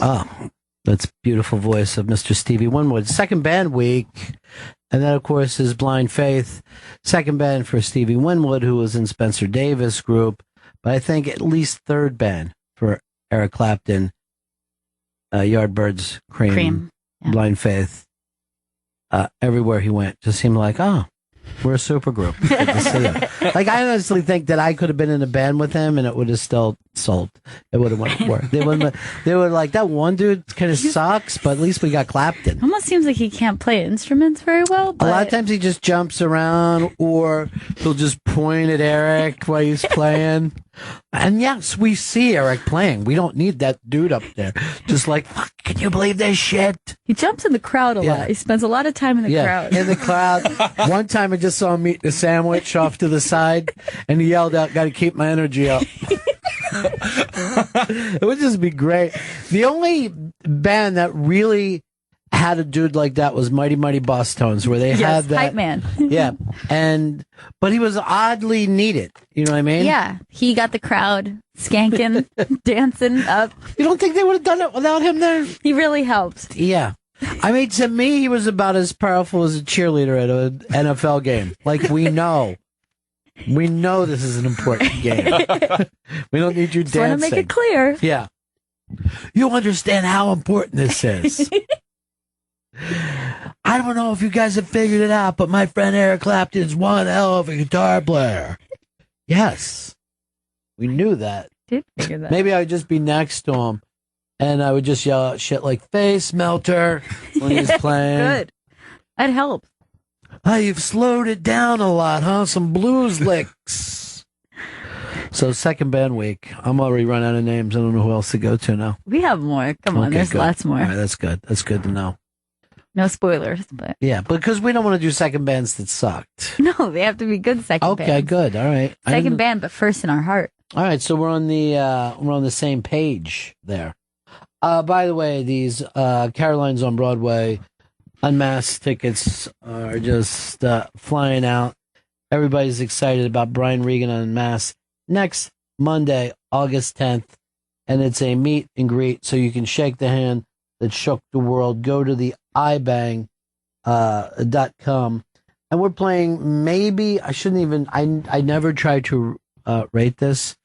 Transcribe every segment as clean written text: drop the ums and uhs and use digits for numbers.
Oh, that's beautiful voice of Mr. Stevie Winwood. Second band week. And that, of course, is Blind Faith. Second band for Stevie Winwood, who was in Spencer Davis' group. But I think at least third band for Eric Clapton, Yardbirds, Cream. Yeah. Blind Faith. Everywhere he went, just seemed like, oh, we're a super group. Good to see him. Like, I honestly think that I could have been in a band with him and it would have still sold. It would have worked. They were like, that one dude kind of sucks, but at least we got Clapton. Almost seems like he can't play instruments very well. But... A lot of times he just jumps around or he'll just point at Eric while he's playing. And yes, we see Eric playing. We don't need that dude up there. Just like, fuck, can you believe this shit? He jumps in the crowd a lot. He spends a lot of time in the crowd. In the crowd. One time I just saw him eating a sandwich off to the side, and he yelled out, "Got to keep my energy up." It would just be great. The only band that really had a dude like that was Mighty Mighty Boss Tones, where they had that hype man. Yeah, but he was oddly needed. You know what I mean? Yeah, he got the crowd skanking, dancing up. You don't think they would have done it without him there? He really helped. Yeah. I mean, to me, he was about as powerful as a cheerleader at an NFL game. Like, we know this is an important game. We don't need you dancing. Want to make it clear. Yeah. You understand how important this is. I don't know if you guys have figured it out, but my friend Eric Clapton's one hell of a guitar player. Yes. We knew that. Did figure that. Maybe I would just be next to him. And I would just yell out shit like "face melter" when he's playing. Good. That helps. Oh, you've slowed it down a lot, huh? Some blues licks. So second band week. I'm already run out of names. I don't know who else to go to now. We have more. Come on, there's good. lots more. All right, that's good. That's good to know. No spoilers, but yeah, because we don't want to do second bands that sucked. No, they have to be good second bands. Okay, good. All right. Second band, but first in our heart. All right, so we're on the same page there. By the way, these Caroline's on Broadway Unmasked tickets are just flying out. Everybody's excited about Brian Regan on Unmasked next Monday, August 10th, and it's a meet and greet, so you can shake the hand that shook the world. Go to the ibang.com, and we're playing maybe, I never tried to rate this,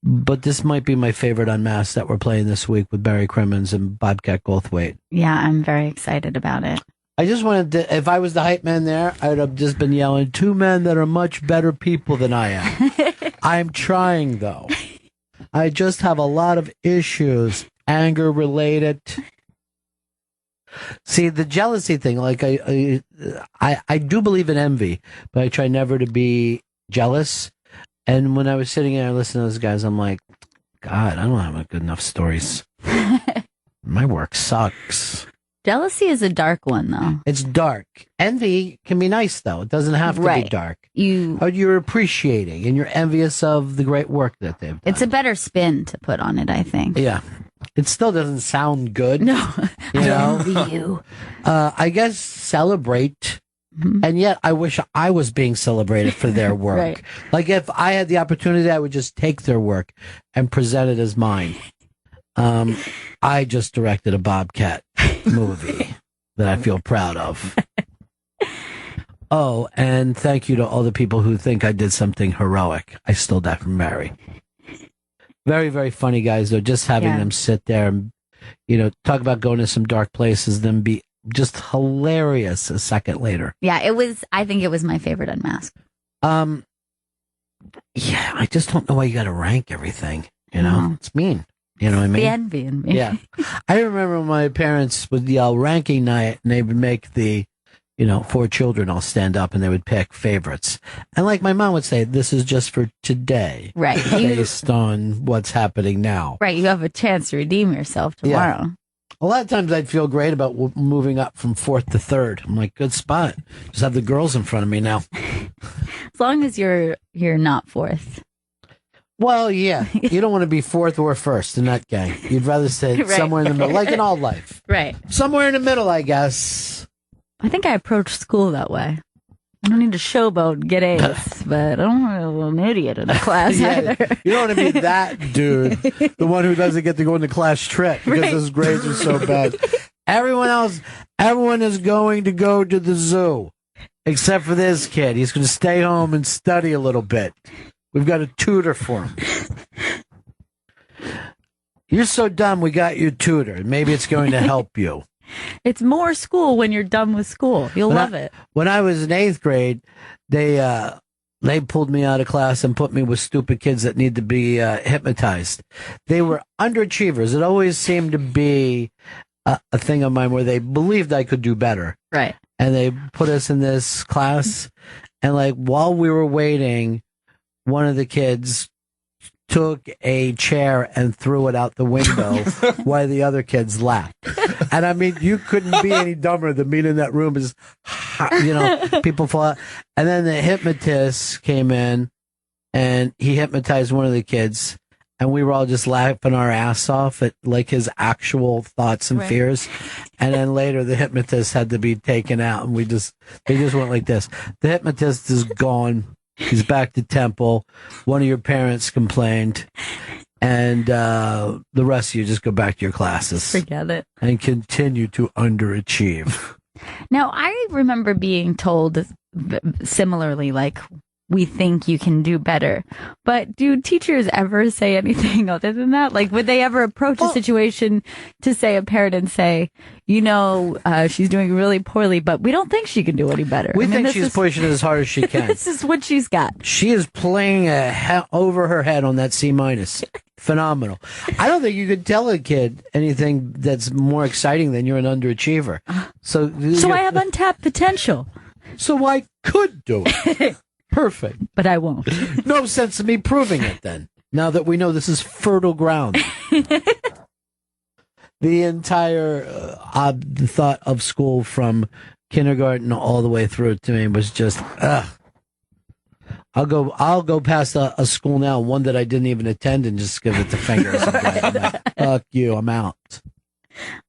but this might be my favorite Unmasked that we're playing this week with Barry Crimmins and Bobcat Goldthwait. Yeah, I'm very excited about it. I just wanted to, if I was the hype man there, I would have just been yelling, two men that are much better people than I am. I'm trying, though. I just have a lot of issues, anger related. See, the jealousy thing, like I do believe in envy, but I try never to be jealous. And when I was sitting there listening to those guys, I'm like, God, I don't have good enough stories. My work sucks. Jealousy is a dark one, though. It's dark. Envy can be nice, though. It doesn't have to be dark. You're appreciating and you're envious of the great work that they've done. It's a better spin to put on it, I think. Yeah. It still doesn't sound good. No. You know? Envy you. I guess celebrate. Mm-hmm. And yet I wish I was being celebrated for their work. Right. Like if I had the opportunity, I would just take their work and present it as mine. I just directed a Bobcat movie that I feel proud of. Oh, and thank you to all the people who think I did something heroic. I stole that from Mary. Very, very funny guys, though. Just having them sit there and, talk about going to some dark places, then be just hilarious a second later. Yeah, I think it was my favorite Unmasked. Yeah, I just don't know why you got to rank everything. It's mean. You know what I mean? The envy in me. Yeah. I remember when my parents would yell ranking night and they would make the, 4 children all stand up and they would pick favorites. And like my mom would say, this is just for today. Right. Based on what's happening now. Right. You have a chance to redeem yourself tomorrow. Yeah. A lot of times I'd feel great about moving up from 4th to 3rd. I'm like, good spot. Just have the girls in front of me now. As long as you're not 4th. Well, yeah. You don't want to be 4th or 1st in that gang. You'd rather stay somewhere in the middle, like in all life. Right. Somewhere in the middle, I guess. I think I approached school that way. I don't need to showboat and get A's, but I don't want an idiot in the class either. You don't want to be that dude, the one who doesn't get to go into class trip because his grades are so bad. Everyone is going to go to the zoo, except for this kid. He's going to stay home and study a little bit. We've got a tutor for him. You're so dumb, we got you tutor. Maybe it's going to help you. It's more school when you're done with school. You'll love it. When I was in 8th grade, they pulled me out of class and put me with stupid kids that need to be hypnotized. They were underachievers. It always seemed to be a thing of mine where they believed I could do better. Right. And they put us in this class, and like while we were waiting, one of the kids took a chair and threw it out the window while the other kids laughed. And I mean, you couldn't be any dumber than being in that room is, people fall out. And then the hypnotist came in and he hypnotized one of the kids, and we were all just laughing our ass off at like his actual thoughts and fears. And then later the hypnotist had to be taken out, and they just went like this. The hypnotist is gone. He's back to Temple. One of your parents complained, and the rest of you just go back to your classes. Forget it. And continue to underachieve. Now, I remember being told similarly, like, we think you can do better. But do teachers ever say anything other than that? Like, would they ever approach a situation to say a parent and say, she's doing really poorly, but we don't think she can do any better? We think she's pushing as hard as she can. This is what she's got. She is playing over her head on that C-. Phenomenal. I don't think you could tell a kid anything that's more exciting than you're an underachiever. So I have untapped potential. So I could do it. Perfect. But I won't. No sense in me proving it then, now that we know this is fertile ground. The entire thought of school from kindergarten all the way through to me was just, I'll go past a school now, one that I didn't even attend, and just give it the fingers. Fuck you, I'm out.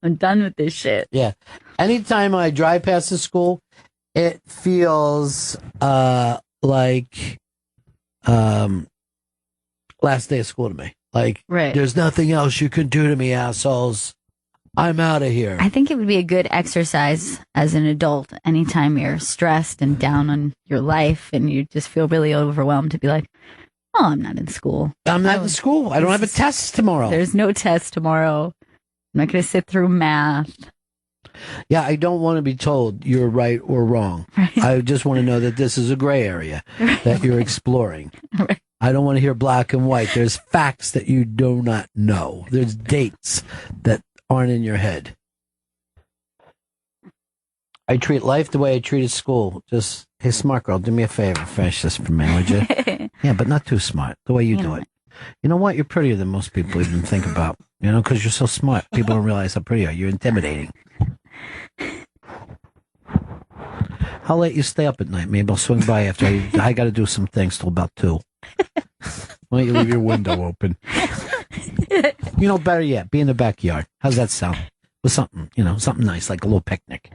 I'm done with this shit. Yeah. Anytime I drive past the school, it feels like last day of school to me. Like, there's nothing else you can do to me, assholes. I'm out of here. I think it would be a good exercise as an adult anytime you're stressed and down on your life and you just feel really overwhelmed to be like, oh, I'm not in school. I'm not in school. I don't have a test tomorrow. There's no test tomorrow. I'm not going to sit through math. Yeah, I don't want to be told you're right or wrong. Right. I just want to know that this is a gray area that you're exploring. Right. I don't want to hear black and white. There's facts that you do not know. There's dates that aren't in your head. I treat life the way I treated school. Just, hey, smart girl, do me a favor. Finish this for me, would you? Yeah, but not too smart. The way you do it. You know what? You're prettier than most people even think about. Because you're so smart. People don't realize how pretty you are. You're intimidating. How late you stay up at night? Maybe I'll swing by after I got to do some things till about 2. Why don't you leave your window open? Better yet, be in the backyard. How's that sound? With something, something nice, like a little picnic.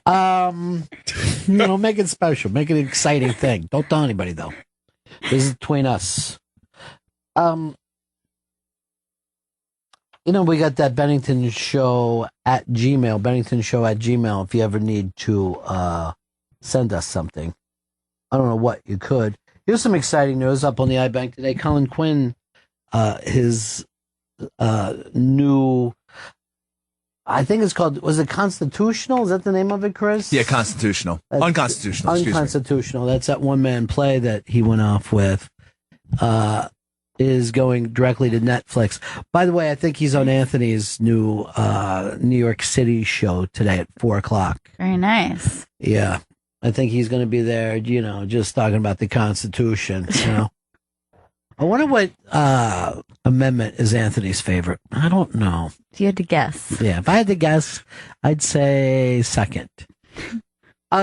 Make it special. Make it an exciting thing. Don't tell anybody, though. This is between us. We got that Bennington Show at Gmail, Bennington Show at Gmail, if you ever need to send us something. I don't know what you could. Here's some exciting news up on the iBank today. Colin Quinn, his new, I think it's called, was it Constitutional? Is that the name of it, Chris? Yeah, Constitutional. Unconstitutional. Unconstitutional. That's that one-man play that he went off with. Is going directly to Netflix. By the way, I think he's on Anthony's new New York City show today at 4:00. Very nice. Yeah. I think he's going to be there, just talking about the Constitution, I wonder what amendment is Anthony's favorite. I don't know. If you had to guess. Yeah, if I had to guess, I'd say second.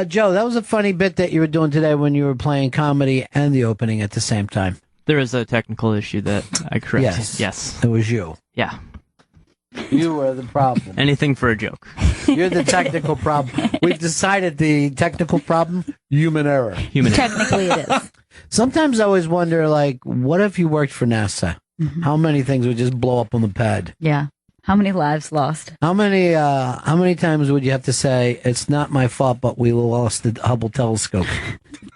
Joe, that was a funny bit that you were doing today when you were playing comedy and the opening at the same time. There is a technical issue that I corrected. Yes. It was you. Yeah. You were the problem. Anything for a joke. You're the technical problem. We've decided the technical problem, Human error. Technically, it is. Sometimes I always wonder, like, what if you worked for NASA? Mm-hmm. How many things would just blow up on the pad? Yeah. How many lives lost? How many times would you have to say, it's not my fault, but we lost the Hubble telescope?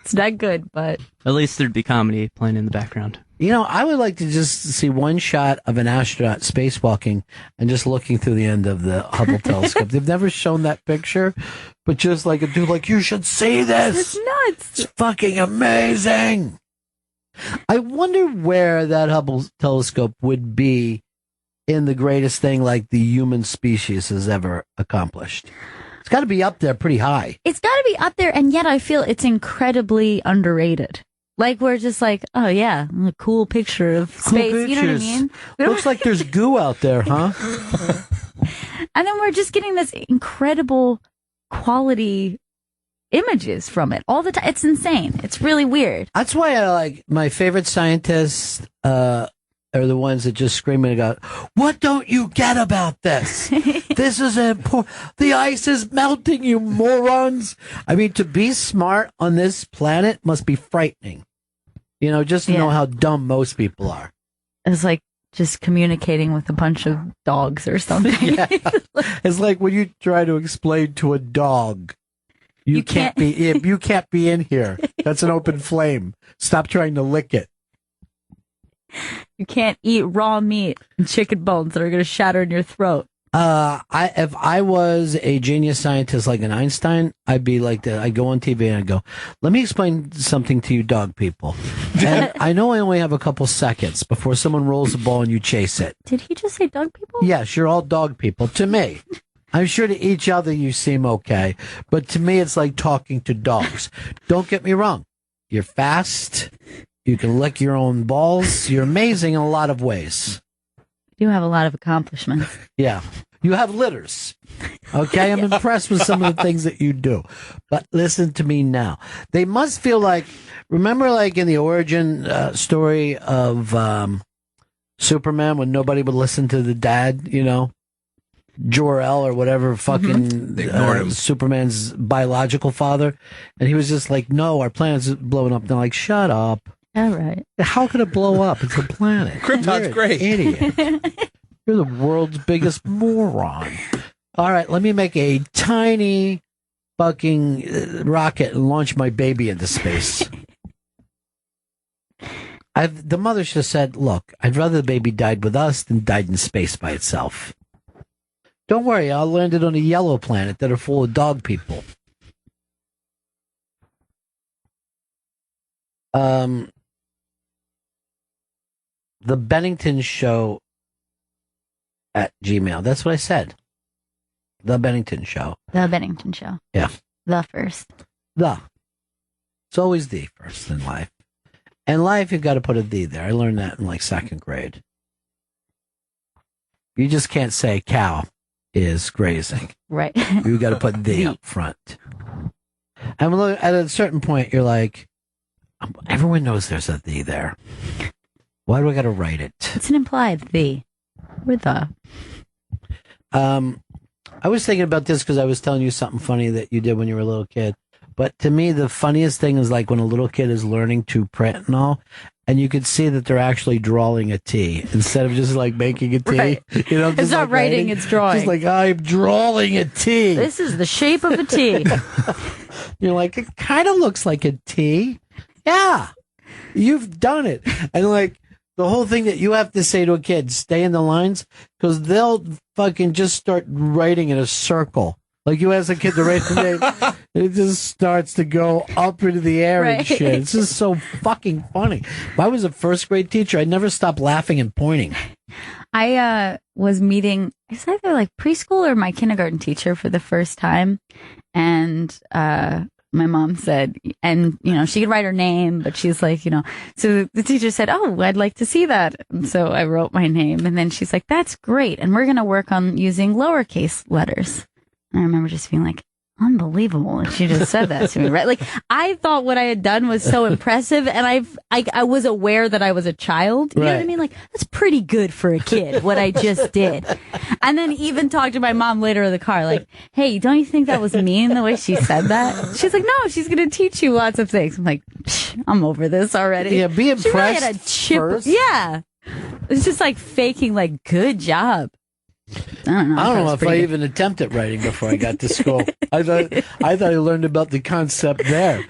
It's not good, but... At least there'd be comedy playing in the background. You know, I would like to just see one shot of an astronaut spacewalking and just looking through the end of the Hubble telescope. They've never shown that picture, but just like a dude like, you should see this. It's nuts. It's fucking amazing. I wonder where that Hubble telescope would be in the greatest thing like the human species has ever accomplished. It's got to be up there pretty high. It's got to be up there, and yet I feel it's incredibly underrated. Like, we're just like, oh yeah, a cool picture of space. Cool, you know what I mean? Looks like there's goo out there, huh? And then we're just getting this incredible quality images from it all the time. It's insane. It's really weird. That's why I like my favorite scientists are the ones that just scream and go, what don't you get about this? This is important. The ice is melting, you morons. I mean, to be smart on this planet must be frightening. You know, just to know how dumb most people are. It's like just communicating with a bunch of dogs or something. Yeah. It's like when you try to explain to a dog, you can't be in here. That's an open flame. Stop trying to lick it. You can't eat raw meat and chicken bones that are going to shatter in your throat. If I was a genius scientist like an Einstein, I'd be like that. I'd go on TV and I'd go, let me explain something to you dog people. And I know I only have a couple seconds before someone rolls the ball and you chase it. Did he just say dog people? Yes, you're all dog people. To me. I'm sure to each other you seem okay. But to me, it's like talking to dogs. Don't get me wrong. You're fast. You can lick your own balls. You're amazing in a lot of ways. You have a lot of accomplishments. Yeah. You have litters. Okay? I'm impressed with some of the things that you do. But listen to me now. They must feel like, remember like in the origin story of Superman when nobody would listen to the dad, you know? Jor-El or whatever fucking Superman's biological father. And he was just like, no, our planet's blowing up. They're like, shut up. All right. How could it blow up? It's a planet. Krypton's great. Idiot. You're the world's biggest moron. All right, let me make a tiny fucking rocket and launch my baby into space. The mother should have said, look, I'd rather the baby died with us than died in space by itself. Don't worry, I'll land it on a yellow planet that are full of dog people. The Bennington Show at Gmail. That's what I said. The Bennington Show. The Bennington Show. Yeah. The first. The. It's always the first in life. And life, you've got to put a the there. I learned that in like second grade. You just can't say cow is grazing. Right. You got to put the up front. And at a certain point, you're like, everyone knows there's a the there. Why do I got to write it? It's an implied the. Or the. I was thinking about this because I was telling you something funny that you did when you were a little kid. But to me, the funniest thing is like when a little kid is learning to print and all, and you could see that they're actually drawing a T instead of just like making a T. Right. You know, just it's not like writing, it's drawing. Just like, I'm drawing a T. This is the shape of a T. You're like, it kind of looks like a T. Yeah, you've done it. And like, the whole thing that you have to say to a kid, stay in the lines, because they'll fucking just start writing in a circle. Like you ask a kid to write the name, it just starts to go up into the air and shit. It's just so fucking funny. If I was a first grade teacher, I'd never stop laughing and pointing. I was meeting, it's either like preschool or my kindergarten teacher for the first time. And my mom said, and, you know, she could write her name, but she's like, you know, so the teacher said, oh, I'd like to see that. And so I wrote my name, and then she's like, that's great. And we're going to work on using lowercase letters. And I remember just being like, unbelievable. And she just said that to me, right? Like, I thought what I had done was so impressive, and I was aware that I was a child. You know what I mean? Like, that's pretty good for a kid, what I just did. And then even talked to my mom later in the car, like, hey, don't you think that was mean the way she said that? She's like, no, she's going to teach you lots of things. I'm like, I'm over this already. Yeah, be impressed she really had a chip. first. Yeah. It's just like faking, like, good job. I don't know if I even attempted writing before I got to school. I thought I learned about the concept there.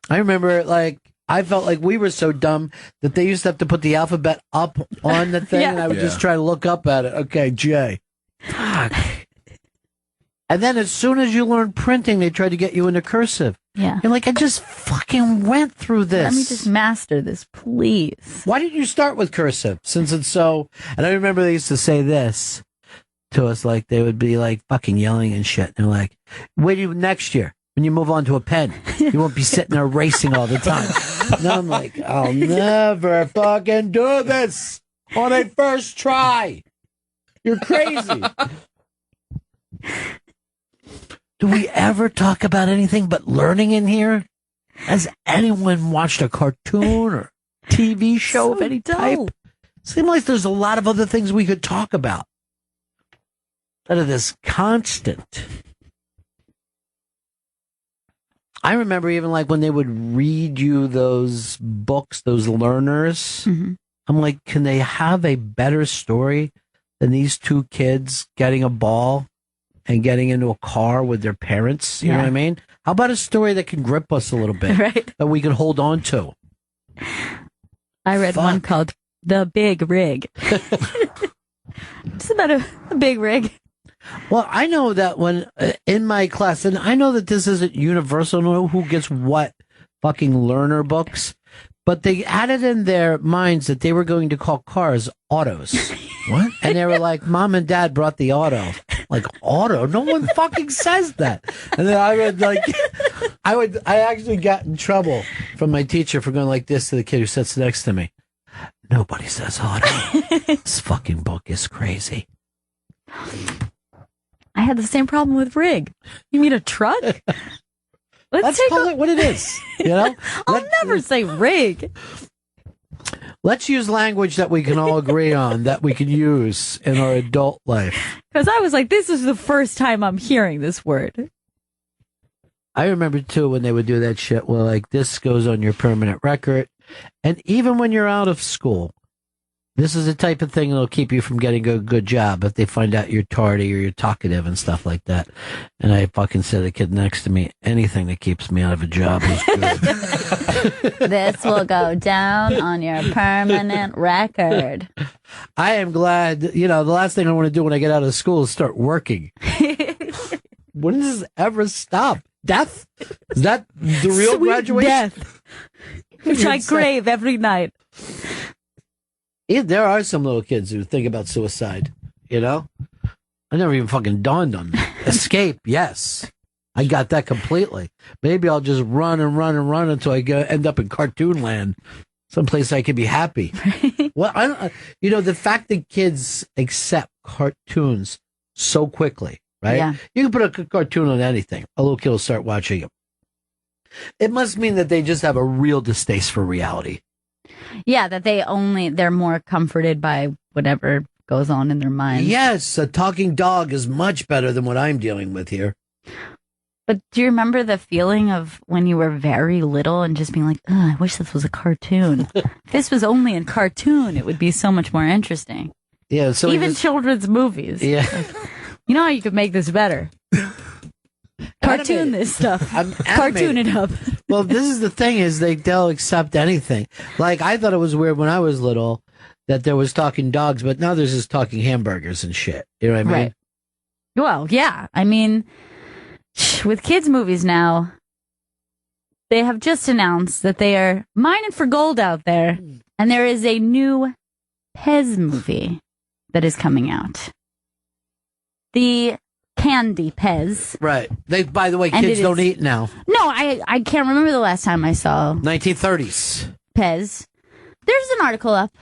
I remember, like, I felt like we were so dumb that they used to have to put the alphabet up on the thing, and I would just try to look up at it. Okay, J. Fuck. And then as soon as you learn printing, they try to get you into cursive. Yeah. You're like, I just fucking went through this. Let me just master this, please. Why didn't you start with cursive? Since it's so... And I remember they used to say this to us, like, they would be, like, fucking yelling and shit. And they're like, wait till next year, when you move on to a pen, you won't be sitting there racing all the time. And I'm like, I'll never fucking do this on a first try. You're crazy. Do we ever talk about anything but learning in here? Has anyone watched a cartoon or TV show of any type? Seems like there's a lot of other things we could talk about. Out of this constant. I remember even like when they would read you those books, those learners. Mm-hmm. I'm like, can they have a better story than these two kids getting a ball and getting into a car with their parents? You know what I mean? How about a story that can grip us a little bit, right? That we can hold on to? I read one called The Big Rig. It's about a big rig. Well, I know that when in my class, and I know that this isn't universal, I don't know who gets what fucking learner books, but they had it in their minds that they were going to call cars autos. What? And they were like, Mom and Dad brought the auto. Like, auto? No one fucking says that. And then I would like, I actually got in trouble from my teacher for going like this to the kid who sits next to me. Nobody says auto. This fucking book is crazy. I had the same problem with rig. You mean a truck? Let's call it what it is. You know? I'll never say rig. Let's use language that we can all agree on, that we can use in our adult life. Because I was like, this is the first time I'm hearing this word. I remember, too, when they would do that shit, well, like, this goes on your permanent record. And even when you're out of school, this is the type of thing that'll keep you from getting a good job if they find out you're tardy or you're talkative and stuff like that. And I fucking said to the kid next to me, anything that keeps me out of a job is good. This will go down on your permanent record. I am glad, you know, the last thing I want to do when I get out of school is start working. When does this ever stop? Death? Is that the real Sweet graduation? Death, which I crave every night. Yeah, there are some little kids who think about suicide, you know? I never even fucking dawned on me. Escape, yes. I got that completely. Maybe I'll just run and run and run until I end up in cartoon land, someplace I can be happy. Well, you know, the fact that kids accept cartoons so quickly, right? Yeah. You can put a cartoon on anything. A little kid will start watching it. It must mean that they just have a real distaste for reality. Yeah, that they're more comforted by whatever goes on in their mind. Yes, a talking dog is much better than what I'm dealing with here. But do you remember the feeling of when you were very little and just being like, I wish this was a cartoon. If this was only a cartoon, it would be so much more interesting. Yeah, so even children's movies. Yeah. You know how you could make this better? Cartoon this stuff. Cartoon it up. Well, this is the thing is they'll accept anything. Like, I thought it was weird when I was little that there was talking dogs, but now there's just talking hamburgers and shit. You know what I mean? Right. Well, yeah. I mean, with kids' movies now, they have just announced that they are mining for gold out there, and there is a new Pez movie that is coming out. The candy Pez. Right. By the way, kids don't eat now. No, I can't remember the last time I saw 1930s. Pez. There's an article up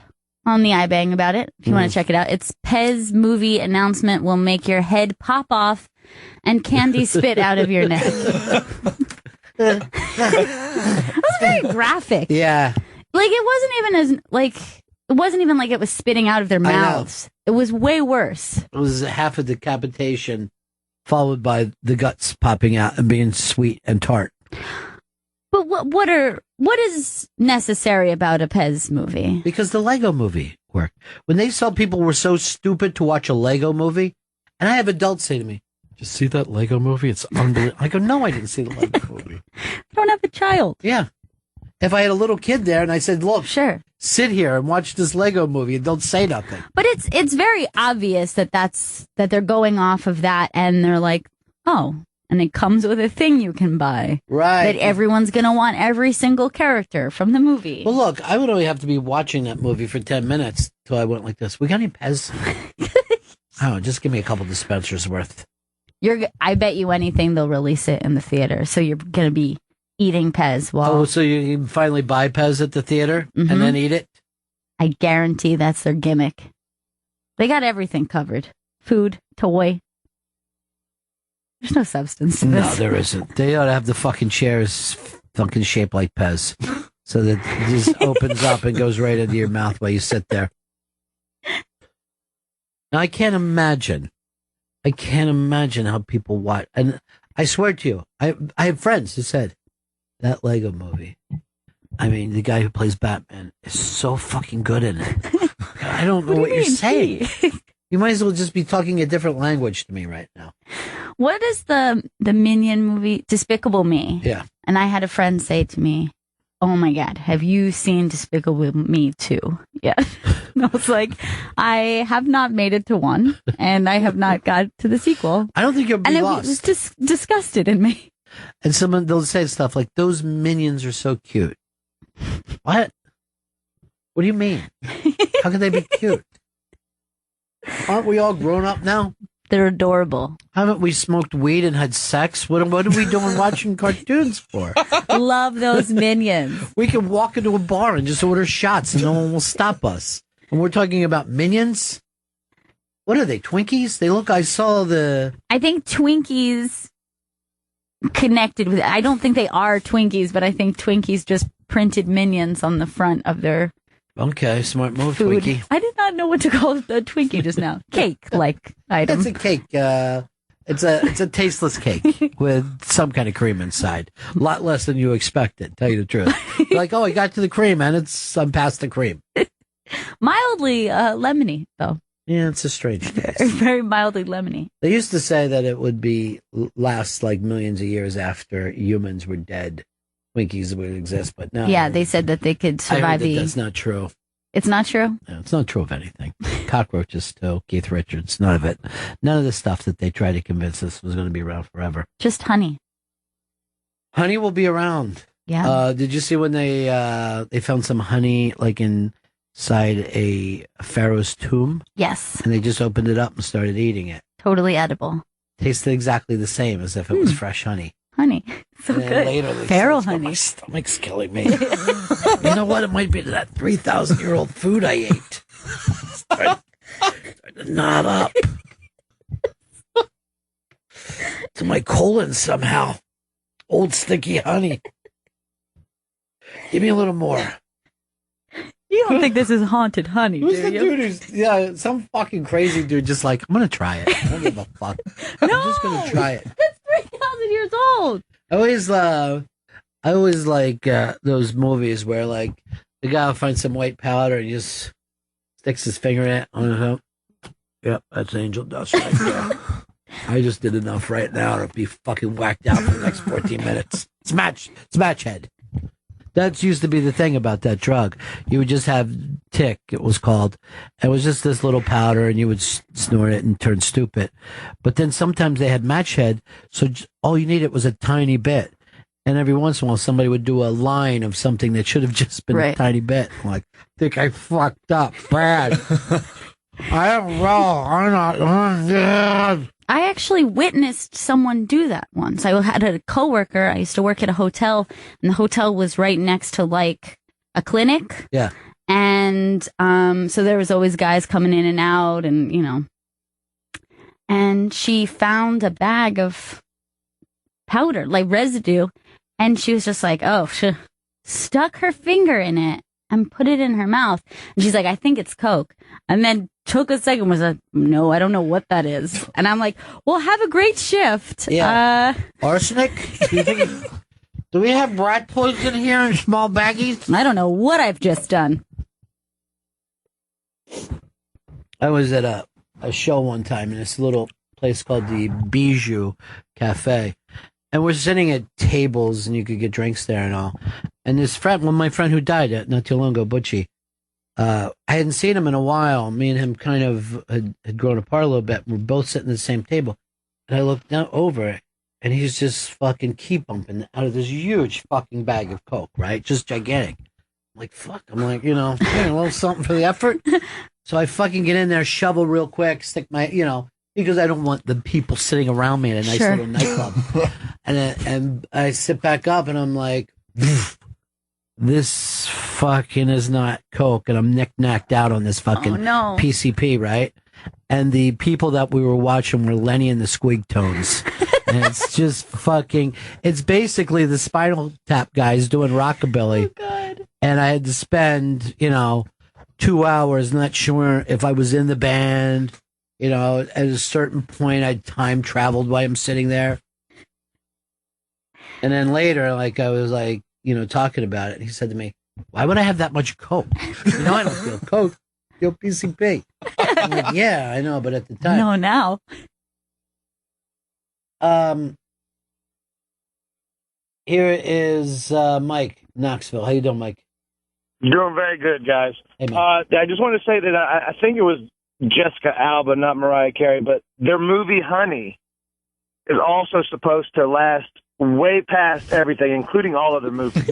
on the iBang about it, if you want to check it out. It's Pez movie announcement will make your head pop off and candy spit out of your neck. That was very graphic. Yeah. Like, it wasn't even like it was spitting out of their mouths. It was way worse. It was half a decapitation followed by the guts popping out and being sweet and tart. But what is necessary about a Pez movie? Because the Lego movie worked. When they saw people were so stupid to watch a Lego movie, and I have adults say to me, "Did you see that Lego movie? It's unbelievable." I go, "No, I didn't see the Lego movie." I don't have a child. Yeah. If I had a little kid there and I said, "Look, sure, sit here and watch this Lego movie and don't say nothing." But it's very obvious that they're going off of that, and they're like, "Oh, and it comes with a thing you can buy." Right. That everyone's going to want every single character from the movie. Well, look, I would only have to be watching that movie for 10 minutes till I went like this. We got any Pez? Oh, just give me a couple dispensers worth. I bet you anything they'll release it in the theater, so you're going to be eating Pez while... Oh, so you finally buy Pez at the theater and then eat it? I guarantee that's their gimmick. They got everything covered. Food, toy. There's no substance to this. No, there isn't. They ought to have the fucking chairs fucking shaped like Pez. So that it just opens up and goes right into your mouth while you sit there. Now, I can't imagine how people watch. And I swear to you, I have friends who said, that Lego movie, I mean, the guy who plays Batman is so fucking good in it. I don't know what you're saying. You might as well just be talking a different language to me right now. What is the Minion movie, Despicable Me? Yeah. And I had a friend say to me, "Oh my God, have you seen Despicable Me 2?" Yeah. And I was like, I have not made it to 1, and I have not got to the sequel. I don't think you'll be lost. And it was just disgusted in me. And they'll say stuff like, "Those minions are so cute." What? What do you mean? How can they be cute? Aren't we all grown up now? They're adorable. Haven't we smoked weed and had sex? What are we doing watching cartoons for? Love those minions. We can walk into a bar and just order shots and no one will stop us. And we're talking about minions? What are they, Twinkies? I think Twinkies connected with it. I don't think they are Twinkies, but I think Twinkies just printed minions on the front of their Okay, smart move, food. Twinkie. I did not know what to call a Twinkie just now. Cake-like item. It's a cake. It's a tasteless cake with some kind of cream inside. A lot less than you expected, tell you the truth. You're like, oh, I got to the cream, and I'm past the cream. Mildly lemony, though. Yeah, it's a strange taste. Very mildly lemony. They used to say that it would last like millions of years after humans were dead. Twinkies would exist, but no. Yeah, they said that they could survive that's not true. It's not true? No, it's not true of anything. Cockroaches, too. Keith Richards, none of it. None of the stuff that they tried to convince us was going to be around forever. Just honey. Honey will be around. Yeah. Did you see when they found some honey like inside a pharaoh's tomb? Yes. And they just opened it up and started eating it. Totally edible. Tasted exactly the same as if it was fresh honey. Honey. So and good. Later, Feral honey. My stomach's killing me. You know what? It might be that 3,000-year-old food I ate. Started to knot up to my colon somehow. Old sticky honey. Give me a little more. You don't think this is haunted honey, Who's do the you? dude who's, some fucking crazy dude just like, I'm going to try it. I don't give a fuck. I'm just going to try it. That's 3,000 years old. I always like those movies where like the guy will find some white powder and he just sticks his finger in it on his own. Yep, that's angel dust right there. I just did enough right now to be fucking whacked out for the next 14 minutes. It's match head. That used to be the thing about that drug. You would just have tick, it was called. It was just this little powder, and you would snort it and turn stupid. But then sometimes they had match head, so all you needed was a tiny bit. And every once in a while, somebody would do a line of something that should have just been a tiny bit. Like, I think I fucked up bad. I don't know. I'm not good. I actually witnessed someone do that once. I had a coworker. I used to work at a hotel, and the hotel was right next to like a clinic. Yeah. And so there was always guys coming in and out, and and she found a bag of powder, like residue, and she was just like, oh, she stuck her finger in it and put it in her mouth. And she's like, I think it's Coke. And then took a second, was like, no, I don't know what that is. And I'm like, well, have a great shift. Yeah. Arsenic? Do we have rat poison here in small baggies? I don't know what I've just done. I was at a show one time in this little place called the Bijou Cafe. And we're sitting at tables and you could get drinks there and all. And this friend, my friend who died not too long ago, Butchie, I hadn't seen him in a while. Me and him kind of had grown apart a little bit. We're both sitting at the same table. And I looked down over and he's just fucking keep bumping out of this huge fucking bag of Coke, right? Just gigantic. I'm like, fuck. I'm like, a little something for the effort. So I fucking get in there, shovel real quick, stick my, because I don't want the people sitting around me at a nice little nightclub. And I sit back up and I'm like, this fucking is not Coke, and I'm knick-knacked out on this fucking PCP, right? And the people that we were watching were Lenny and the Squeak Tones. And it's just fucking, it's basically the Spinal Tap guys doing rockabilly. Oh, God. And I had to spend, 2 hours not sure if I was in the band. At a certain point, I'd time traveled while I'm sitting there. And then later, I was talking about it. He said to me, why would I have that much Coke? I don't feel Coke. I feel PCP. I'm like, yeah, I know, but at the time. No, now. Here is Mike, Knoxville. How you doing, Mike? Doing very good, guys. Hey, I just want to say that I think it was Jessica Alba, not Mariah Carey, but their movie Honey is also supposed to last way past everything, including all other movies.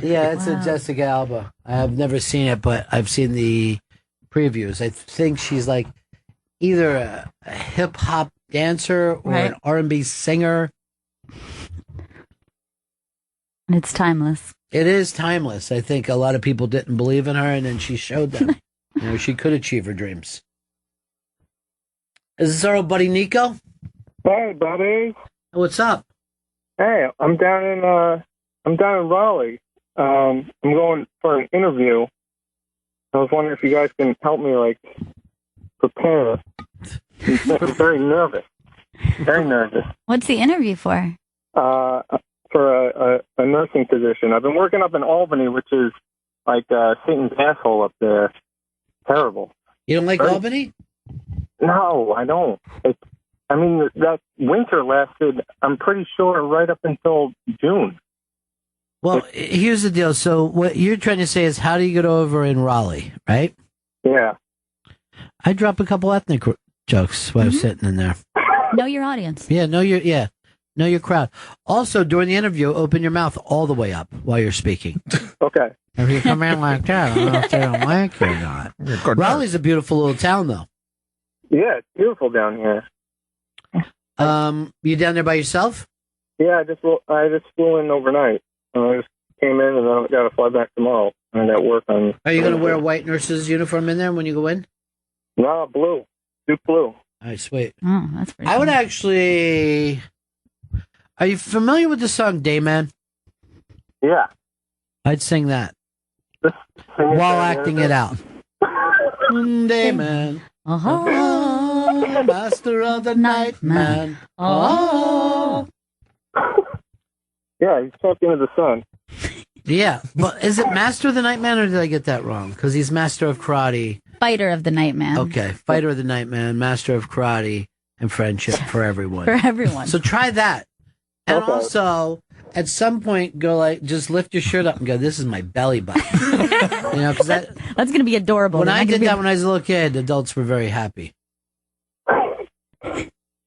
Yeah, it's a Jessica Alba. I have never seen it, but I've seen the previews. I think she's like either a hip hop dancer or an R&B singer. And it's timeless. It is timeless. I think a lot of people didn't believe in her, and then she showed them. She could achieve her dreams. Is this our old buddy Nico? Hey, buddy. What's up? Hey, I'm down in Raleigh. I'm going for an interview. I was wondering if you guys can help me, prepare. I'm very nervous. Very nervous. What's the interview for? For a nursing position. I've been working up in Albany, which is like Satan's asshole up there. Terrible. You don't like Albany? No, I don't. That winter lasted, I'm pretty sure, right up until June. Well, here's the deal. So what you're trying to say is, how do you get over in Raleigh, right? Yeah. I drop a couple ethnic jokes while I'm sitting in there. Know your audience. Yeah, know your crowd. Also, during the interview, open your mouth all the way up while you're speaking. Okay. If you come in like that, I don't know if they don't like you or not. Raleigh's a beautiful little town, though. Yeah, it's beautiful down here. You down there by yourself? Yeah, I just flew in overnight. I just came in and I got to fly back tomorrow. I got work on. Are you going to wear a white nurse's uniform in there when you go in? No, blue. Duke blue. All right, sweet. Oh, that's pretty I would actually. Are you familiar with the song Dayman? Yeah. I'd sing that while acting it out. Dayman. Oh, master of the night man. Oh. Yeah, he's talking to the sun. Yeah, but is it Master of the Night Man, or did I get that wrong? Because he's Master of Karate. Fighter of the Night Man. Okay, Fighter of the Night Man, Master of Karate, and Friendship for everyone. For everyone. So try that. And Okay. also, at some point, go just lift your shirt up and go, this is my belly button. Because that's going to be adorable. When I did that when I was a little kid, adults were very happy.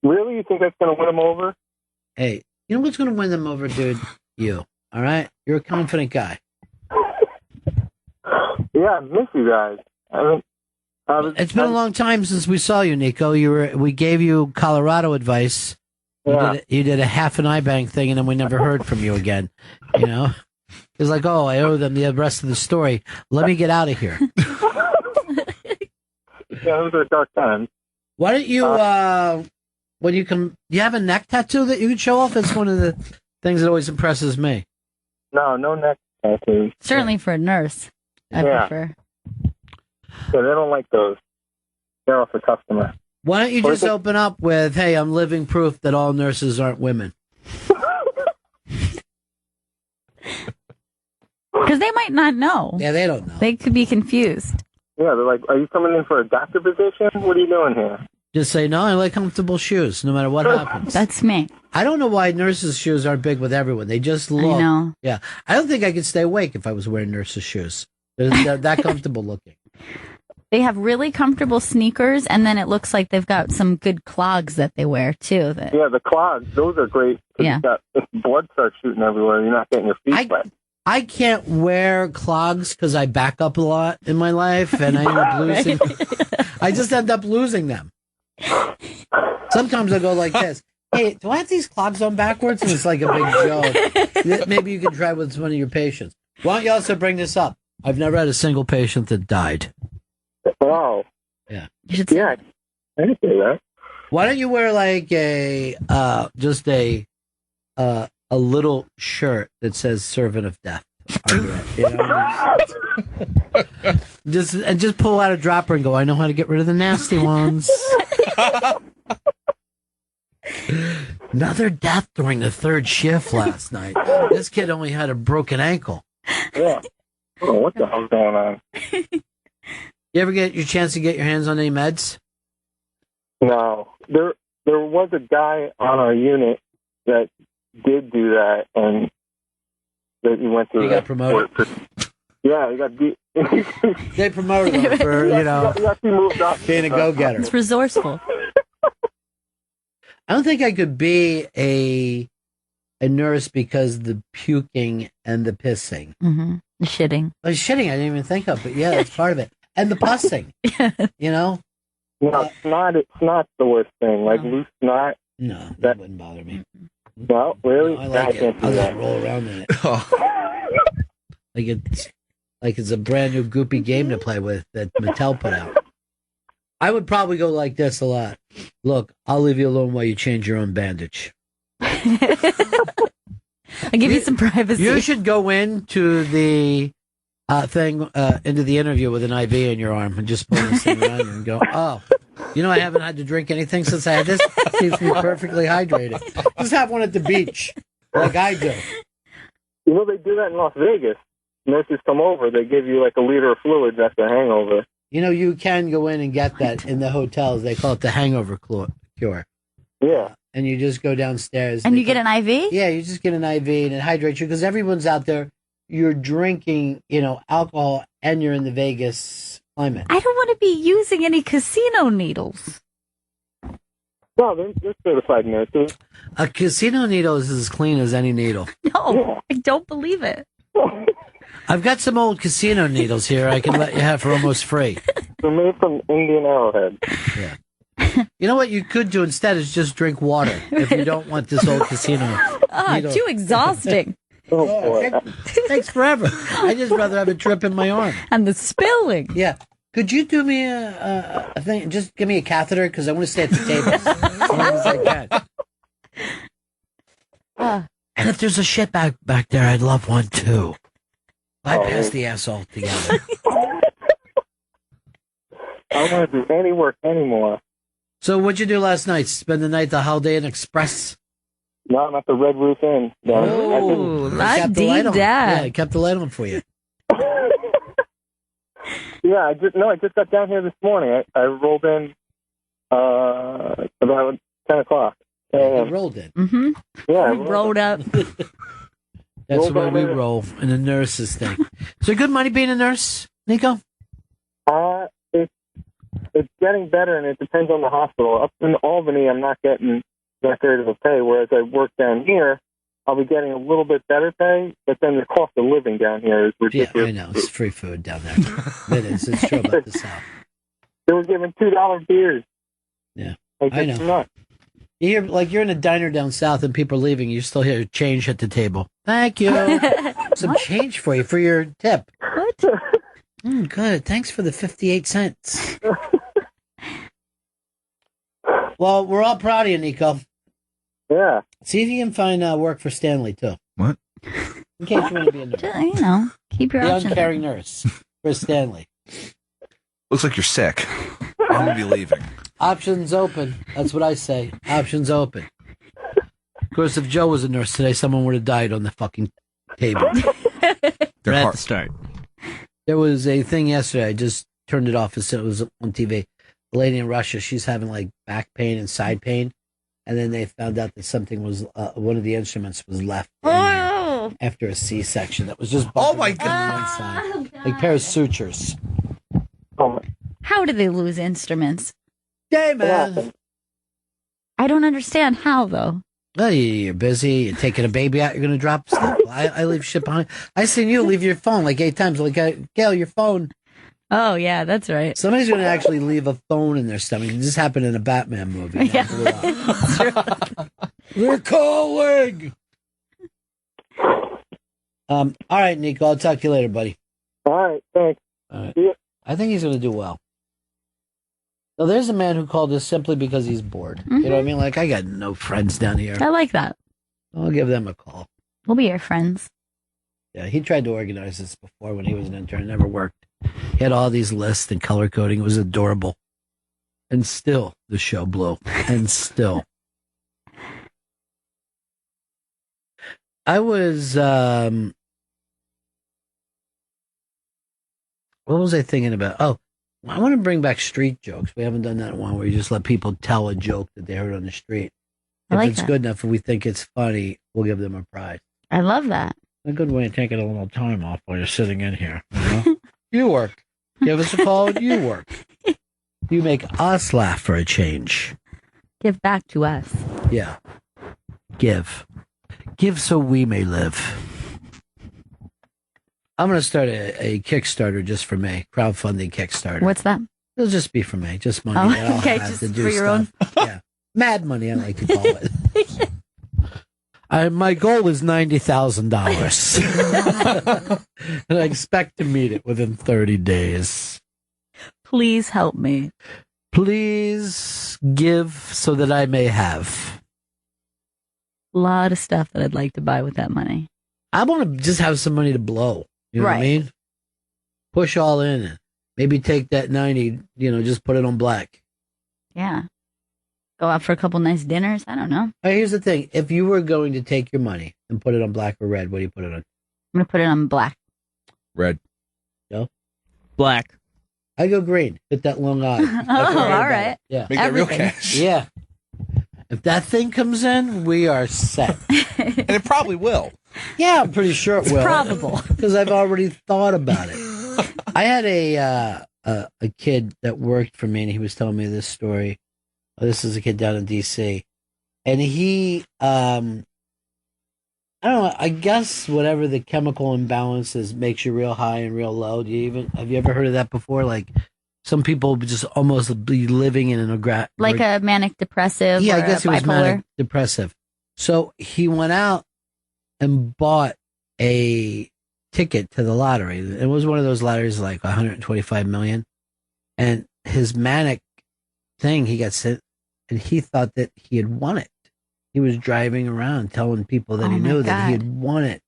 Really? You think that's going to win him over? Hey, you know what's going to win them over, dude? You. All right? You're a confident guy. Yeah, I miss you guys. It's been a long time since we saw you, Nico. We gave you Colorado advice. Yeah. You did a half an eye bang thing, and then we never heard from you again. He's like, oh, I owe them the rest of the story. Let me get out of here. Yeah, those are dark times. Why don't you, when you come, do you have a neck tattoo that you can show off? That's one of the things that always impresses me. No neck tattoos. Certainly for a nurse, I prefer. Yeah, they don't like those. They're off the customer. Why don't you just open up with, hey, I'm living proof that all nurses aren't women? Because they might not know. Yeah, they don't know. They could be confused. Yeah, they're like, are you coming in for a doctor position? What are you doing here? Just say, no, I like comfortable shoes, no matter what happens. That's me. I don't know why nurses' shoes aren't big with everyone. They just look. I know. Yeah. I don't think I could stay awake if I was wearing nurses' shoes. They're that comfortable looking. They have really comfortable sneakers, and then it looks like they've got some good clogs that they wear, too. Yeah, the clogs, those are great. Yeah. If blood starts shooting everywhere, you're not getting your feet wet. I can't wear clogs because I back up a lot in my life, and I end up losing. I just end up losing them. Sometimes I go like this. Hey, do I have these clogs on backwards? And it's like a big joke. Maybe you can try with one of your patients. Why don't you also bring this up? I've never had a single patient that died. Oh. Yeah. Yeah, I can say that. Why don't you wear like just a little shirt that says "Servant of Death" under it? You know? just pull out a dropper and go, I know how to get rid of the nasty ones. Another death during the third shift last night. This kid only had a broken ankle. Yeah. Oh, what the hell's going on? You ever get your chance to get your hands on any meds? No. There was a guy on our unit that did do that, and that he went through. He got promoted. Yeah, he got They promoted him for, you know, being a go-getter. It's resourceful. I don't think I could be a nurse because the puking and the pissing. Mm-hmm. The shitting. The shitting I didn't even think of, but yeah, that's part of it. And the pussing. You know? No, snot's the worst thing. Like loose snot. No, that wouldn't bother me. No, really? No, I like it. I'll just roll around in it. Like it's a brand new goopy game to play with that Mattel put out. I would probably go like this a lot. Look, I'll leave you alone while you change your own bandage. I'll give you some privacy. You should go into the into the interview with an IV in your arm and just pull this thing around you and go, oh, you know, I haven't had to drink anything since I had this. Keeps me perfectly hydrated. Just have one at the beach, like I do. You know, they do that in Las Vegas. Nurses come over, they give you like a liter of fluids after a hangover. You know, you can go in and get that in the hotels. They call it the hangover cure. Yeah. And you just go downstairs. And you get an IV? Yeah, you just get an IV and it hydrates you because everyone's out there. You're drinking, you know, alcohol and you're in the Vegas climate. I don't want to be using any casino needles. No, they're certified nurses. A casino needle is as clean as any needle. No, I don't believe it. I've got some old casino needles here I can let you have for almost free. They're made from Indian arrowhead. Yeah. You know what you could do instead is just drink water if you don't want this old casino needle. Too exhausting. Oh, boy. It takes forever. I just rather have a trip in my arm. And the spilling. Yeah. Could you do me a thing? Just give me a catheter because I want to stay at the table as long as I can. And if there's a shit back there, I'd love one too. Bypass the ass altogether. I don't want to do any work anymore. So what'd you do last night? Spend the night at the Holiday Inn Express? No, I'm at the Red Roof Inn. Oh, I kept the light on. that. Yeah, I kept the light on for you. Yeah, I just got down here this morning. I rolled in about 10 o'clock. You rolled in. Mm-hmm. Yeah, I rolled up. That's the way we roll in the nurses thing. Is there good money being a nurse, Nico? It's getting better, and it depends on the hospital. Up in Albany, I'm not getting that great of a pay, whereas I work down here, I'll be getting a little bit better pay, but then the cost of living down here is ridiculous. Yeah, I know. It's free food down there. It is. It's true about the South. They were giving $2 beers. Yeah, I know. Nuts. You hear, like you're in a diner down south and people are leaving. You still hear change at the table. Thank you. Some change for you for your tip. What? Good. Thanks for the 58 cents. Well, we're all proud of you, Nico. Yeah. See if you can find work for Stanley, too. What? In case you want to be a nurse. You know, keep your The options. uncaring nurse for Stanley. Looks like you're sick. I'm going to be leaving. Options open. That's what I say. Options open. Of course, if Joe was a nurse today, someone would have died on the fucking table. They're at the start. There was a thing yesterday. I just turned it off as it was on TV. A lady in Russia, she's having like back pain and side pain. And then they found out that something was, one of the instruments was left in there after a C-section. That was just bumping my up on one side. Like a pair of sutures. How do they lose instruments? Hey, man. I don't understand how, though. Well, you're busy. You're taking a baby out. You're going to drop stuff. I leave shit behind. I seen you leave your phone like 8 times. Like, Gail, your phone. Oh, yeah, that's right. Somebody's going to actually leave a phone in their stomach. It just happened in a Batman movie. Yeah. They're calling. All right, Nico. I'll talk to you later, buddy. All right, thanks. All right. Yeah. I think he's going to do well. So there's a man who called us simply because he's bored. Mm-hmm. You know what I mean? Like, I got no friends down here. I like that. I'll give them a call. We'll be your friends. Yeah, he tried to organize this before when he was an intern. It never worked. He had all these lists and color coding. It was adorable. And still, the show blew. And still. I was, what was I thinking about? Oh, I want to bring back street jokes. We haven't done that in a while, where you just let people tell a joke that they heard on the street. If like it's that. good enough, if we think it's funny, we'll give them a prize. I love that. A good way of taking a little time off while you're sitting in here. You know? You work. Give us a call and you work. You make us laugh for a change. Give back to us. Yeah. Give. Give so we may live. I'm going to start a Kickstarter just for me. Crowdfunding Kickstarter. What's that? It'll just be for me. Just money. Oh, that I'll okay, have just to do for your stuff. Yeah. Mad money, I like to call it. My goal is $90,000. And I expect to meet it within 30 days. Please help me. Please give so that I may have. A lot of stuff that I'd like to buy with that money. I want to just have some money to blow. You know what I Right. mean? Push all in. Maybe take that 90, just put it on black. Yeah. Go out for a couple nice dinners. I don't know. All right, here's the thing. If you were going to take your money and put it on black or red, what do you put it on? I'm going to put it on black. Red. No? Black. I go green. Hit that long eye. Oh, all right. Yeah. Make that real Everything. cash. Yeah. If that thing comes in, we are set. And it probably will. Yeah, I'm pretty sure it will. Probable. Because I've already thought about it. I had a kid that worked for me, and he was telling me this story. This is a kid down in D.C. And he, I don't know, I guess whatever the chemical imbalance is makes you real high and real low. Have you ever heard of that before? Like, some people just almost be living in an Like a manic depressive. yeah, or I guess a it was bipolar. manic depressive. So he went out and bought a ticket to the lottery. It was one of those lotteries like 125 million. And his manic thing, he got sent, and he thought that he had won it. He was driving around telling people that Oh he my knew that he God. had won it.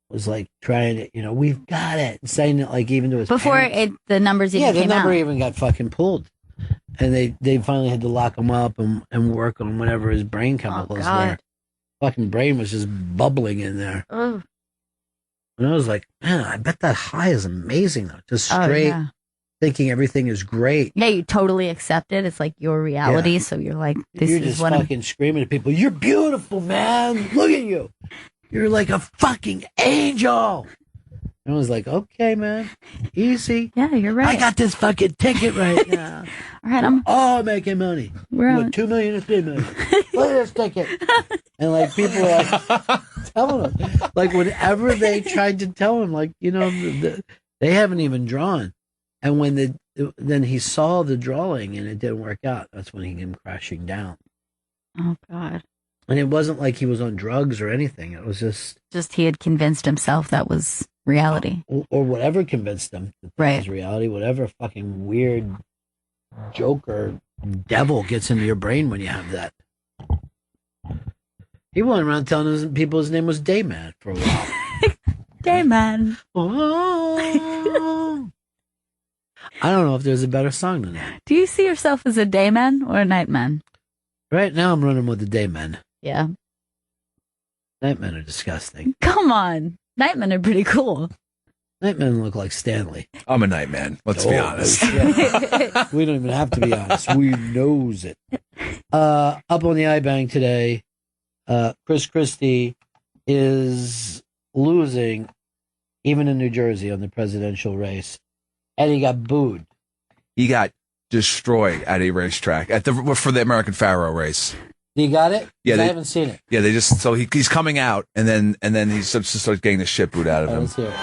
Was like trying to, we've got it, and saying it like even to his Before parents. the numbers even Yeah, the came number out. even got fucking pulled. And they finally had to lock him up and work on whatever his brain chemicals God. were. Fucking brain was just bubbling in there. Oh, And I was like, man, I bet that high is amazing though. Just oh, straight yeah. thinking everything is great. Yeah, you totally accept it. It's like your reality. So you're like, this You're is just what I'm. fucking screaming at people, you're beautiful, man. Look at you. You're like a fucking angel. And I was like, okay, man. Easy. Yeah, you're right. I got this fucking ticket right now. All right, I'm. Oh, making money. We're What, on. 2 million or 3 million? Look at this ticket. And like people were like telling him, like whenever they tried to tell him, like, they haven't even drawn. And when then he saw the drawing and it didn't work out, that's when he came crashing down. Oh, God. And it wasn't like he was on drugs or anything. It was just he had convinced himself that was reality. Or whatever convinced him that was reality. Whatever fucking weird Joker devil gets into your brain when you have that. He went around telling people his name was Dayman for a while. Dayman. Oh. I don't know if there's a better song than that. Do you see yourself as a dayman or a nightman? Right now I'm running with the Dayman. Yeah. Nightmen are disgusting. Come on. Nightmen are pretty cool. Nightmen look like Stanley. I'm a nightman. Let's be honest. We don't even have to be honest. We knows it. Up on the iBang today, Christie is losing, even in New Jersey, on the presidential race, and he got booed. He got destroyed at a racetrack for the American Pharaoh race. You got it? Yeah, I haven't seen it. Yeah, he's coming out, and then he starts getting the shit booed out of him. Let's hear it.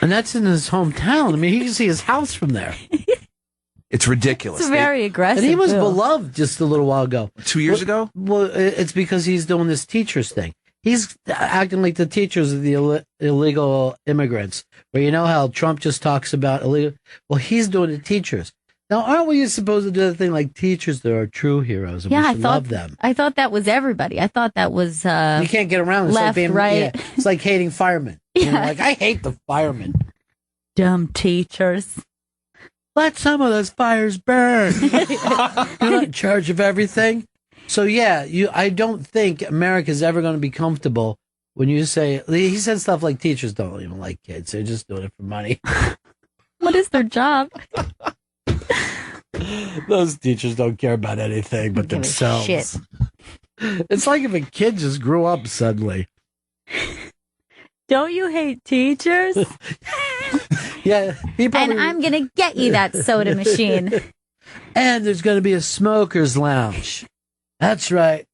And that's in his hometown. I mean, he can see his house from there. It's ridiculous. It's very aggressive. And he was beloved just a little while ago. 2 years ago? Well, it's because he's doing this teachers thing. He's acting like the teachers of the illegal immigrants, where you know how Trump just talks about illegal. Well, he's doing the teachers. Now, aren't we supposed to do the thing like teachers that are true heroes? And we should love them. I thought that was everybody. I thought that was you can't get around. It's left, like being, right. Yeah, it's like hating firemen. Yeah. You know, like I hate the firemen. Dumb teachers. Let some of those fires burn. You're not in charge of everything. So yeah, I don't think America's ever going to be comfortable when you say, he said stuff like teachers don't even like kids. They're just doing it for money. What is their job? Those teachers don't care about anything but themselves. Shit. It's like if a kid just grew up suddenly. Don't you hate teachers? Yeah. And I'm going to get you that soda machine. And there's going to be a smoker's lounge. That's right.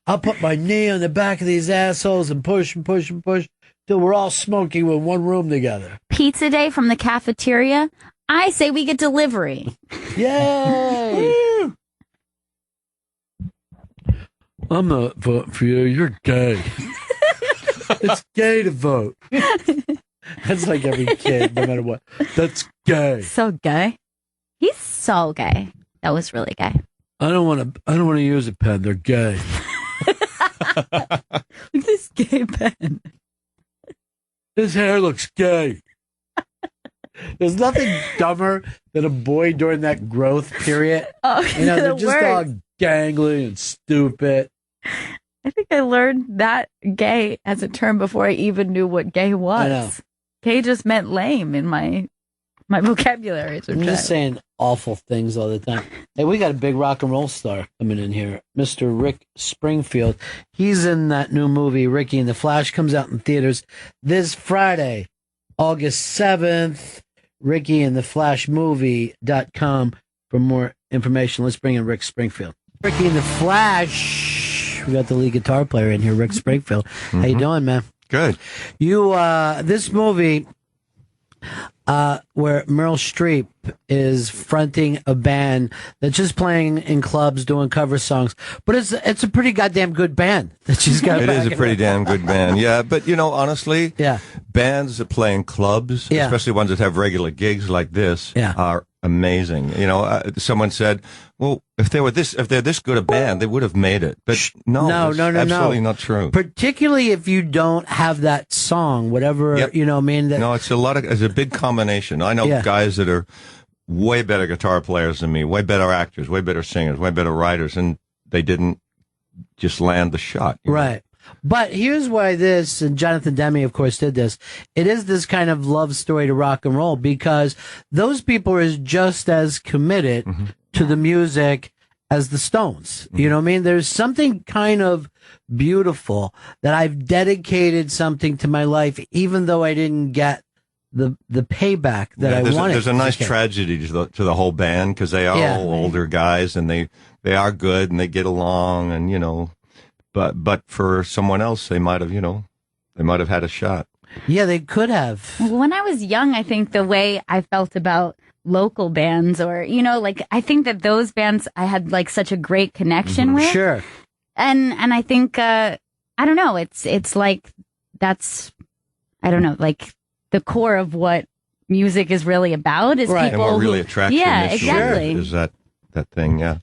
I'll put my knee on the back of these assholes and push and push and push till we're all smoking in one room together. Pizza day from the cafeteria. I say we get delivery. Yay! I'm not voting for you. You're gay. It's gay to vote. That's like every kid, no matter what. That's gay. So gay. He's so gay. That was really gay. I don't want to use a pen. They're gay. Look at this gay pen. His hair looks gay. There's nothing dumber than a boy during that growth period. Oh, they're just all gangly and stupid. I think I learned that gay as a term before I even knew what gay was. I know. Gay just meant lame in my vocabulary. I'm just saying awful things all the time. Hey, we got a big rock and roll star coming in here, Mr. Rick Springfield. He's in that new movie, Ricky and the Flash, comes out in theaters this Friday, August 7th. RickyandtheFlashMovie.com for more information. Let's bring in Rick Springfield. Ricky and the Flash. We got the lead guitar player in here, Rick Springfield. Mm-hmm. How you doing, man? Good. You, this movie, where Meryl Streep is fronting a band that's just playing in clubs doing cover songs, but it's a pretty goddamn good band that she's got. It is a pretty damn good band, yeah. But honestly, yeah, bands that play in clubs, especially ones that have regular gigs like this, are amazing. Someone said, "Well, if they're this good a band, they would have made it." But no, absolutely not true. Particularly if you don't have that song, whatever No, it's a big combination. I know guys that are way better guitar players than me, way better actors, way better singers, way better writers, and they didn't just land the shot. Right. But here's why this, and Jonathan Demme, of course, did this. It is this kind of love story to rock and roll because those people are just as committed to the music as the Stones. You know what I mean? There's something kind of beautiful that I've dedicated something to my life, even though I didn't get the payback that I wanted. There's a nice tragedy to the whole band because they are all older guys and they are good and they get along and but for someone else they might have had a shot. Yeah, they could have. When I was young, I think the way I felt about local bands or I think that those bands I had like such a great connection with. Sure. And I think I don't know, it's like that's I don't know, like the core of what music is really about is right. people and what really attracts you exactly. is that thing, yeah.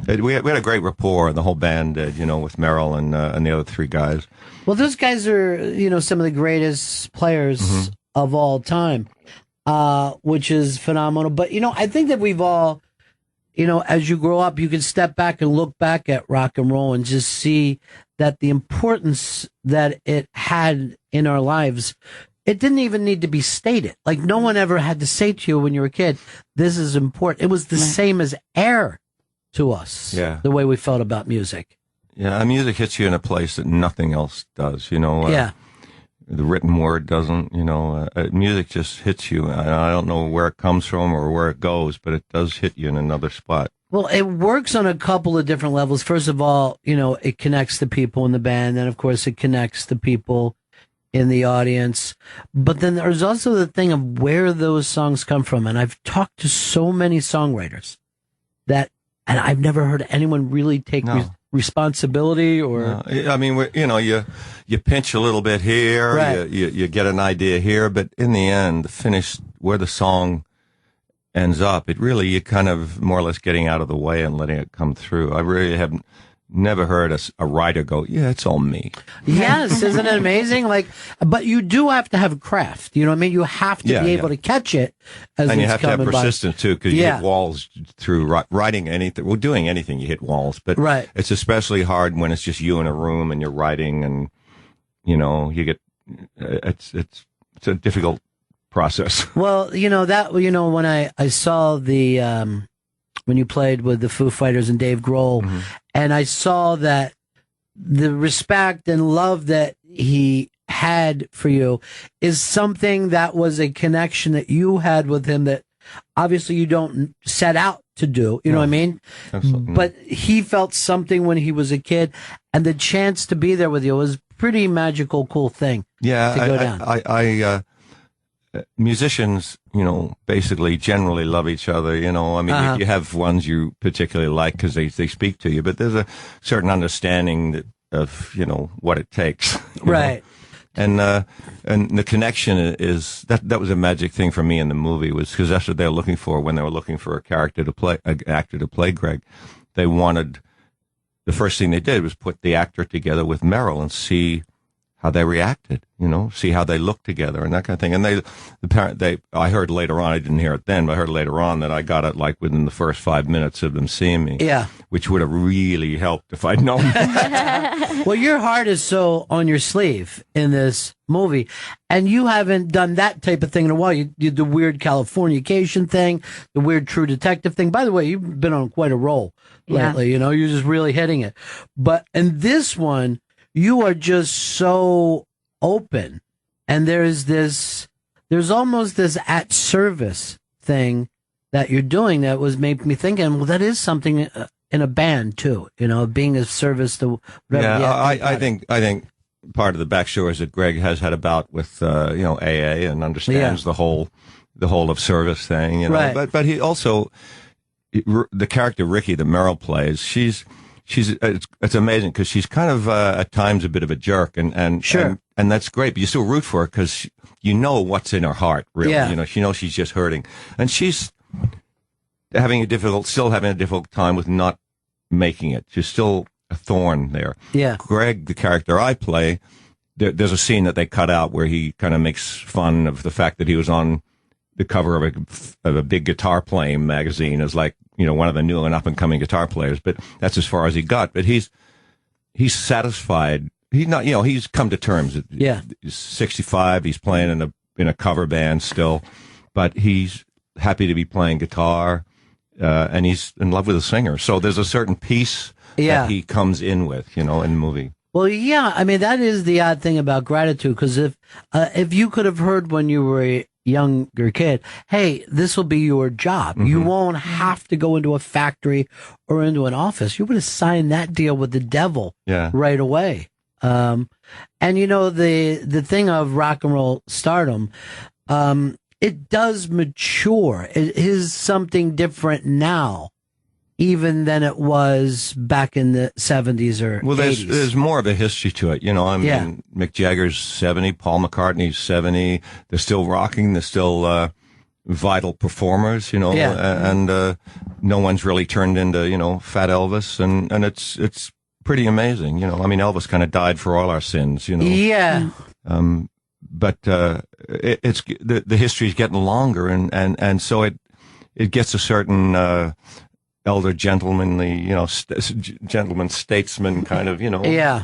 We had a great rapport, the whole band did, with Meryl and the other three guys. Well, those guys are, some of the greatest players of all time, which is phenomenal. But, I think that we've all, as you grow up, you can step back and look back at rock and roll and just see that the importance that it had in our lives, it didn't even need to be stated. Like, no one ever had to say to you when you were a kid, this is important. It was the same as air to us, the way we felt about music. Yeah, music hits you in a place that nothing else does, The written word doesn't, music just hits you. I don't know where it comes from or where it goes, but it does hit you in another spot. Well, it works on a couple of different levels. First of all, it connects the people in the band. Then, of course, it connects the people in the audience. But then there's also the thing of where those songs come from. And I've talked to so many songwriters and I've never heard anyone really take responsibility or. No. I mean, you pinch a little bit here, right. you get an idea here, but in the end, the finish where the song ends up, you kind of more or less getting out of the way and letting it come through. I really have never heard a writer go, yeah, it's all me. Yes, isn't it amazing? But you do have to have a craft. You know what I mean? You have to be able to catch it as and it's you have to have persistence too, because you hit walls through writing anything. Well, doing anything, you hit walls. But it's especially hard when it's just you in a room and you're writing, and you get it's a difficult process. Well, when I saw the when you played with the Foo Fighters and Dave Grohl, and I saw that the respect and love that he had for you is something that was a connection that you had with him that obviously you don't set out to do, you know what I mean? Absolutely. But he felt something when he was a kid, and the chance to be there with you was pretty magical, cool thing. Yeah, to go down. Musicians, basically generally love each other. I mean, you have ones you particularly like because they speak to you, but there's a certain understanding of what it takes, right? And the connection is that was a magic thing for me in the movie, was because that's what they were looking for when they were looking for an actor to play Greg. They wanted, the first thing they did was put the actor together with Meryl and see how they reacted, see how they looked together and that kind of thing. And I heard later on, I didn't hear it then, but I heard later on that I got it like within the first 5 minutes of them seeing me. Yeah. Which would have really helped if I'd known. Well, your heart is so on your sleeve in this movie, and you haven't done that type of thing in a while. You did the weird Californication thing, the weird True Detective thing. By the way, you've been on quite a roll lately, you're just really hitting it. But in this one, you are just so open, and there's almost this at service thing that you're doing that made me thinking, well, that is something in a band too, being of service to whatever. Yeah, I think part of the backstory is that Greg has had a bout with AA and understands the whole of service thing, Right. But he also, the character Ricky that Meryl plays, it's amazing because she's kind of at times a bit of a jerk, and sure, and that's great. But you still root for her because what's in her heart, really. Yeah. She knows she's just hurting, and she's still having a difficult time with not making it. She's still a thorn there. Yeah. Greg, the character I play, there's a scene that they cut out where he kind of makes fun of the fact that he was on the cover of a big guitar playing magazine as one of the new and up and coming guitar players, but that's as far as he got. But he's satisfied. He's not, he's come to terms. Yeah. He's 65. He's playing in a cover band still, but he's happy to be playing guitar, and he's in love with the singer. So there's a certain peace that he comes in with, in the movie. Well, yeah, I mean, that is the odd thing about Gratitude, because if you could have heard when you were younger kid, hey, this will be your job. You won't have to go into a factory or into an office. You would have signed that deal with the devil right away. And the thing of rock and roll stardom, it does mature. It is something different now, even than it was back in the 70s or 80s. There's more of a history to it. Mick Jagger's 70, Paul McCartney's 70. They're still rocking. They're still vital performers, and no one's really turned into, Fat Elvis. And it's pretty amazing. Elvis kind of died for all our sins, Yeah. But it's the history is getting longer, and so it gets a certain elder gentlemanly, gentleman statesman kind of,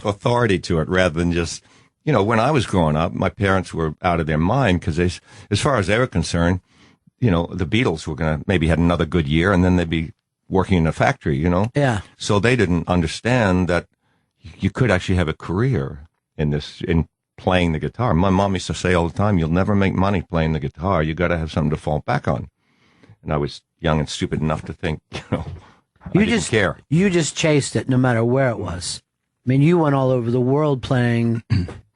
authority to it, rather than just, when I was growing up, my parents were out of their mind because as far as they were concerned, the Beatles were going to maybe had another good year and then they'd be working in a factory, Yeah. So they didn't understand that you could actually have a career in playing the guitar. My mom used to say all the time, you'll never make money playing the guitar. You got to have something to fall back on. And I was young and stupid enough to think, I didn't care. You just chased it no matter where it was. I mean, you went all over the world playing.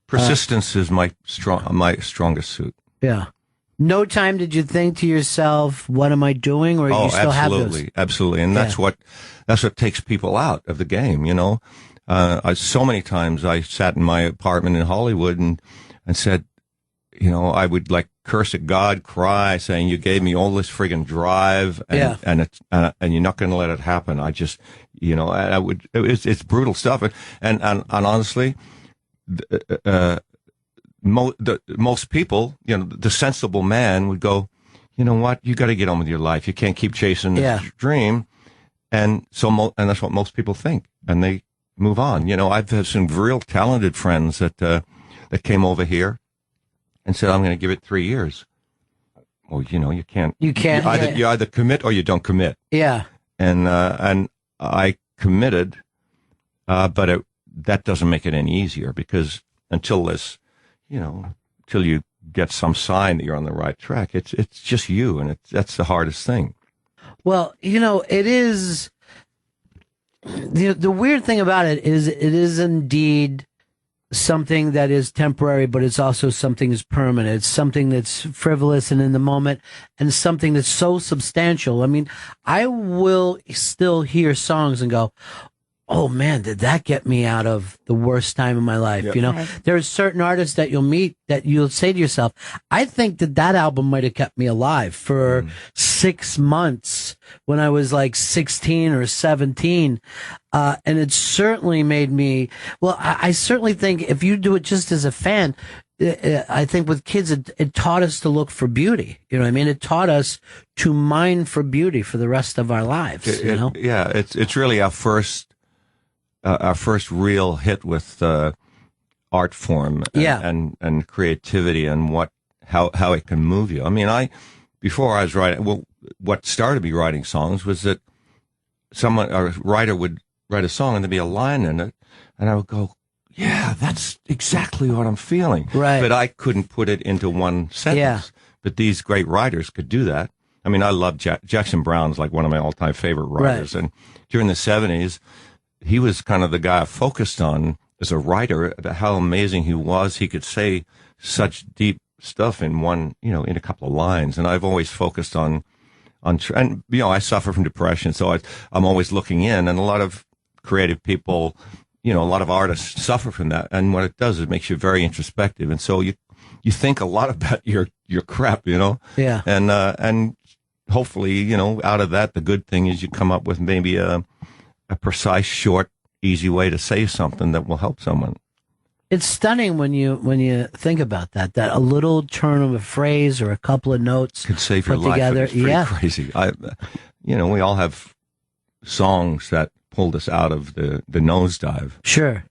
Persistence is my strongest suit. Yeah. No time did you think to yourself, what am I doing? Or you still have those? Absolutely. And that's what takes people out of the game, so many times I sat in my apartment in Hollywood and said, I would curse at God, cry, saying, you gave me all this friggin' drive and you're not going to let it happen. I just, it's brutal stuff. And honestly, most people, the sensible man would go, you know what? You got to get on with your life. You can't keep chasing this dream. And so, and that's what most people think. And they move on. I've had some real talented friends that came over here and said, I'm going to give it 3 years. Well, you can't. You can't. You either commit or you don't commit. Yeah. And I committed, but that doesn't make it any easier because until you get some sign that you're on the right track, it's just you, and that's the hardest thing. Well, it is. The weird thing about it is indeed something that is temporary, but it's also something that's permanent. It's something that's frivolous and in the moment, and something that's so substantial. I mean, I will still hear songs and go, oh man, did that get me out of the worst time of my life? Yep. Right. There's certain artists that you'll meet that you'll say to yourself, I think that album might have kept me alive for 6 months when I was 16 or 17. And it certainly made me, I certainly think if you do it just as a fan, I think with kids, it taught us to look for beauty. You know what I mean? It taught us to mine for beauty for the rest of our lives. Yeah, it's really our first real hit with art form and creativity and how it can move you. I mean, before I was writing, what started me writing songs was that a writer would write a song and there'd be a line in it, and I would go, yeah, that's exactly what I'm feeling. Right. But I couldn't put it into one sentence. Yeah. But these great writers could do that. I mean, I love Jackson Browne's one of my all-time favorite writers. Right. And during the 70s, he was kind of the guy I focused on as a writer, about how amazing he was. He could say such deep stuff in a couple of lines. And I've always focused on, and I suffer from depression, so I'm always looking in, and a lot of creative people, a lot of artists suffer from that. And what it does is it makes you very introspective. And so you think a lot about your crap, Yeah. And hopefully, out of that, the good thing is you come up with maybe a precise, short, easy way to say something that will help someone. It's stunning when you think about that a little turn of a phrase or a couple of notes could save your put life. together. It's pretty crazy. We all have songs that pulled us out of the nosedive. Sure.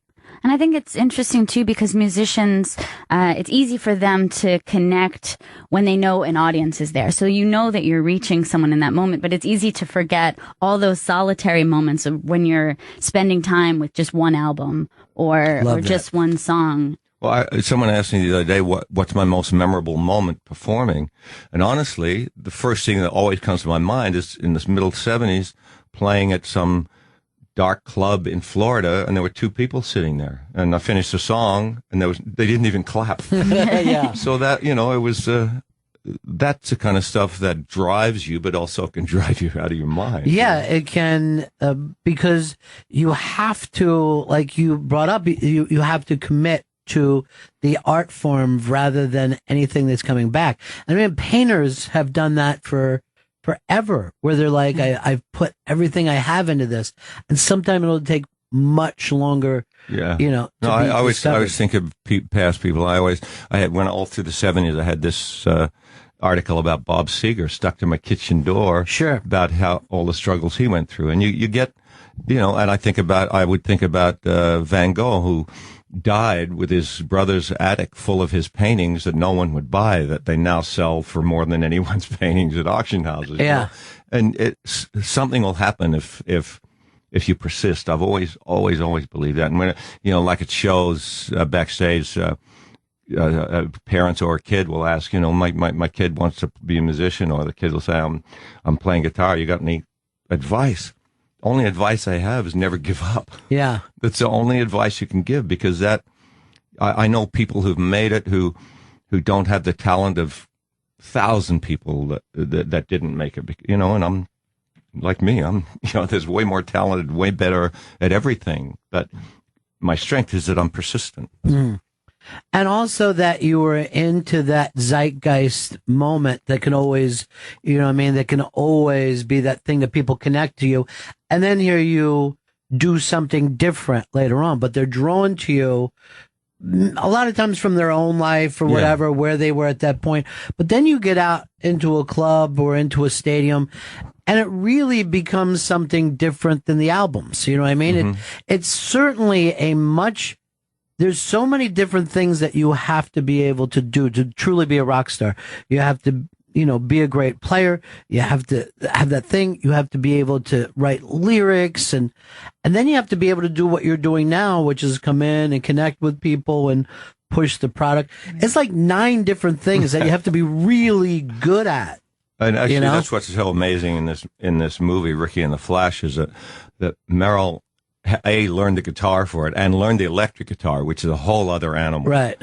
And I think it's interesting, too, because musicians, it's easy for them to connect when they know an audience is there. So you know that you're reaching someone in that moment, but it's easy to forget all those solitary moments of when you're spending time with just one album or just one song. Well, someone asked me the other day, what's my most memorable moment performing? And honestly, the first thing that always comes to my mind is in the middle 70s, playing at some dark club in Florida, and there were two people sitting there. And I finished the song, and they didn't even clap. Yeah. So that, it was, that's the kind of stuff that drives you, but also can drive you out of your mind. Yeah, it can, because you have to, like you brought up, you have to commit to the art form rather than anything that's coming back. I mean, painters have done that forever, where they're like, I've put everything I have into this, and sometimes it'll take much longer. Yeah, I always think of past people. When all through the 70s, I had this article about Bob Seger stuck to my kitchen door. Sure. About how all the struggles he went through, and you get, and I would think about Van Gogh, who died with his brother's attic full of his paintings that no one would buy, that they now sell for more than anyone's paintings at auction houses. Yeah. And something will happen if you persist. I've always believed that. And when, like it shows backstage, parents or a kid will ask, my kid wants to be a musician, or the kid will say, I'm playing guitar. You got any advice? Only advice I have is never give up. Yeah. That's the only advice you can give, because I know people who've made it who don't have the talent of 1,000 people that didn't make it, and I'm like me. There's way more talented, way better at everything, but my strength is that I'm persistent. Mm. And also that you were into that zeitgeist moment that can always, that can always be that thing that people connect to you. And then here you do something different later on, but they're drawn to you a lot of times from their own life or whatever, where they were at that point. But then you get out into a club or into a stadium, and it really becomes something different than the albums. You know what I mean? Mm-hmm. It's certainly there's so many different things that you have to be able to do to truly be a rock star. You have to, be a great player. You have to have that thing. You have to be able to write lyrics, and then you have to be able to do what you're doing now, which is come in and connect with people and push the product. It's like 9 different things that you have to be really good at. And actually, that's what's so amazing in this movie, Ricky and the Flash, is that Meryl learned the guitar for it, and learned the electric guitar, which is a whole other animal. Right.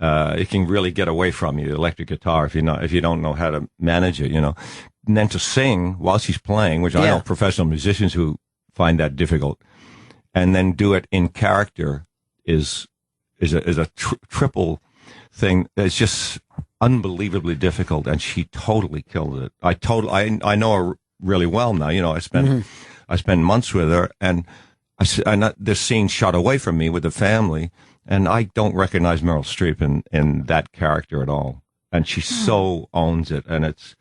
It can really get away from you, the electric guitar, if you don't know how to manage it, And then to sing while she's playing, which I know professional musicians who find that difficult, and then do it in character is a triple thing. It's just unbelievably difficult, and she totally killed it. I know her really well now. I spent months with her, and this scene shot away from me with the family, and I don't recognize Meryl Streep in that character at all. And she so owns it, and it's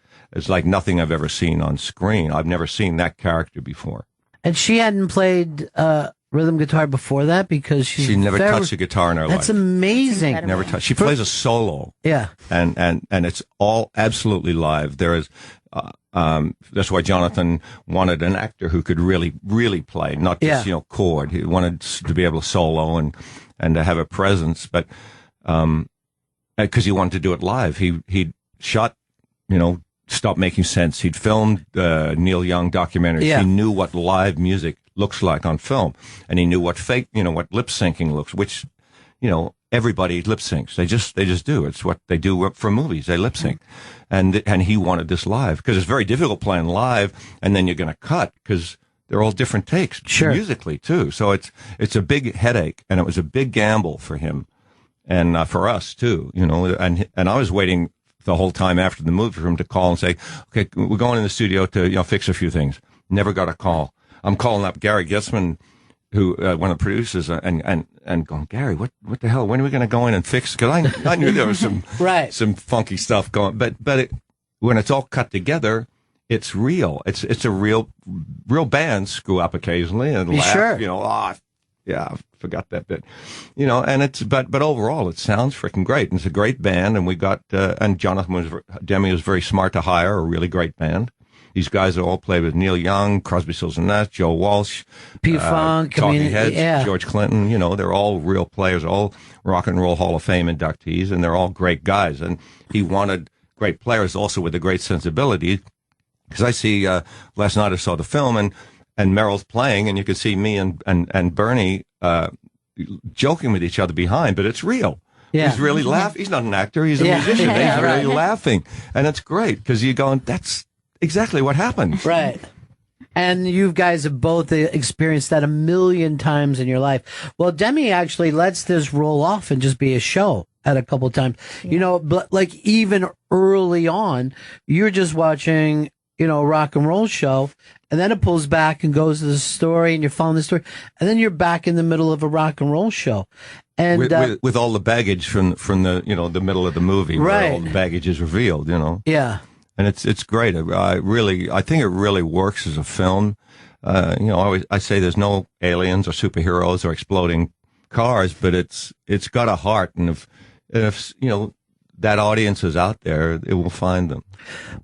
like nothing I've ever seen on screen. I've never seen that character before. And she hadn't played rhythm guitar before that, because she never touched a guitar in her life. That's amazing. Never touched. She plays a solo. Yeah. And it's all absolutely live. There is. That's why Jonathan wanted an actor who could really, really play, not just chord. He wanted to be able to solo and to have a presence, but because he wanted to do it live. He shot, Stop Making Sense. He'd filmed Neil Young documentaries. Yeah. He knew what live music looks like on film, and he knew what what lip syncing looks, which everybody lip syncs. They just do. It's what they do for movies. They lip sync. And he wanted this live, because it's very difficult playing live, and then you're going to cut, because they're all different takes musically too. So it's a big headache, and it was a big gamble for him, and for us too. And I was waiting the whole time after the movie for him to call and say, "Okay, we're going in the studio to fix a few things." Never got a call. I'm calling up Gary Getzman, who one of the producers, and going, Gary, what the hell? When are we going to go in and fix? Because I knew there was some some funky stuff going, but when it's all cut together, it's real. It's a real band screw up occasionally and laugh. Sure. I forgot that bit. And it's but overall it sounds freaking great. And it's a great band, and we got and Jonathan Demme was very smart to hire a really great band. these guys that all played with Neil Young, Crosby, Stills and Nash, Joe Walsh, P-Funk, Talking Heads, yeah. George Clinton. You know, they're all real players, all Rock and Roll Hall of Fame inductees, and they're all great guys. And he wanted great players also with a great sensibility. Because I see, last night I saw the film, and Meryl's playing, and you can see me and Bernie joking with each other behind, but it's real. Yeah. He's really laughing. He's not an actor. He's a musician. He's really laughing. And it's great because you're going, that's exactly what happened. Right. And you guys have both experienced that a million times in your life. Well, Demi actually lets this roll off and just be a show at a couple times. Yeah. You know, but like even early on, you're just watching, you know, a rock and roll show, and then it pulls back and goes to the story, and you're following the story, and then you're back in the middle of a rock and roll show. And with all the baggage from the, you know, the middle of the movie, right, where all the baggage is revealed, you know. Yeah. And it's great. I think it really works as a film. You know, I say there's no aliens or superheroes or exploding cars, but it's got a heart, and if you know that audience is out there, it will find them.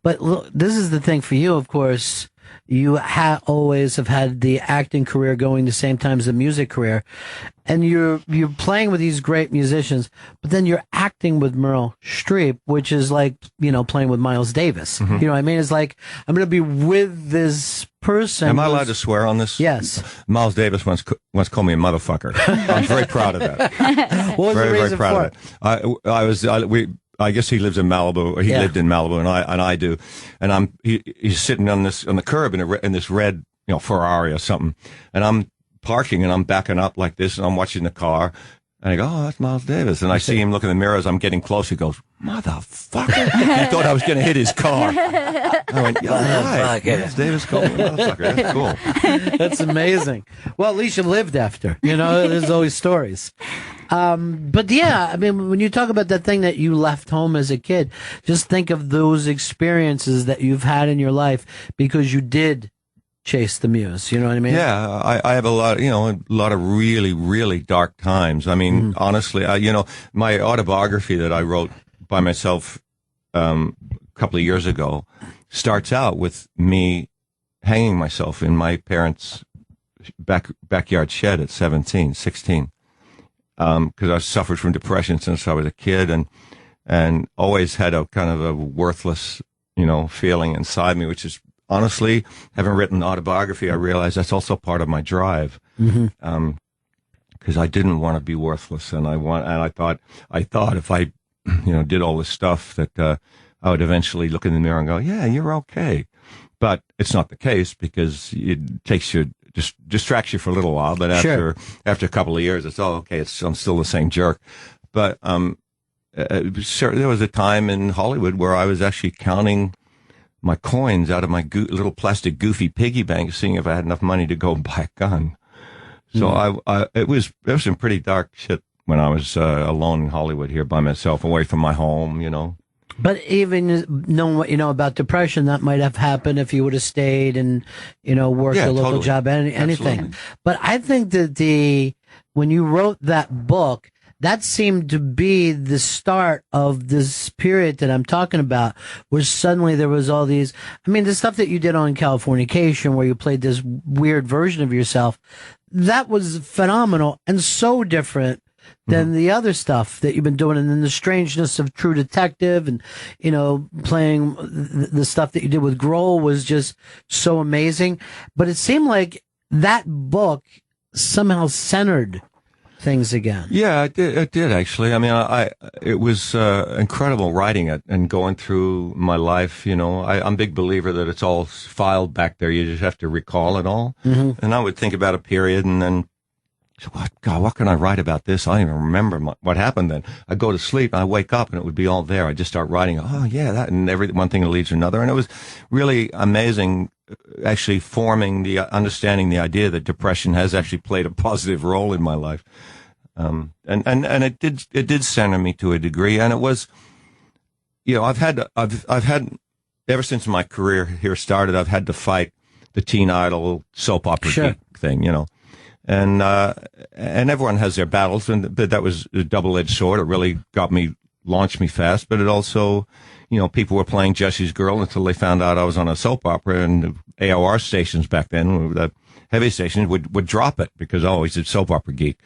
But look, this is the thing for you, of course. You always have had the acting career going the same time as the music career, and you're playing with these great musicians, but then you're acting with Meryl Streep, which is like, you know, playing with Miles Davis. Mm-hmm. You know what I mean? It's like, I'm going to be with this person. Am I allowed to swear on this? Yes. Miles Davis once called me a motherfucker. I'm very proud of that. What was the reason very proud of it. I guess he lives in Malibu, or he lived in Malibu, and I do. And he's sitting on the curb in this red, you know, Ferrari or something. And I'm parking, and I'm backing up like this, and I'm watching the car. And I go, oh, that's Miles Davis. And I see him look in the mirror as I'm getting close. He goes, motherfucker. He thought I was going to hit his car. I went, you're right. Miles Davis called me a motherfucker. That's cool. That's amazing. Well, at least you lived after. You know, there's always stories. But yeah, I mean, when you talk about that thing that you left home as a kid, just think of those experiences that you've had in your life because you did chase the muse. You know what I mean? Yeah, I have a lot of really, really dark times. I mean, honestly, you know, my autobiography that I wrote by myself a couple of years ago starts out with me hanging myself in my parents' backyard shed at 16, because I suffered from depression since I was a kid, and always had a kind of a worthless, you know, feeling inside me, which is honestly, having written an autobiography, I realized that's also part of my drive. Because I didn't want to be worthless, and I thought if I, you know, did all this stuff that I would eventually look in the mirror and go, yeah, you're okay. But it's not the case, because it takes you, just distracts you for a little while. But after a couple of years, it's okay. I'm still the same jerk. But there was a time in Hollywood where I was actually counting my coins out of my little plastic goofy piggy bank, seeing if I had enough money to go buy a gun. So it was some pretty dark shit when I was alone in Hollywood here by myself, away from my home, you know. But even knowing what you know about depression, that might have happened if you would have stayed and, you know, worked a local job, anything. Absolutely. But I think that when you wrote that book, that seemed to be the start of this period that I'm talking about, where suddenly there was all these, I mean, the stuff that you did on Californication, where you played this weird version of yourself, that was phenomenal and so different than the other stuff that you've been doing. And then the strangeness of True Detective and, you know, playing the stuff that you did with Grohl was just so amazing. But it seemed like that book somehow centered things again. Yeah, it did actually. I mean, it was incredible writing it and going through my life. You know, I'm a big believer that it's all filed back there. You just have to recall it all. And I would think about a period and then, what can I write about this? I don't even remember what happened then. I go to sleep, and I wake up, and it would be all there. I just start writing. Oh yeah, that, and one thing leads to another, and it was really amazing. Actually, understanding the idea that depression has actually played a positive role in my life, and it did center me to a degree, and it was, you know, I've had ever since my career here started, I've had to fight the teen idol soap opera thing, you know. And everyone has their battles, but that was a double-edged sword. It really got me launched me fast, but it also, people were playing Jesse's Girl until they found out I was on a soap opera, and the AOR stations back then, the heavy stations would drop it because, he's a soap opera geek.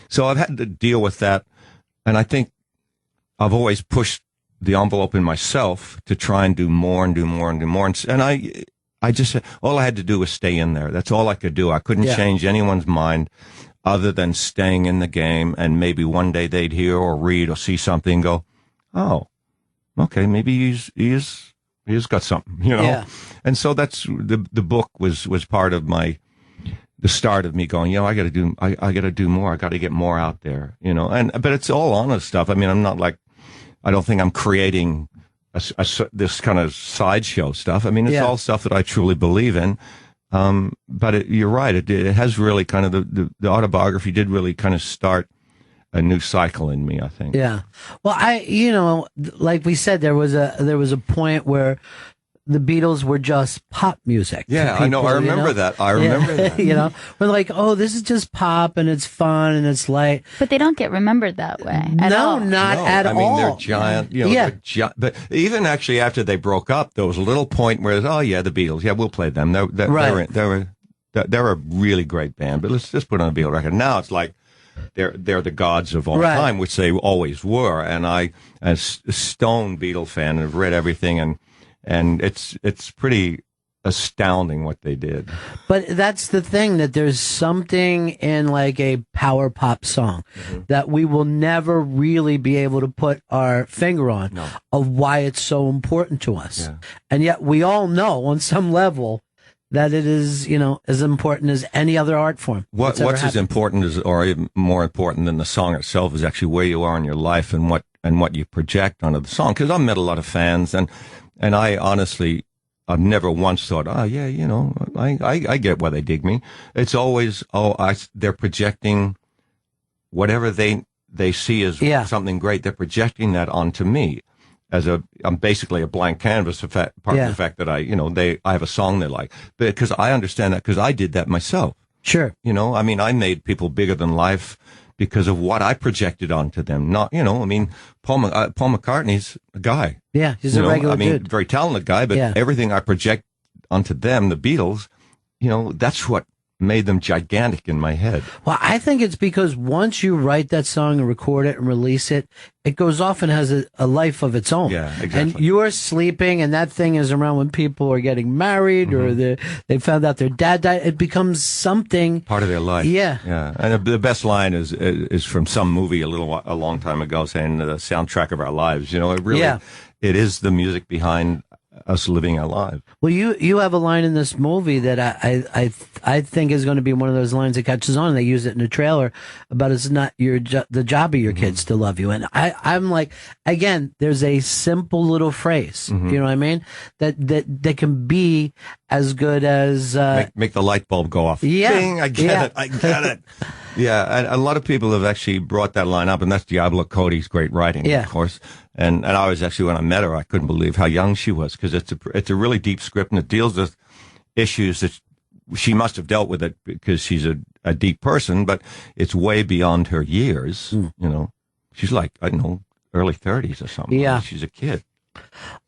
So I've had to deal with that. And I think I've always pushed the envelope in myself to try and do more and do more and do more. And I just, all I had to do was stay in there. That's all I could do. I couldn't change anyone's mind other than staying in the game. And maybe one day they'd hear or read or see something and go, oh, okay, maybe he's got something, Yeah. And so that's the book was part of the start of me going, I got to do more. I got to get more out there, but it's all honest stuff. I mean, I don't think I'm creating this kind of sideshow stuff. I mean, it's all stuff that I truly believe in. But you're right. It has really kind of the autobiography did really kind of start a new cycle in me, I think. Yeah. Well, like we said, there was a point where the Beatles were just pop music. Yeah, people, I know. I remember that. I remember that. We're like, this is just pop and it's fun and it's light. But they don't get remembered that way. At all. Not at all. I mean, they're giant. But even actually after they broke up, there was a little point where, the Beatles. Yeah, we'll play them. They're a really great band. But let's just put on a Beatles record. Now it's like they're the gods of all time, which they always were. And I, as a stone Beatle fan, have read everything and it's pretty astounding what they did. But that's the thing, that there's something in like a power pop song that we will never really be able to put our finger on of why it's so important to us. Yeah. And yet we all know on some level that it is, as important as any other art form. What's as important or even more important than the song itself is actually where you are in your life and what you project onto the song. Because I've met a lot of fans and I honestly, I've never once thought, I get why they dig me. It's always, they're projecting whatever they see as something great. They're projecting that onto me I'm basically a blank canvas. Part of the fact that I have a song they like, because I understand that because I did that myself. Sure. I mean, I made people bigger than life because of what I projected onto them. Not, Paul McCartney's a guy. Yeah, he's a regular dude. Very talented guy, but everything I project onto them, the Beatles, that's what made them gigantic in my head. Well, I think it's because once you write that song and record it and release it, it goes off and has a life of its own. Yeah, exactly. And you're sleeping and that thing is around when people are getting married or they found out their dad died. It becomes something. Part of their life. Yeah. Yeah. And the best line is from some movie a long time ago saying the soundtrack of our lives. It really, it is the music behind us living our lives. Well, you have a line in this movie that I think is going to be one of those lines that catches on. They use it in the trailer about it's not the job of your kids to love you. And I'm like, again, there's a simple little phrase, you know what I mean? That can be as good as make the light bulb go off. Yeah, Bing, I get it. Yeah, and a lot a have actually brought that line up, and that's Diablo Cody's great writing, of course. And I was actually, when I met her, I couldn't believe how young she was, because it's a really deep script, and it deals with issues that she must have dealt with it because she's a deep person, but it's way beyond her years. She's like, I don't know, early 30s or something. Yeah, she's a kid.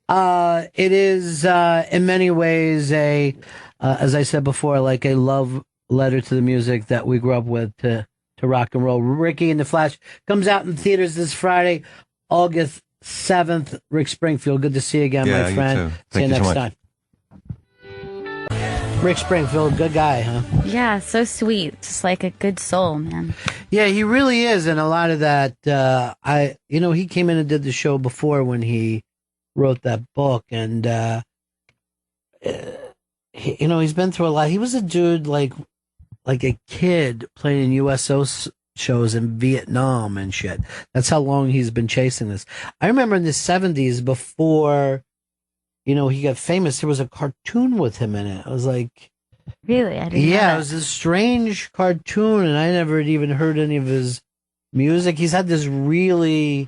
It is in many ways as I said before, like a love letter to the music that we grew up with, to rock and roll. Ricky and the Flash comes out in theaters this Friday, August 7th. Rick Springfield, good to see you again, my friend. See you next time. Rick Springfield, good guy, huh? Yeah, so sweet. Just like a good soul, man. Yeah, he really is. And a lot of that, he came in and did the show before when he wrote that book. And, he's been through a lot. He was a dude like a kid playing in USO shows in Vietnam and shit. That's how long he's been chasing this. I remember in the 70s, before, he got famous, there was a cartoon with him in it. I was like... Really? I didn't know it was a strange cartoon, and I never had even heard any of his music. He's had this really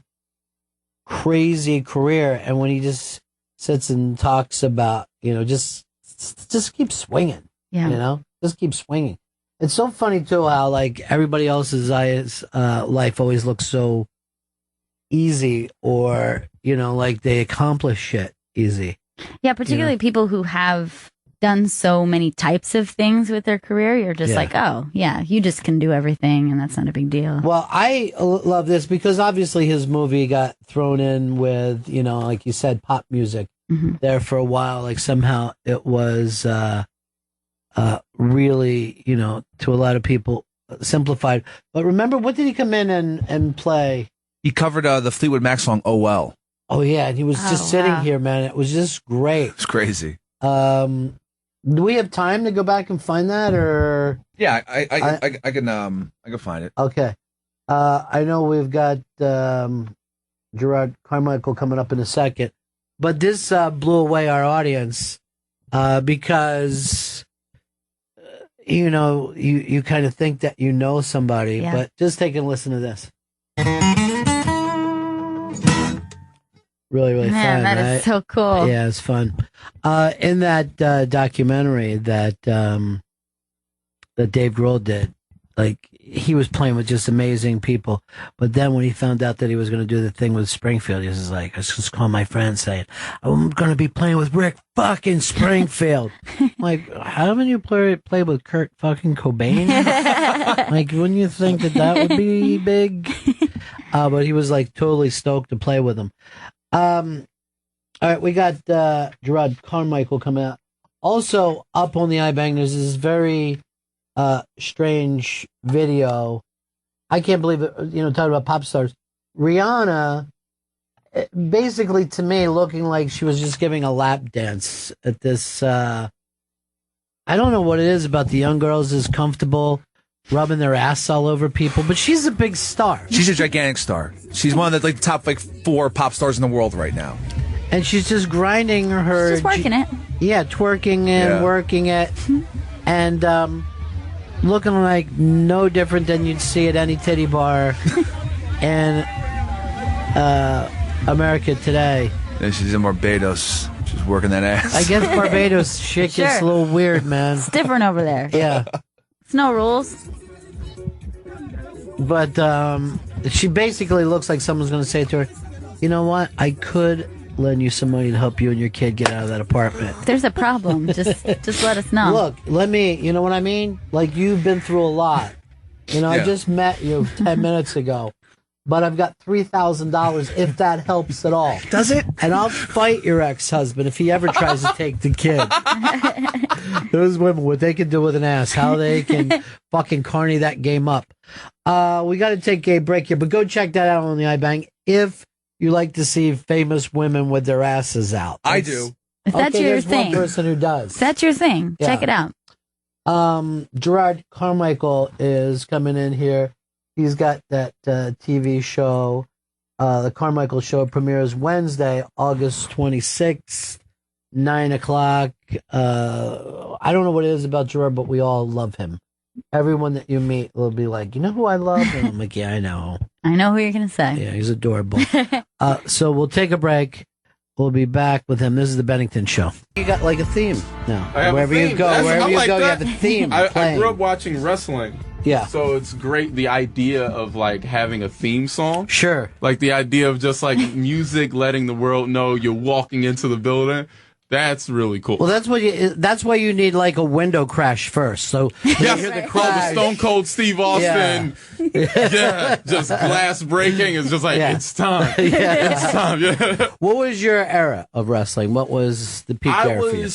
crazy career, and when he just sits and talks about, just keep swinging. Yeah. Just keep swinging. It's so funny too how like everybody else's life always looks so easy or, like they accomplish shit easy. Yeah, particularly people who have done so many types of things with their career. You're just like, oh, yeah, you just can do everything and that's not a big deal. Well, I love this because obviously his movie got thrown in with, like you said, pop music there for a while. Like somehow it was really, to a lot of people simplified. But remember, what did he come in and play? He covered the Fleetwood Mac song, Oh Well. Oh, yeah. And he was just sitting here, man. It was just great. It's crazy. Do we have time to go back and find that, or? Yeah, I can find it. Okay. I know we've got Jerrod Carmichael coming up in a second, but this blew away our audience because you kind of think that you know somebody, but just take and listen to this. Really, really fun. That is so cool. Yeah, it's fun. In that documentary that Dave Grohl did, like he was playing with just amazing people. But then when he found out that he was going to do the thing with Springfield, he was just like, I just called my friend saying, I'm going to be playing with Rick fucking Springfield. Like, haven't you played with Kurt fucking Cobain? Like, wouldn't you think that would be big? But he was like totally stoked to play with him. All right, we got Jerrod Carmichael coming out. Also, up on the iBang, there's this very strange video. I can't believe it, talking about pop stars. Rihanna, basically to me, looking like she was just giving a lap dance at this. I don't know what it is about the young girls is comfortable rubbing their ass all over people, but she's a big star. She's a gigantic star. She's one of the top 4 pop stars in the world right now. And she's just grinding her. She's working it. Yeah, twerking and working it. And looking like no different than you'd see at any titty bar in America today. Yeah, she's in Barbados. She's working that ass. I guess Barbados shit gets a little weird, man. It's different over there. Yeah. It's no rules. But she basically looks like someone's going to say to her, you know what? I could lend you some money to help you and your kid get out of that apartment. If there's a problem, just let us know. Look, you know what I mean? Like, you've been through a lot. I just met you 10 minutes ago. But I've got $3,000 if that helps at all. Does it? And I'll fight your ex-husband if he ever tries to take the kid. Those women, what they can do with an ass, how they can fucking carny that game up. We got to take a break here, but go check that out on the iBang if you like to see famous women with their asses out. I do. If that's your thing. One person who does. If that's your thing. Yeah. Check it out. Jerrod Carmichael is coming in here. He's got that TV show. The Carmichael Show premieres Wednesday, August 26th, 9 o'clock. I don't know what it is about Jerrod, but we all love him. Everyone that you meet will be like, you know who I love? And I'm like, yeah, I know. I know who you're going to say. Yeah, he's adorable. So we'll take a break. We'll be back with him. This is the Bennington Show. You got like a theme now. Wherever you go, you have a theme. I grew up watching wrestling. Yeah. So it's great, the idea of like having a theme song. Sure. Like the idea of just like music letting the world know you're walking into the building. That's really cool. Well, that's why you need like a window crash first. So yes, hear the crash. the Stone Cold Steve Austin. Yeah, just glass breaking. It's just like it's time. It's time. Yeah. What was your era of wrestling? What was the peak era for you?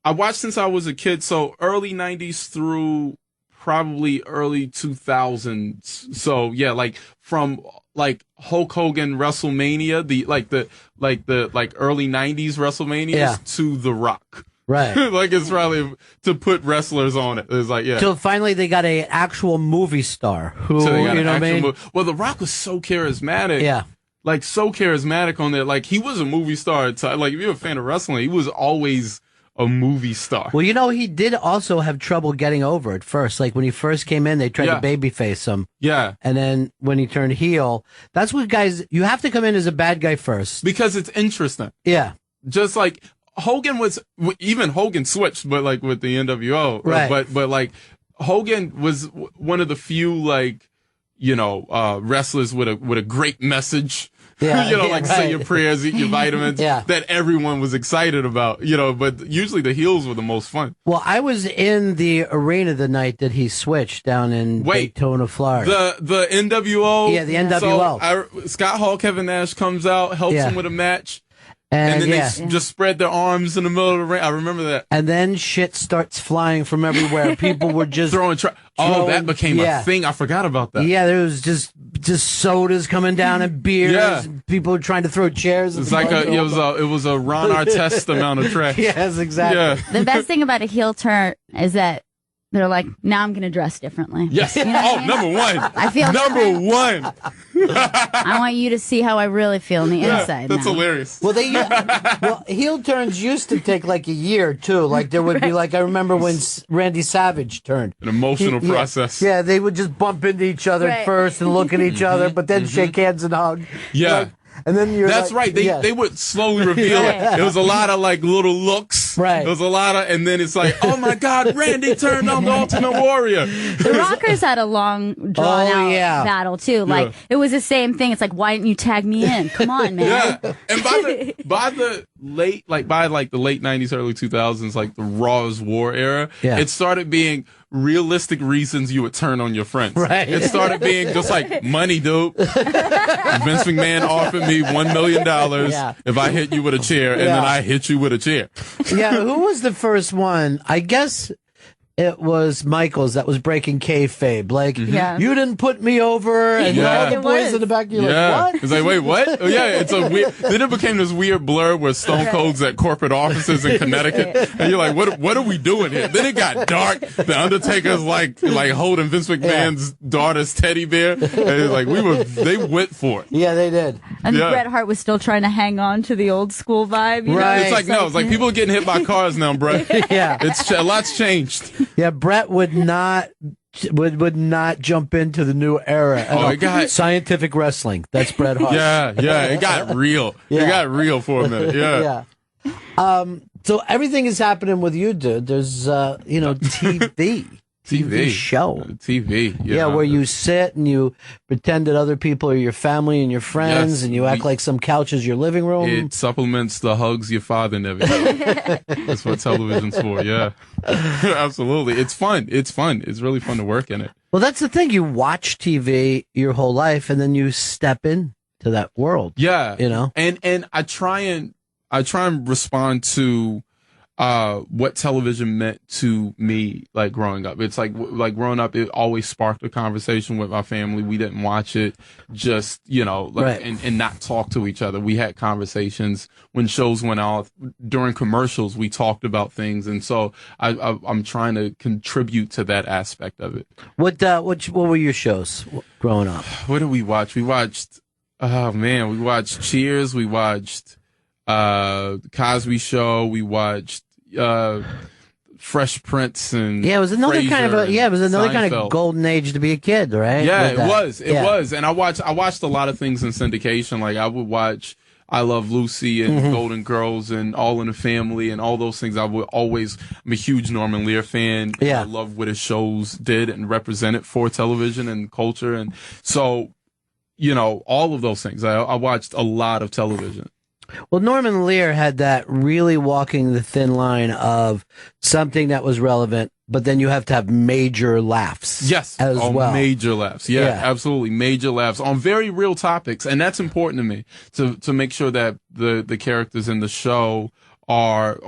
I watched since I was a kid, so early '90s through probably early 2000s. So yeah, like from like Hulk Hogan WrestleMania, the early 90s WrestleManias to The Rock. Right. Like it's probably to put wrestlers on it. It's like, yeah. Till finally they got an actual movie star who, you know what I mean? Well, The Rock was so charismatic. Yeah. Like so charismatic on there. Like he was a movie star. Like if you're a fan of wrestling, he was always a movie star. Well, he did also have trouble getting over at first. Like when he first came in, they tried to babyface him. Yeah. And then when he turned heel, that's what guys, you have to come in as a bad guy first. Because it's interesting. Yeah. Just like Hogan Hogan switched, but like with the NWO. Right. But like Hogan was one of the few like, wrestlers with a great message. Yeah, like say your prayers, eat your vitamins, that everyone was excited about, but usually the heels were the most fun. Well, I was in the arena the night that he switched down in Daytona, Florida. The NWO? Yeah, the NWO. So Scott Hall, Kevin Nash comes out, helps him with a match. And then they just spread their arms in the middle of the ring. I remember that. And then shit starts flying from everywhere. People were just throwing. That became a thing. I forgot about that. Yeah, there was just sodas coming down and beers. Yeah. People were trying to throw chairs. It's like it was a Ron Artest amount of trash. Yes, exactly. Yeah. The best thing about a heel turn is that they're like, now I'm going to dress differently. Yes. Number one. I feel number one. I want you to see how I really feel on the inside. That's hilarious. Well, heel turns used to take like a year too. Like there would be I remember when Randy Savage turned. An emotional process. Yeah, they would just bump into each other first and look at each other, but then shake hands and hug. Yeah. And then That's right. They would slowly reveal it. It was a lot of little looks. Right. It was a lot of, and then it's like, oh my God, Randy turned on the Ultimate Warrior. The Rockers had a long drawn out battle too. It was the same thing. It's like, why didn't you tag me in? Come on, man. Yeah. And by the late 90s, early 2000s, the Raw's War era, it started being realistic reasons you would turn on your friends. Right. It started being just money, dude. Vince McMahon offered me $1 million if I hit you with a chair, and then I hit you with a chair. Yeah, who was the first one? I guess it was Michaels that was breaking kayfabe. You didn't put me over, and all the boys in the back, you're like, what? It's like, wait, what? Oh, yeah, it's a weird. Then it became this weird blur where Stone Cold's at corporate offices in Connecticut, and you're like, what are we doing here? Then it got dark. The Undertaker's like holding Vince McMahon's daughter's teddy bear, and it's they went for it. Yeah, they did. And Bret Hart was still trying to hang on to the old school vibe. You know? It's like people are getting hit by cars now, Bret. Yeah, a lot's changed. Yeah, Bret would not jump into the new era. Scientific wrestling. That's Bret Hart. Yeah, it got real. Yeah. It got real for a minute. Yeah. So everything is happening with you, dude. There's TV show. TV. Yeah, where you sit and you pretend that other people are your family and your friends, and you act like some couch is your living room. It supplements the hugs your father never gave. That's what television's for, yeah. Absolutely. It's fun. It's really fun to work in it. Well, that's the thing. You watch TV your whole life, and then you step into that world. Yeah. And I try and respond to what television meant to me, growing up. It's like growing up, it always sparked a conversation with my family. We didn't watch it just, and not talk to each other. We had conversations when shows went off. During commercials, we talked about things. And so I'm trying to contribute to that aspect of it. What were your shows growing up? What did we watch? We watched Cheers. We watched Cosby Show. We watched Fresh Prince and it was another kind of golden age to be a kid, right? Yeah, it was. And I watched a lot of things in syndication. I would watch I Love Lucy and Golden Girls and All in the Family and all those things. I'm a huge Norman Lear fan. Yeah. I love what his shows did and represented for television and culture. And so, all of those things. I watched a lot of television. Well, Norman Lear had that really walking the thin line of something that was relevant, but then you have to have major laughs. Yes, as well. Major laughs. Yeah, absolutely, major laughs on very real topics, and that's important to me to make sure that the characters in the show are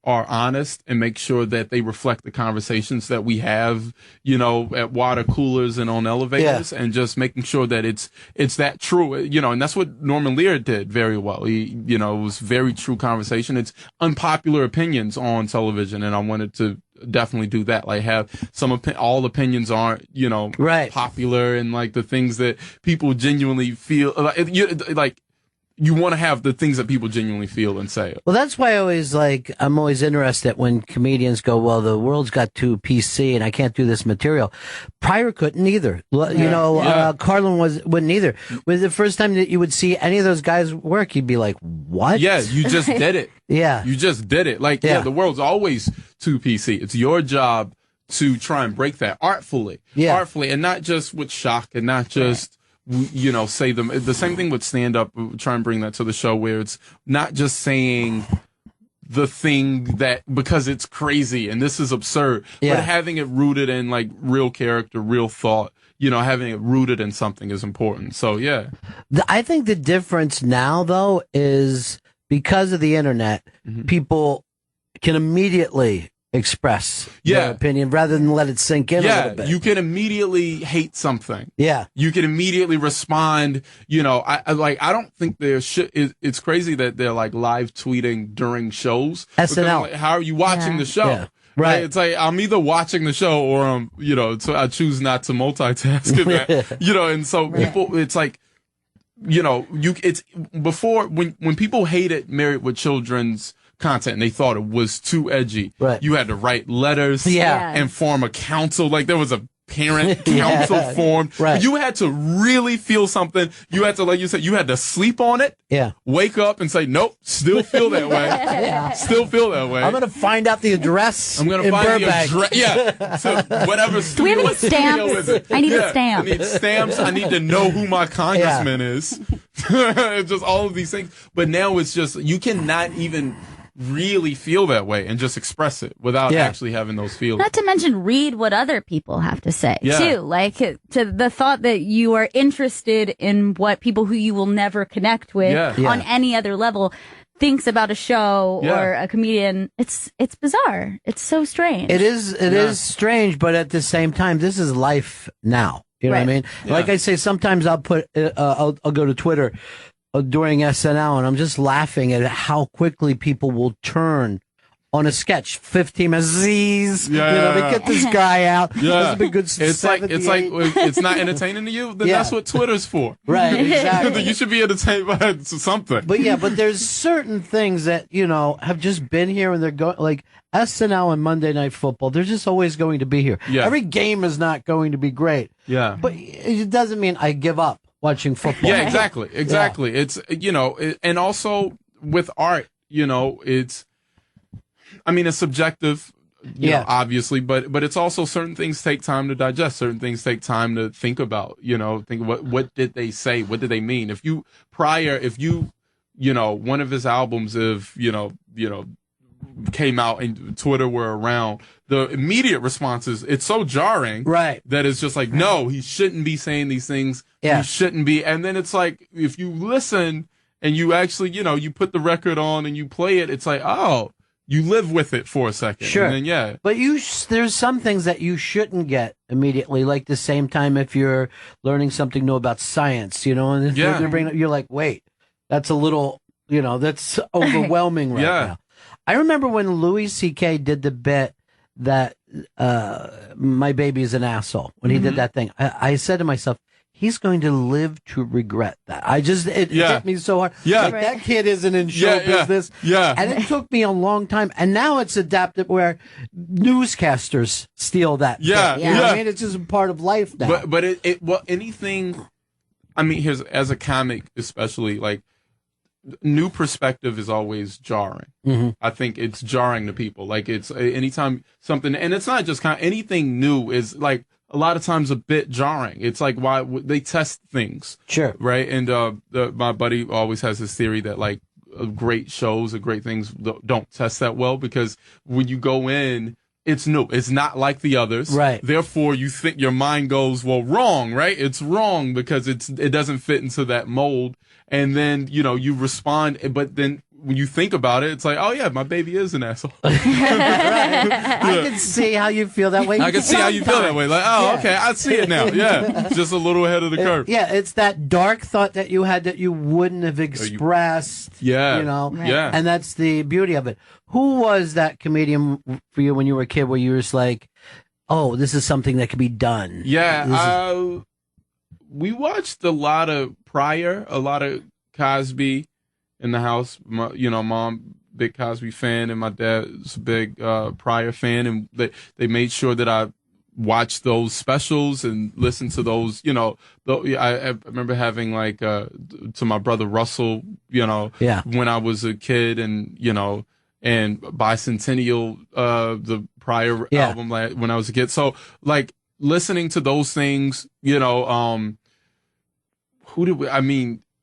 honest and make sure that they reflect the conversations that we have, at water coolers and on elevators, and just making sure that it's that true, and that's what Norman Lear did very well. He, it was very true conversation. It's unpopular opinions on television, and I wanted to definitely do that. Have all opinions aren't, popular, and the things that people genuinely feel you want to have the things that people genuinely feel and say. Well, that's why I'm always interested when comedians go, well, the world's got too PC and I can't do this material. Pryor couldn't either. Carlin wouldn't either. Was the first time that you would see any of those guys work, you'd be like, what? Yeah, you just did it. Yeah. You just did it. The world's always too PC. It's your job to try and break that artfully, and not just with shock, and not just say them. The same thing with stand up. Try and bring that to the show where it's not just saying the thing that because it's crazy and this is absurd, but having it rooted in like real character, real thought. Having it rooted in something is important. So I think the difference now though is because of the internet, people can immediately express their opinion rather than let it sink in a little bit. You can immediately hate something. Yeah. You can immediately respond. I don't think it's crazy that they're like live tweeting during shows. SNL. Because, how are you watching the show? Yeah. Right. It's like I'm either watching the show or so I choose not to multitask in that. And so people, it's like, it's before when people hated Married with Children's content and they thought it was too edgy. Right. You had to write letters and form a council. Like there was a parent council formed. Right. You had to really feel something. You had to, like you said, you had to sleep on it. Yeah. Wake up and say, nope, still feel that way. Still feel that way. I'm going to find out the address. I'm going to find Burbank. the address. Yeah. So whatever. Do we have any stamps? I need a stamp. I need stamps. I need to know who my congressman is. Just all of these things. But now it's just, you cannot even really feel that way and just express it without actually having those feelings. Not to mention read what other people have to say too. Like to the thought that you are interested in what people who you will never connect with on any other level thinks about a show or a comedian. It's bizarre. It's so strange. It is strange, but at the same time, this is life now. You know what I mean? Yeah. Like I say, sometimes I'll put, I'll go to Twitter during SNL, and I'm just laughing at how quickly people will turn on a sketch. 15 minutes, they get this guy out. Yeah. This has been good. It's like it's not entertaining to you. Then that's what Twitter's for, right? Exactly. You should be entertained by something. But there's certain things that have just been here, and they're going like SNL and Monday Night Football. They're just always going to be here. Yeah. Every game is not going to be great. Yeah, but it doesn't mean I give up watching football. Yeah, exactly. Yeah. It's and also with art, it's subjective, obviously, but it's also certain things take time to digest. Certain things take time to think about. Think what did they say? What did they mean? If one of his albums, came out and Twitter were around, the immediate response is it's so jarring, right? That it's just like, no, he shouldn't be saying these things. Yeah. He shouldn't be. And then it's like, if you listen and you actually, you put the record on and you play it, it's like, oh, you live with it for a second. Sure. And then, but there's some things that you shouldn't get immediately, like the same time if you're learning something new about science, and you're like, wait, that's a little, that's overwhelming right now. I remember when Louis C.K. did the bit that my baby is an asshole, when he did that thing. I said to myself, he's going to live to regret that. It hit me so hard. Yeah. Like, that kid isn't in show business. Yeah. And it took me a long time. And now it's adapted where newscasters steal that. Yeah. You know what I mean? It's just a part of life now. But anything, here's, as a comic especially, like, new perspective is always jarring. Mm-hmm. I think it's jarring to people. Like, it's anytime something, and it's not just anything new is like a lot of times a bit jarring. It's like why they test things, sure, right? And my buddy always has this theory that like great shows or great things don't test that well, because when you go in, it's new. It's not like the others. Right. Therefore, you think your mind goes, well, wrong, right? It's wrong because it doesn't fit into that mold. And then, you respond, but then when you think about it, it's like, oh yeah, my baby is an asshole. Right. I can see how you feel that way. I can see how you feel that way. Like, oh, okay, I see it now. Yeah. Just a little ahead of the curve. Yeah, it's that dark thought that you had that you wouldn't have expressed. Yeah. Yeah. And that's the beauty of it. Who was that comedian for you when you were a kid where you were just like, oh, this is something that could be done? Yeah. We watched a lot of Pryor, a lot of Cosby in the house. Mom, big Cosby fan, and my dad's a big Pryor fan, and they made sure that I watched those specials and listened to those. I remember having like to my brother Russell, when I was a kid, and and Bicentennial, the prior album when I was a kid. So like listening to those things, you know,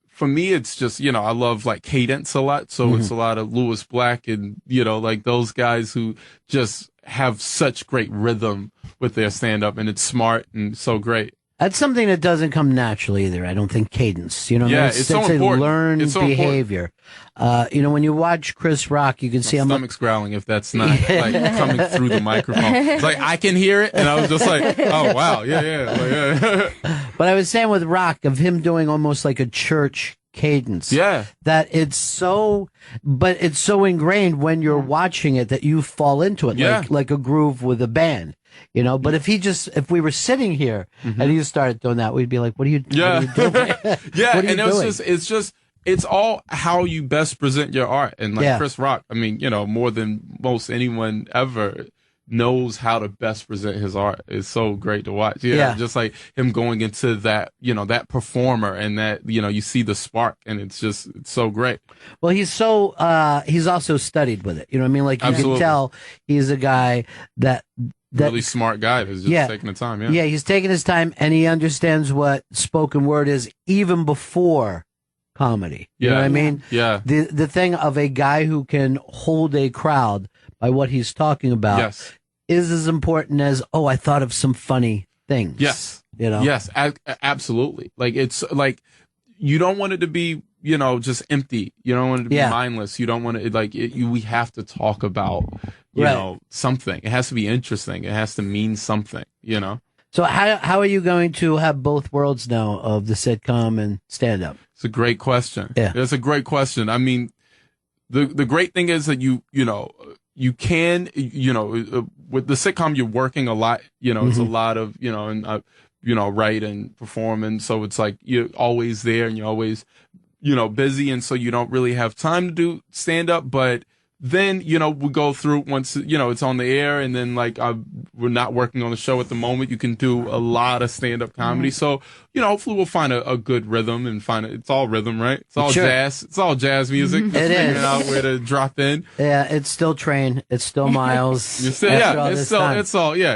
for me, it's just, you know, I love like cadence a lot. So it's a lot of Lewis Black and, you know, like those guys who just have such great rhythm with their stand up, and it's smart and so great. That's something that doesn't come naturally either. I don't think cadence, you know, it's so important. A learned behavior. You know, when you watch Chris Rock, you can see my stomach's growling if that's not like coming through the microphone. It's like I can hear it, and I was just like, oh wow, yeah. But I was saying with Rock of him doing almost like a church cadence. Yeah. That it's so ingrained when you're watching it that you fall into it like a groove with a band. You know, but if we were sitting here and you started doing that, we'd be like, what are you doing? It's all how you best present your art. And like Chris Rock, I mean, you know, more than most anyone ever knows how to best present his art. It's so great to watch. Just like him going into that, you know, that performer and that, you know, you see the spark, and it's so great. Well, he's also studied with it. You know what I mean? Like you can tell he's a guy that really smart guy that's just taking the time. Yeah, he's taking his time, and he understands what spoken word is even before comedy. You know what I mean? Yeah. The thing of a guy who can hold a crowd by what he's talking about is as important as, I thought of some funny things. Yes. You know? Yes, absolutely. Like, it's like, you don't want it to be, you know, just empty. You don't want it to be mindless. You don't want it, like, we have to talk about, you know, something. It has to be interesting. It has to mean something, you know? So how are you going to have both worlds now of the sitcom and stand-up? It's a great question. Yeah. It's a great question. I mean, the great thing is that you can, you know, with the sitcom, you're working a lot, you know, it's a lot of, you know, and, you know, write and perform. And so it's like, you're always there and you're always, you know, busy. And so you don't really have time to do stand-up, but then, you know, we go through once, you know, it's on the air, and then like we're not working on the show at the moment. You can do a lot of stand-up comedy. So, you know, hopefully we'll find a good rhythm and it's all rhythm, right? It's all jazz. It's all jazz music. Just figuring out where to drop in. Yeah, it's still Train. It's still Miles. It's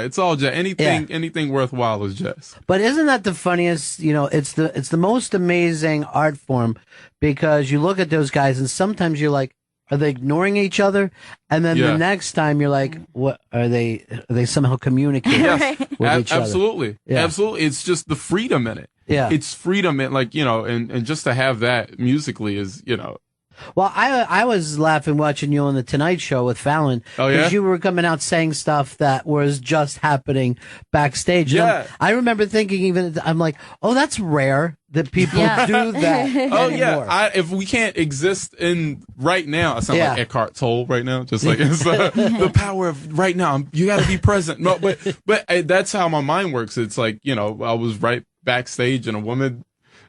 all jazz. Anything worthwhile is jazz. But isn't that the funniest? You know, it's the most amazing art form, because you look at those guys and sometimes you're like, are they ignoring each other? And then the next time you're like, what are they somehow communicating with each other? Absolutely. It's just the freedom in it. Yeah. It's freedom in, like, you know, and just to have that musically is, you know. Well, I was laughing watching you on the Tonight Show with Fallon. Oh, yeah? Because you were coming out saying stuff that was just happening backstage. Yeah. I remember thinking I'm like, that's rare that people do that anymore. If we can't exist in right now, I sound like Eckhart Tolle right now. Just like it's the power of right now. You got to be present. No, but that's how my mind works. It's like, you know, I was right backstage and a woman.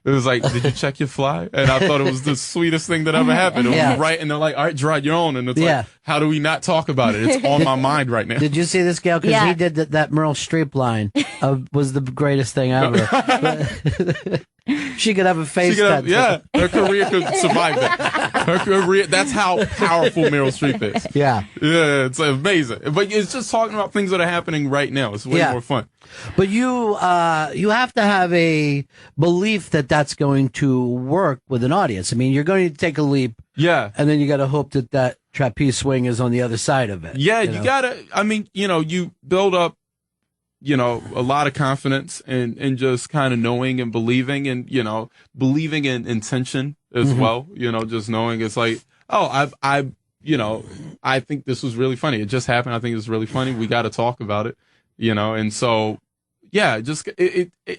It was like, did you check your fly? And I thought it was the sweetest thing that ever happened. It was right, and they're like, all right, Jerrod, you're on. And it's like, how do we not talk about it? It's on my mind right now. Did you see this, Gail? Because he did that Meryl Streep line was the greatest thing ever. She could have a face tattoo. Her career could survive that. Her career, that's how powerful Meryl Streep is. Yeah, it's amazing. But it's just talking about things that are happening right now. It's way more fun. But you have to have a belief that that's going to work with an audience. I mean, you're going to take a leap. Yeah. And then you got to hope that trapeze swing is on the other side of it. Yeah, you got to, I mean, you know, you build up, you know, a lot of confidence and just kind of knowing and believing, and, you know, believing in intention as well, you know, just knowing it's like, you know, I think this was really funny. It just happened. I think it's really funny. We got to talk about it, you know? And so, yeah, just,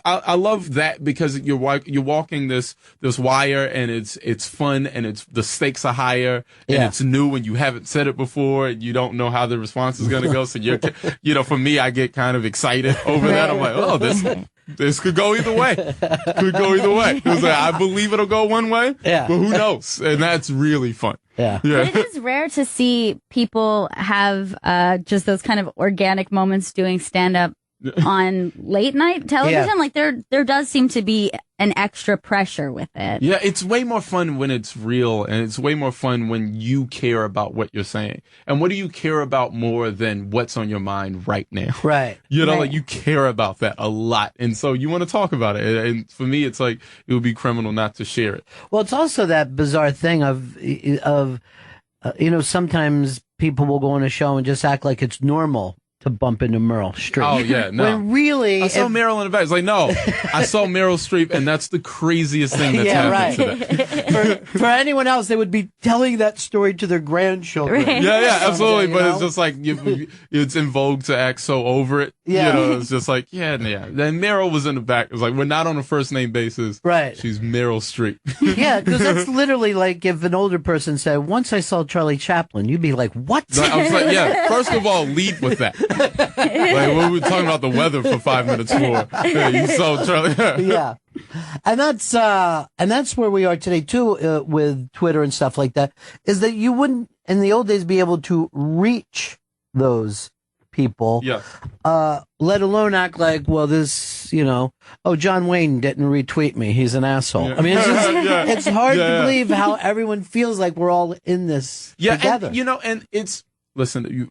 I love that, because you're walking this wire, and it's fun, and the stakes are higher, and it's new, and you haven't said it before, and you don't know how the response is going to go. So you know, for me, I get kind of excited over that. I'm like, this could go either way. Could go either way. Like, I believe it'll go one way, but who knows? And that's really fun. Yeah. But it is rare to see people have just those kind of organic moments doing stand-up on late night television. Yeah. Like there does seem to be an extra pressure with it. Yeah, it's way more fun when it's real, and it's way more fun when you care about what you're saying. And what do you care about more than what's on your mind right now? Right. You know, Right. like you care about that a lot. And so you want to talk about it. And for me, it's like, it would be criminal not to share it. Well, it's also that bizarre thing of sometimes people will go on a show and just act like it's normal to bump into Meryl Streep. Oh, yeah, no. When really, I saw Meryl in the back. It's like, no, I saw Meryl Streep, and that's the craziest thing that's happened today. for anyone else, they would be telling that story to their grandchildren. Right. Yeah, absolutely. But You know? it's just like, it's in vogue to act so over it. Yeah. You know, it's just like, yeah. Then Meryl was in the back. It's like, we're not on a first name basis. Right. She's Meryl Streep. Yeah, because that's literally like if an older person said, once I saw Charlie Chaplin, you'd be like, what? I was like, yeah, first of all, lead with that. Like, we were talking about the weather for 5 minutes for. Yeah, you saw Charlie. Yeah. And that's where we are today too, with Twitter and stuff like that, is that you wouldn't in the old days be able to reach those people. Yeah. Let alone act like, well, this, John Wayne didn't retweet me. He's an asshole. Yeah. I mean, it's hard Yeah. to believe how everyone feels like we're all in this together. And it's, listen,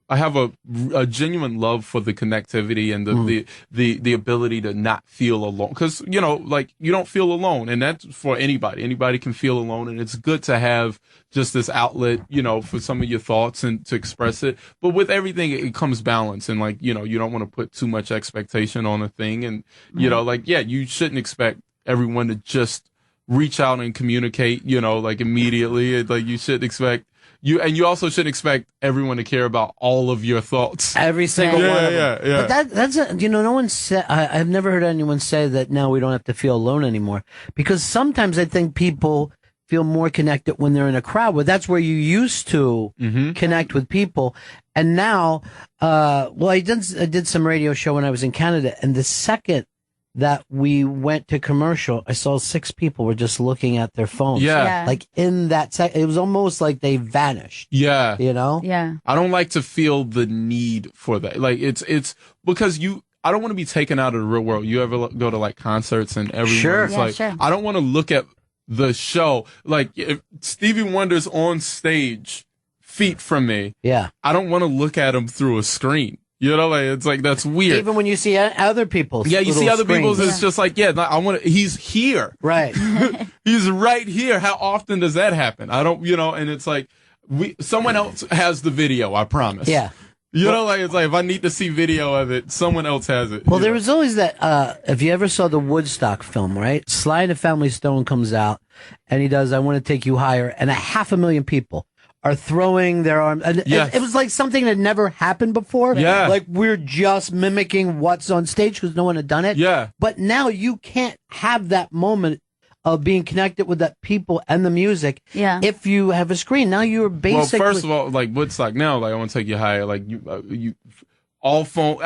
I have a genuine love for the connectivity and the ability to not feel alone. Because, you don't feel alone. And that's for anybody. Anybody can feel alone. And it's good to have just this outlet, for some of your thoughts and to express it. But with everything, it comes balance. And you don't want to put too much expectation on a thing. And, you shouldn't expect everyone to just reach out and communicate, immediately. You should expect. You also shouldn't expect everyone to care about all of your thoughts. Every single one of them. Yeah. But that's no one said. I've never heard anyone say that now we don't have to feel alone anymore. Because sometimes I think people feel more connected when they're in a crowd. But that's where you used to connect with people. And now, I did some radio show when I was in Canada, and the second that we went to commercial, I saw 6 people were just looking at their phones. Yeah. Like in that it was almost like they vanished. Yeah. Yeah. I don't like to feel the need for that. Like it's because I don't want to be taken out of the real world. You ever go to concerts and everyone's sure. I don't want to look at the show. Like if Stevie Wonder's on stage feet from me. Yeah. I don't want to look at him through a screen. It's like, that's weird. Even when you see other people's you see other screens. people's, it's just like, he's here. Right. He's right here. How often does that happen? I don't, and it's like, someone else has the video, I promise. Yeah. It's like, if I need to see video of it, someone else has it. Well, there was always that, if you ever saw the Woodstock film, right? Sly and the Family Stone comes out, and he does, I Want to Take You Higher, and 500,000 people are throwing their arms. And it was like something that never happened before. Yeah. Like we're just mimicking what's on stage because no one had done it. Yeah. But now you can't have that moment of being connected with that people and the music if you have a screen. Now you're basically... Well, first of all, Woodstock now, I Want to Take You Higher, you all phone...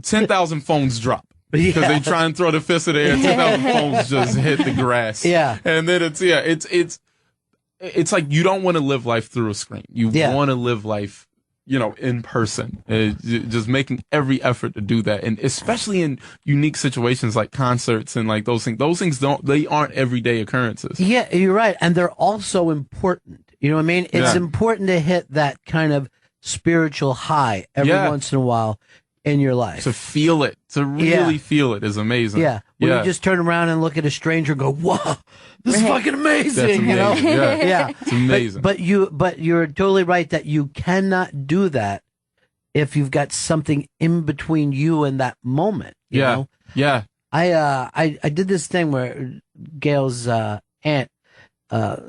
10,000 phones drop. Because they try and throw the fist in the air, 10,000 phones just hit the grass. Yeah. And then it's like you don't want to live life through a screen. You want to live life, in person. Just making every effort to do that. And especially in unique situations like concerts and those things. Those things aren't everyday occurrences. Yeah, you're right. And they're also important. You know what I mean? It's important to hit that kind of spiritual high every once in a while in your life. To feel it, to really feel it is amazing. Yeah. When you just turn around and look at a stranger and go, whoa, this is fucking amazing. That's amazing. Yeah. It's amazing. But you're totally right that you cannot do that if you've got something in between you and that moment. You know? Yeah. I did this thing where Gail's aunt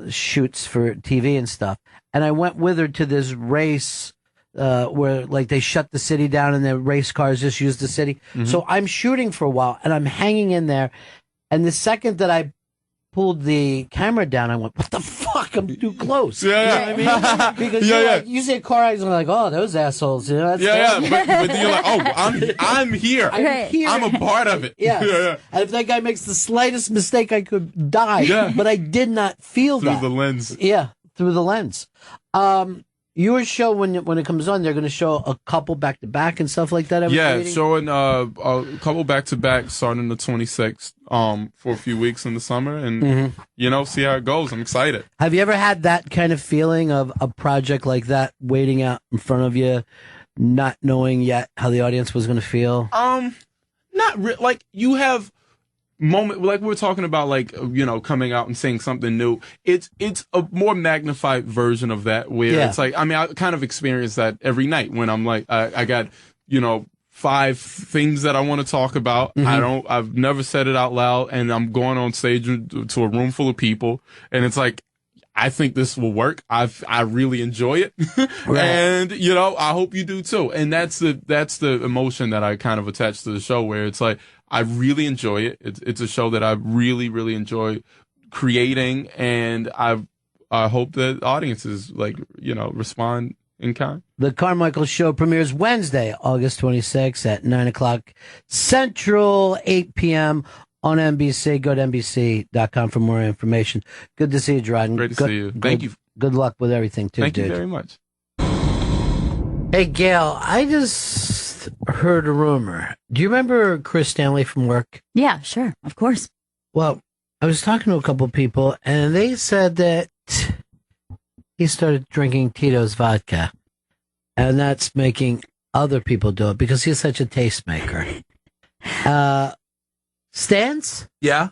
shoots for TV and stuff, and I went with her to this race where they shut the city down and the race cars just use the city. Mm-hmm. So I'm shooting for a while and I'm hanging in there. And the second that I pulled the camera down, I went, what the fuck? I'm too close. Yeah. You know what I mean? Because you see a car accident, like, oh, those assholes. That's But you're like, oh, I'm here. I'm here. I'm a part of it. Yes. And if that guy makes the slightest mistake, I could die. Yeah. But I did not feel through that. the lens. Yeah, through the lens. Your show, when it comes on, they're going to show a couple back to back and stuff like that. Showing a couple back to back starting the 26th for a few weeks in the summer, and see how it goes. I'm excited. Have you ever had that kind of feeling of a project like that waiting out in front of you, not knowing yet how the audience was going to feel? Like you have moment like we're talking about, like coming out and saying something new. It's a more magnified version of that, where it's like, I mean, I kind of experience that every night when I'm like, I got 5 things that I want to talk about. I've never said it out loud, and I'm going on stage to a room full of people, and it's like, I think this will work. I really enjoy it. Right. And, I hope you do too. And that's the emotion that I kind of attach to the show, where it's like, I really enjoy it. It's a show that I really, really enjoy creating. And I hope that audiences respond in kind. The Carmichael Show premieres Wednesday, August 26th at 9:00 Central, 8 p.m. on NBC. Go to NBC.com for more information. Good to see you, Jerrod. Great to see you. Thank you. Good luck with everything, too, Thank dude. you very much. Hey, Gail, I just heard a rumor. Do you remember Chris Stanley from work? Yeah, sure. Of course. Well, I was talking to a couple of people, and they said that he started drinking Tito's vodka, and that's making other people do it because he's such a tastemaker. Stans? Yeah.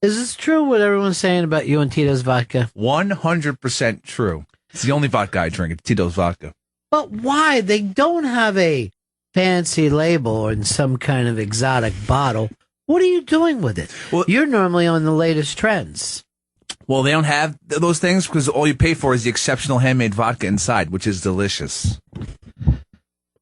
Is this true what everyone's saying about you and Tito's vodka? 100% true. It's the only vodka I drink. It's Tito's vodka. But why? They don't have a fancy label or in some kind of exotic bottle. What are you doing with it? Well, you're normally on the latest trends. Well, they don't have those things because all you pay for is the exceptional handmade vodka inside, which is delicious.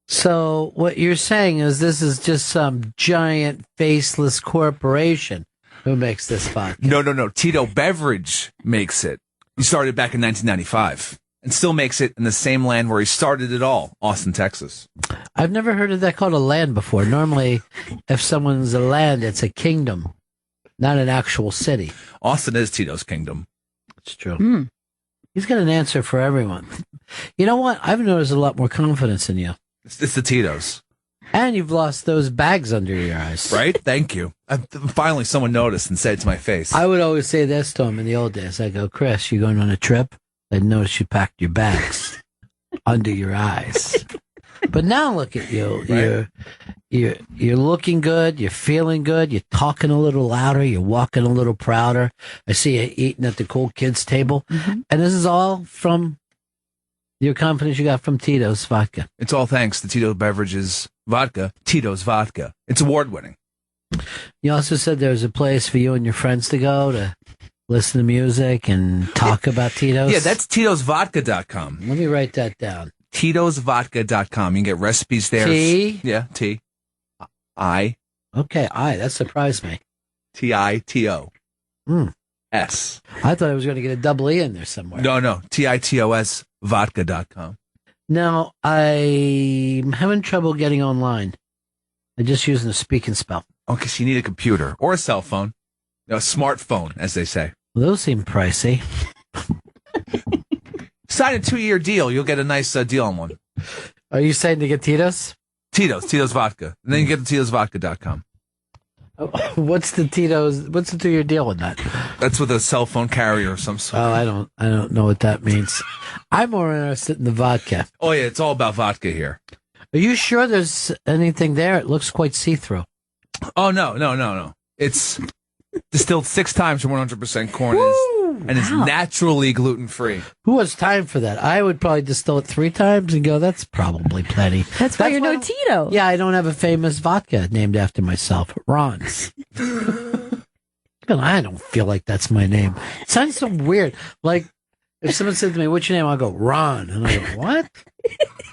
So what you're saying is this is just some giant faceless corporation who makes this vodka? No. Tito Beverage makes it. He started back in 1995 and still makes it in the same land where he started it all, Austin, Texas. I've never heard of that called a land before. Normally, if someone's a land, it's a kingdom, not an actual city. Austin is Tito's kingdom. It's true. He's got an answer for everyone. You know what? I've noticed a lot more confidence in you. It's the Titos. And you've lost those bags under your eyes. Right? Thank you. Finally, someone noticed and said it to my face. I would always say this to him in the old days. I go, Chris, you going on a trip? I'd notice you packed your bags under your eyes. But now look at you. Right? You're looking good. You're feeling good. You're talking a little louder. You're walking a little prouder. I see you eating at the cool kids table. Mm-hmm. And this is all from your confidence you got from Tito's vodka. It's all thanks to Tito Beverages vodka, Tito's vodka. It's award-winning. You also said there was a place for you and your friends to go to listen to music and talk about Tito's. Yeah, that's Tito'sVodka.com. Let me write that down. Tito'sVodka.com. You can get recipes there. T? Yeah, T. I. Okay, I. That surprised me. Tito. S. I thought I was going to get a double E in there somewhere. No. Titos vodka.com. Now, I'm having trouble getting online. I'm just using a speak and spell. Oh, because you need a computer or a cell phone. A smartphone, as they say. Well, those seem pricey. Sign a 2-year deal. You'll get a nice deal on one. Are you saying to get Tito's? Tito's vodka. And then you get the Tito'sVodka.com. What's the 2-year deal with that? That's with a cell phone carrier of some sort. Oh, I don't know what that means. I'm more interested in the vodka. Oh yeah, it's all about vodka here. Are you sure there's anything there? It looks quite see-through. Oh no. It's distilled 6 times from 100% corn and is naturally gluten-free. Who has time for that? I would probably distill it 3 times and go, that's probably plenty. That's why you're no Tito. Yeah, I don't have a famous vodka named after myself. Ron's. I don't feel like that's my name. It sounds so weird. Like, if someone said to me, what's your name? I'll go, Ron. And I go, what?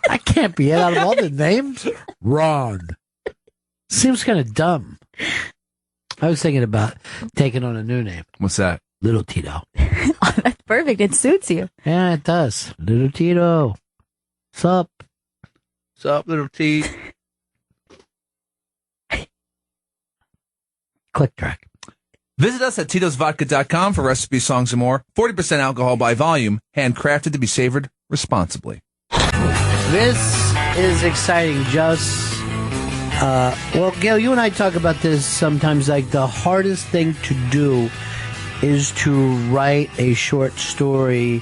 I can't be it out of all the names. Ron. Seems kind of dumb. I was thinking about taking on a new name. What's that? Little Tito. Oh, that's perfect. It suits you. Yeah, it does. Little Tito. Sup? Sup, little T? Click track. Visit us at titosvodka.com for recipes, songs, and more. 40% alcohol by volume, handcrafted to be savored responsibly. This is exciting. Well, Gail, you and I talk about this sometimes. Like, the hardest thing to do is to write a short story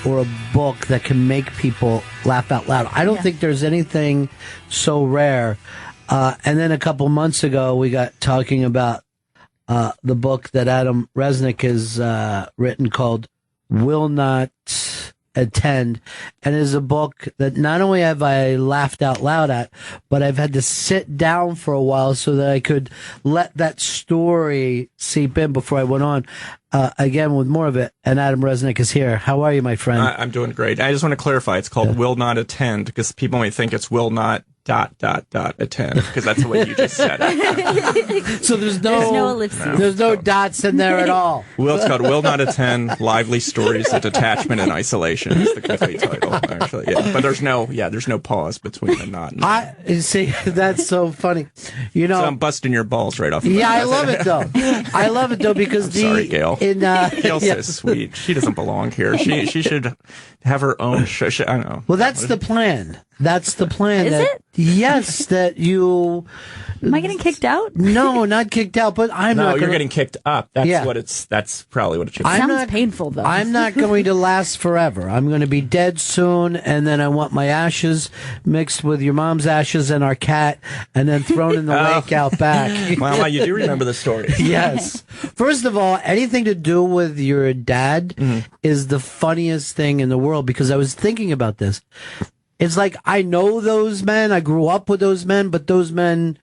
or a book that can make people laugh out loud. I don't think there's anything so rare. And then a couple months ago, we got talking about the book that Adam Resnick has written called Will Not Attend, and is a book that not only have I laughed out loud at, but I've had to sit down for a while so that I could let that story seep in before I went on. Again, with more of it, and Adam Resnick is here. How are you, my friend? I'm doing great. I just want to clarify, it's called Will Not Attend, because people might think it's will not ... attend, because that's the way you just said it. So there's no ellipses. There's no dots in there at all. Well, it's called Will Not Attend, Lively Stories of Detachment and Isolation is the complete title, actually. Yeah. But there's no pause between the not and I see. That's so funny. You know, so I'm busting your balls right off. I love it though. I love it though, because sorry, Gail. Gail's so sweet. She doesn't belong here. She should have her own show. I don't know. Well, that's the plan. That's the plan. Is it? Yes, that you... Am I getting kicked out? No, not kicked out, but I'm not... No, you're getting kicked up. That's probably what it should be. Sounds painful, though. I'm not going to last forever. I'm going to be dead soon, and then I want my ashes mixed with your mom's ashes and our cat, and then thrown in the lake out back. Wow, you do remember the story. Yes. First of all, anything to do with your dad is the funniest thing in the world, because I was thinking about this. It's like, I know those men. I grew up with those men, but those men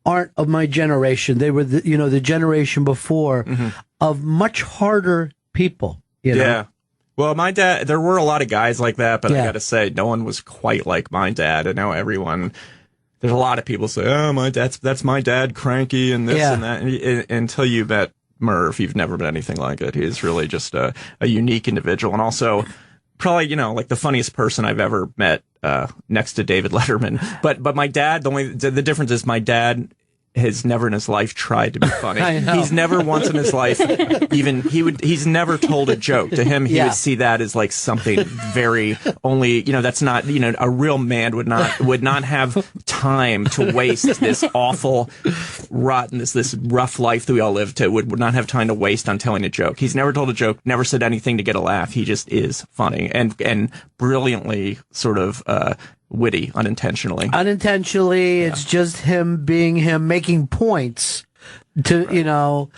aren't of my generation. They were the generation before of much harder people. You know? Yeah. Well, my dad, there were a lot of guys like that, but I got to say, no one was quite like my dad. And now there's a lot of people say, oh, that's my dad, cranky and this and that. And until you met Merv, you've never been anything like it. He's really just a unique individual. And also, probably, like the funniest person I've ever met, next to David Letterman. But my dad, the difference is my dad has never in his life tried to be funny. He's never once in his life he's never told a joke. To him, he would see that as like something very only, that's not, a real man would not have time to waste this awful, rotten, this rough life that we all live to, would not have time to waste on telling a joke. He's never told a joke, never said anything to get a laugh. He just is funny and brilliantly sort of, witty unintentionally. It's just him being him, making points to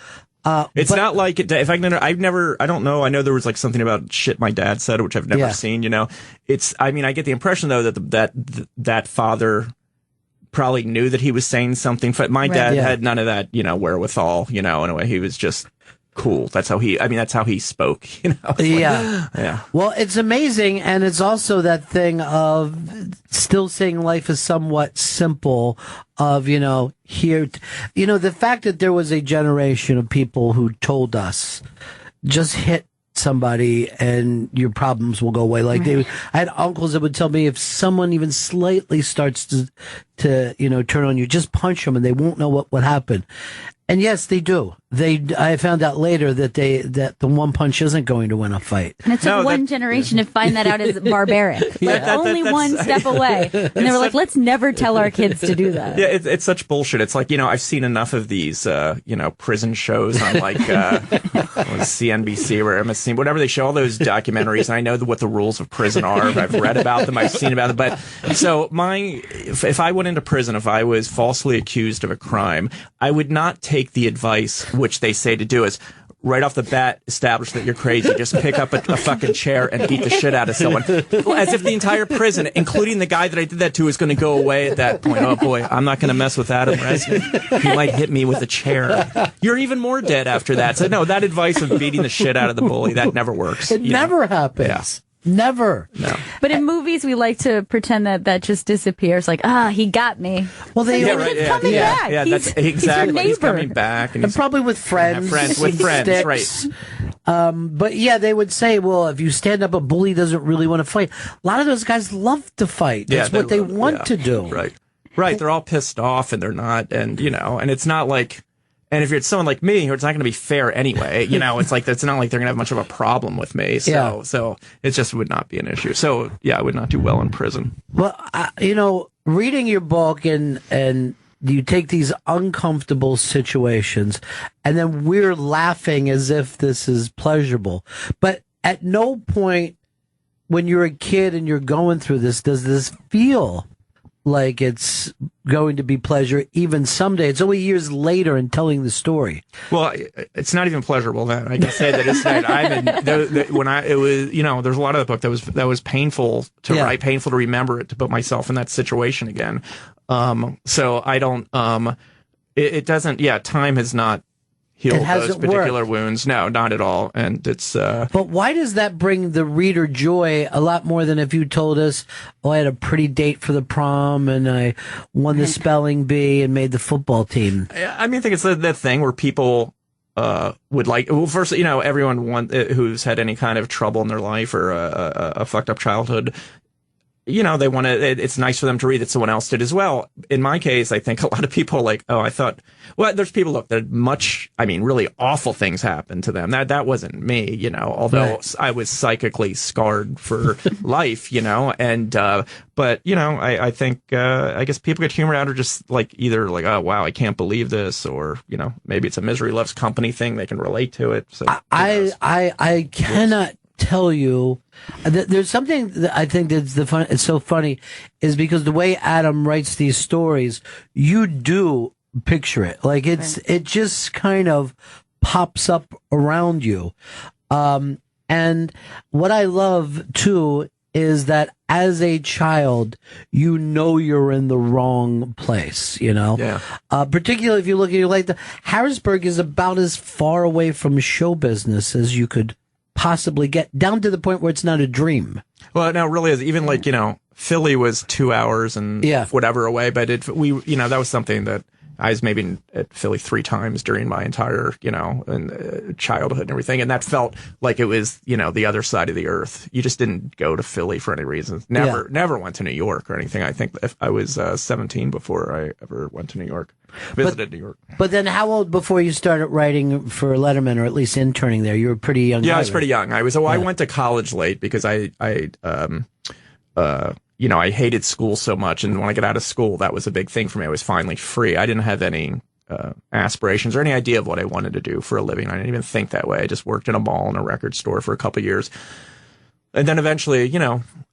it's not like if I don't know. I know there was like something about shit my dad said, which I've never seen. I get the impression though that father probably knew that he was saying something. My dad had none of that wherewithal. In a way, he was just cool. That's how he spoke, Yeah. Well, it's amazing. And it's also that thing of still seeing life as somewhat simple of, the fact that there was a generation of people who told us just hit somebody and your problems will go away. Like I had uncles that would tell me if someone even slightly starts to turn on you, just punch them and they won't know what would happen. And yes, they do. I found out later that the one punch isn't going to win a fight. And it took one generation to find that out as barbaric. Only one step away. And they were like, let's never tell our kids to do that. Yeah, it's such bullshit. It's like, I've seen enough of these, prison shows on like CNBC or MSC, whatever they show, all those documentaries. And I know what the rules of prison are. I've read about them. I've seen about them. But so if I went into prison, if I was falsely accused of a crime, I would not take the advice which they say to do is right off the bat establish that you're crazy. Just pick up a fucking chair and beat the shit out of someone. As if the entire prison, including the guy that I did that to, is going to go away at that point. Oh boy, I'm not going to mess with Adam Resnick. He might hit me with a chair. You're even more dead after that. So no, that advice of beating the shit out of the bully, that never works. It never happens. Yeah. Never. No. But in movies, we like to pretend that just disappears. Like, he got me. Well, he's coming back. Yeah, that's exactly. He's coming back, and probably with friends. With friends, right? But yeah, they would say, well, if you stand up, a bully doesn't really want to fight. A lot of those guys love to fight. That's what they want to do. Right. They're all pissed off, and they're not, and and it's not like. And if you're someone like me, it's not going to be fair anyway. It's like it's not like they're going to have much of a problem with me. So it just would not be an issue. So yeah, I would not do well in prison. Well, reading your book and you take these uncomfortable situations, and then we're laughing as if this is pleasurable. But at no point when you're a kid and you're going through this, does this feel like it's going to be pleasure even someday? It's only years later in telling the story. Well, it's not even pleasurable then. I can say that it's not. There's a lot of the book that was painful to write, painful to remember it, to put myself in that situation again. So I don't, it doesn't, time has not healed those particular wounds. No, not at all. And it's, but why does that bring the reader joy a lot more than if you told us, I had a pretty date for the prom and I won the spelling bee and made the football team? I think it's that thing where people, would like, well, first, everyone who's had any kind of trouble in their life or a fucked up childhood, they want to, it's nice for them to read that someone else did as well. In my case, I think a lot of people are like, there's people, that really awful things happened to them. That wasn't me, although right. I was psychically scarred for life, but, I think, I guess people get humor out of just like either like, oh, wow, I can't believe this, or, maybe it's a misery loves company thing. They can relate to it. So I cannot tell you there's something that I think that's it's so funny is because the way Adam writes these stories, you do picture it like it just kind of pops up around you. And what I love too is that as a child, you're in the wrong place, particularly if you look at your life. Harrisburg is about as far away from show business as you could possibly get, down to the point where it's not a dream. Well, it now really is. Even like, Philly was 2 hours and whatever away, but that was something that I was maybe at Philly 3 times during my entire, childhood and everything. And that felt like it was, the other side of the earth. You just didn't go to Philly for any reason. Never went to New York or anything. I think I was 17 before I ever went to New York. Visited New York. But then how old before you started writing for Letterman, or at least interning there? You were pretty young. Yeah, I was pretty young. I went to college late because I hated school so much. And when I got out of school, that was a big thing for me. I was finally free. I didn't have any aspirations or any idea of what I wanted to do for a living. I didn't even think that way. I just worked in a mall and a record store for a couple of years. And then eventually,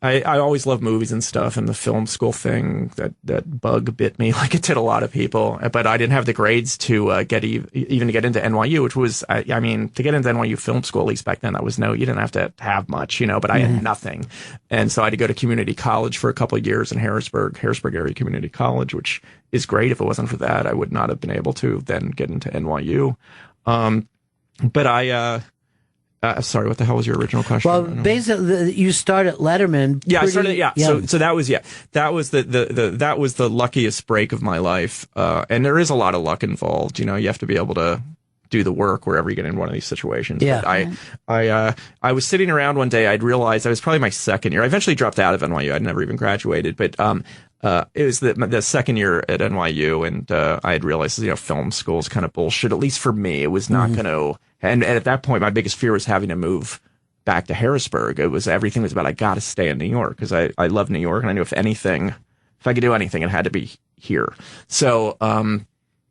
I always loved movies and stuff, and the film school thing, that bug bit me like it did a lot of people. But I didn't have the grades to even to get into NYU, which was, to get into NYU film school, at least back then, you didn't have to have much, but I had nothing. And so I had to go to community college for a couple of years in Harrisburg Area Community College, which is great. If it wasn't for that, I would not have been able to then get into NYU. But I, sorry, what the hell was your original question? Well, basically, you started Letterman. Yeah, I started. Yeah, so that was that was the luckiest break of my life. And there is a lot of luck involved. You have to be able to do the work wherever you get in one of these situations. Yeah. But I was sitting around one day. I'd realized I was probably my second year. I eventually dropped out of NYU. I'd never even graduated, but it was the second year at NYU, and I had realized film school is kind of bullshit. At least for me, it was not going to. And at that point, my biggest fear was having to move back to Harrisburg. Everything was about, I got to stay in New York because I love New York. And I knew if I could do anything, it had to be here. So I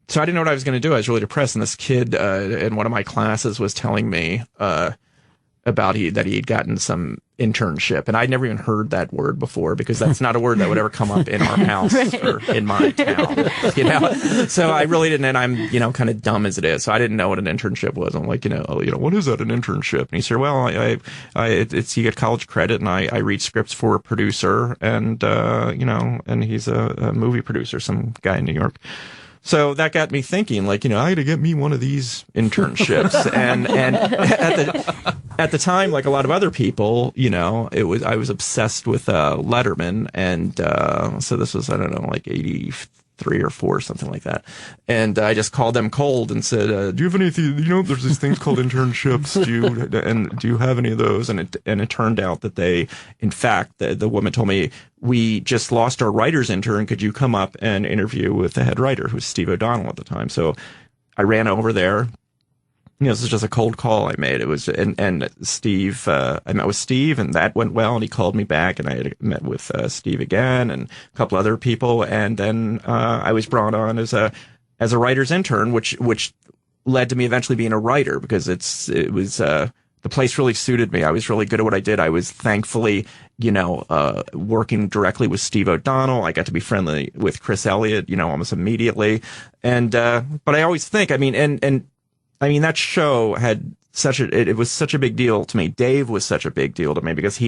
didn't know what I was going to do. I was really depressed. And this kid in one of my classes was telling me about that he had gotten some internship. And I'd never even heard that word before because that's not a word that would ever come up in our house or in my town, So I really didn't, and I'm, kind of dumb as it is. So I didn't know what an internship was. I'm like, what is that, an internship? And he said, well, it's you get college credit and I read scripts for a producer and, and he's a movie producer, some guy in New York. So that got me thinking, I had to get me one of these internships. and at the time, like a lot of other people, I was obsessed with Letterman. And so this was, I don't know, like 83 or 4, something like that. And I just called them cold and said, do you have anything, there's these things called internships. Do you have any of those? And it turned out that in fact, the woman told me, we just lost our writer's intern. Could you come up and interview with the head writer, who's Steve O'Donnell at the time? So I ran over there. This is just a cold call I made. It was, and Steve, I met with Steve, and that went well, and he called me back, and I had met with Steve again, and a couple other people, and then I was brought on as a writer's intern, which led to me eventually being a writer, because it was the place really suited me. I was really good at what I did. I was thankfully, working directly with Steve O'Donnell. I got to be friendly with Chris Elliott, almost immediately. And, but I always think, that show had it was such a big deal to me. Dave was such a big deal to me because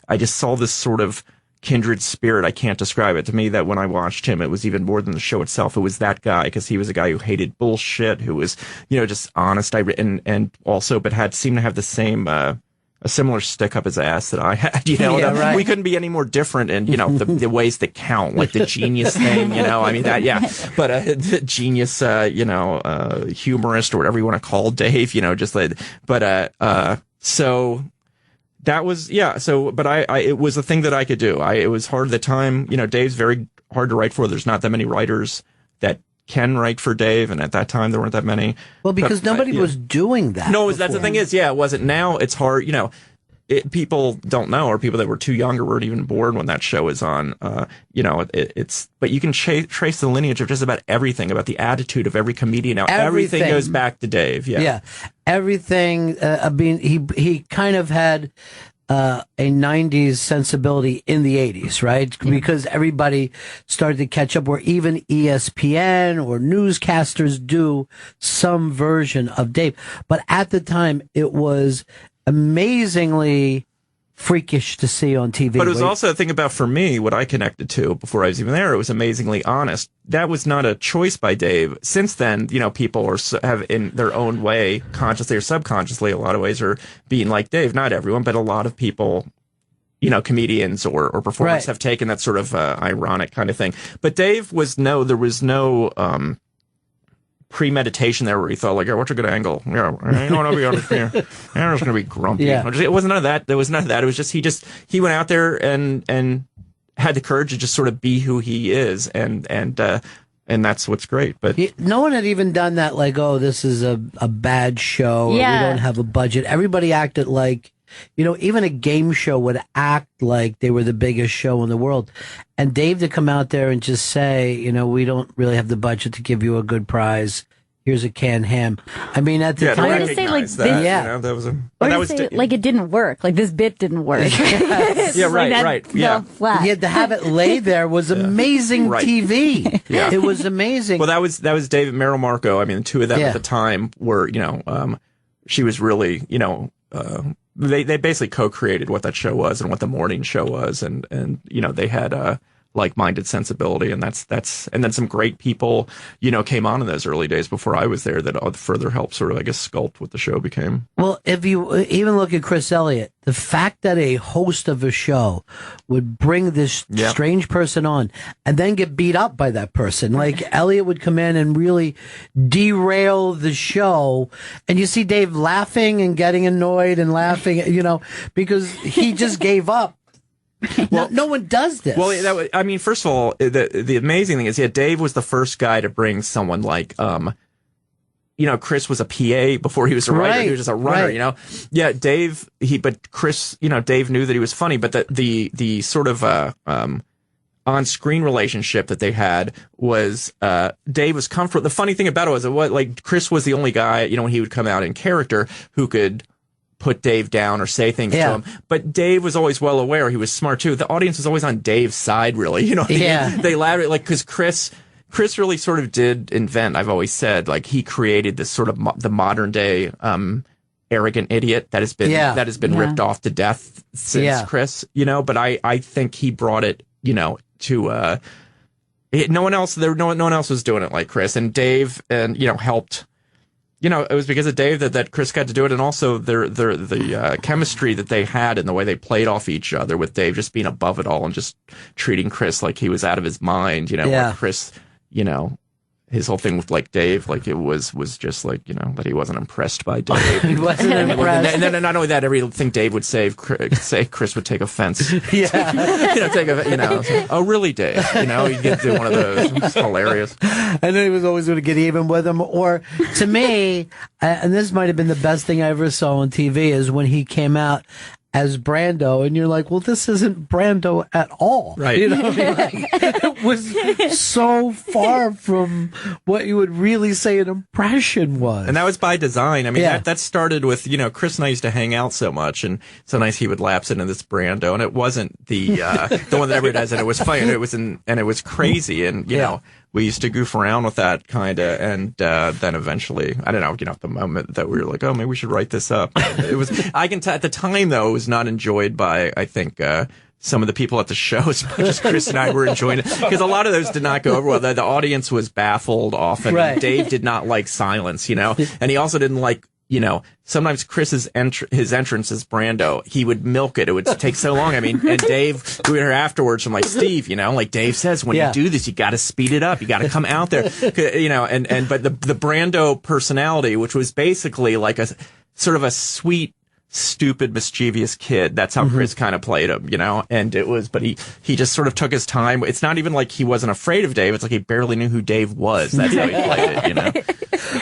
I just saw this sort of kindred spirit. I can't describe it to me, that when I watched him, it was even more than the show itself. It was that guy, because he was a guy who hated bullshit, who was, just honest. And also, but seemed to have the same, a similar stick up his ass that I had, Right. We couldn't be any more different in, the ways that count, like the genius thing, but the genius, humorist, or whatever you want to call Dave, so that was, it was a thing that I could do. It was hard at the time, Dave's very hard to write for. There's not that many writers that can write for Dave, and at that time there weren't that many. Well, because nobody was doing that. No, that's the thing is, it wasn't. Now it's hard, people don't know, or people that were too young or weren't even born when that show is on. But you can trace the lineage of just about everything, about the attitude of every comedian. Now everything goes back to Dave. Yeah, everything. He kind of had a 90s sensibility in the 80s, right? Because everybody started to catch up, where even ESPN or newscasters do some version of Dave. But at the time, it was amazingly freakish to see on TV. But it was also a thing about, for me, what I connected to before I was even there, it was amazingly honest. That was not a choice by Dave. Since then, people have in their own way, consciously or subconsciously, a lot of ways, are being like Dave. Not everyone, but a lot of people, comedians or performers have taken that sort of ironic kind of thing. But Dave there was no premeditation there, where he thought, like, what's a good angle? I don't want to be on here. I'm just going to be grumpy. Yeah. It wasn't none of that. There was none of that. It was just he went out there and had the courage to just sort of be who he is, and that's what's great. But no one had even done that, like, oh, this is a bad show, or we don't have a budget. Everybody acted like, even a game show would act like they were the biggest show in the world. And Dave to come out there and just say, we don't really have the budget to give you a good prize. Here's a canned ham. At the time, to say, like, that was like, it didn't work. Like, this bit didn't work. Right. Yeah. Flat. Yeah, to have it lay there was amazing TV. Yeah. It was amazing. Well, that was David, Meryl Marco. The two of them at the time were, she was really, they basically co-created what that show was and what the morning show was, and they had a like-minded sensibility, and that's and then some great people came on in those early days before I was there that further helped sort of, I guess, sculpt what the show became. Well, if you even look at Chris Elliott, the fact that a host of a show would bring this strange person on and then get beat up by that person, like Elliott would come in and really derail the show, and you see Dave laughing and getting annoyed and laughing, because he just gave up. Well, no one does this. Well, first of all, the amazing thing is, Dave was the first guy to bring someone like, Chris was a PA before he was a writer. He was just a runner, Yeah, Dave, but Chris, Dave knew that he was funny, but the sort of, on-screen relationship that they had was, Dave was comfortable. The funny thing about it was, Chris was the only guy, when he would come out in character, who could put Dave down or say things to him. But Dave was always well aware. He was smart too. The audience was always on Dave's side, really. They laughed, because Chris really sort of did invent, I've always said, like, he created this sort of the modern day arrogant idiot that has been ripped off to death since Chris, but I think he brought it, to no one else was doing it like Chris, and Dave, and helped. It was because of Dave that Chris got to do it, and also the chemistry that they had and the way they played off each other, with Dave just being above it all and just treating Chris like he was out of his mind, Chris, his whole thing with like Dave, like it was just like, that he wasn't impressed by Dave. He wasn't impressed. And then not only that, everything Dave would say Chris would take offense. Yeah. Oh really, Dave? He'd get to one of those. It's hilarious. And then he was always going to get even with him. Or to me, and this might have been the best thing I ever saw on TV, is when he came out as Brando, and you're like, well, this isn't Brando at all. Right. It was so far from what you would really say an impression was. And that was by design. I mean, that started with, Chris and I used to hang out so much, and sometimes he would lapse into this Brando, and it wasn't the one that everybody does, and it was funny, and it was crazy, and, we used to goof around with that kind of, and then eventually, I don't know, at the moment that we were like, oh, maybe we should write this up. It was, I can tell, at the time though, it was not enjoyed by, I think, some of the people at the show, as much as Chris and I were enjoying it, because a lot of those did not go over well. The audience was baffled often. Right. Dave did not like silence, and he also didn't like, sometimes Chris's his entrance as Brando, he would milk it. It would take so long. I mean, and Dave, we heard afterwards from like Steve, like Dave says, when you do this, you got to speed it up. You got to come out there, but the Brando personality, which was basically like a sort of a sweet, stupid, mischievous kid. That's how Chris kind of played him, and it was, but he just sort of took his time. It's not even like he wasn't afraid of Dave. It's like he barely knew who Dave was. That's how he played it,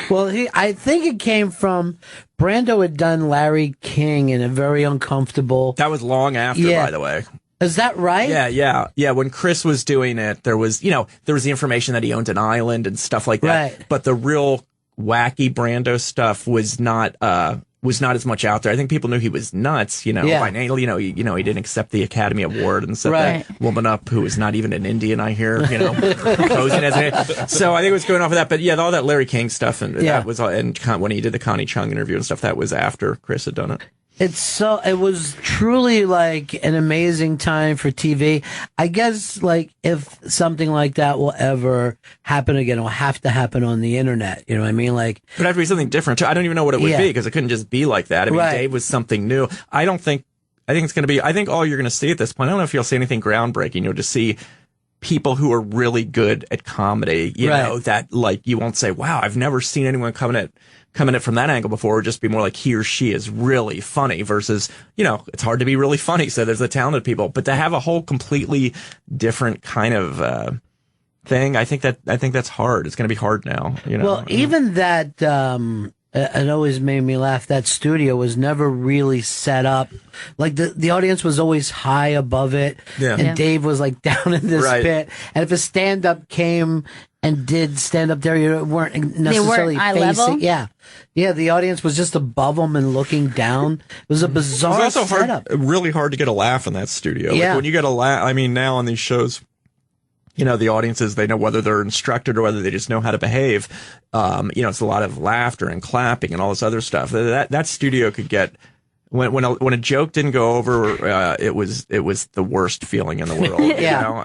Well, I think it came from Brando had done Larry King in a very uncomfortable. That was long after, by the way. Is that right? Yeah. When Chris was doing it, there was the information that he owned an island and stuff like that. Right. But the real wacky Brando stuff was not as much out there. I think people knew he was nuts, by now, he didn't accept the Academy Award and set that woman up who was not even an Indian, I hear, posing as an. So I think it was going off of that. But all that Larry King stuff that was, and when he did the Connie Chung interview and stuff, that was after Chris had done it. It was truly like an amazing time for TV. I guess like if something like that will ever happen again, it'll have to happen on the internet. You know what I mean? Like, it would have to be something different too. I don't even know what it would be, because it couldn't just be like that. I mean, Dave was something new. I think it's going to be, I think all you're going to see at this point, I don't know if you'll see anything groundbreaking. You'll just see people who are really good at comedy, that like, you won't say, wow, I've never seen anyone come at it from that angle before. Or just be more like, he or she is really funny versus, it's hard to be really funny. So there's the talented people, but to have a whole completely different kind of, thing, I think that's hard. It's going to be hard now, Well, even that, it always made me laugh. That studio was never really set up. Like the audience was always high above it. Yeah. And Dave was like down in this pit. And if a stand-up came and did stand-up there, you weren't necessarily eye facing. level? Yeah. Yeah, the audience was just above them and looking down. It was a bizarre it was also setup. Really hard to get a laugh in that studio. Yeah. Like when you get a laugh, I mean, now on these shows, the audiences, they know whether they're instructed or whether they just know how to behave. It's a lot of laughter and clapping and all this other stuff. That studio could get, when a joke didn't go over, it was the worst feeling in the world.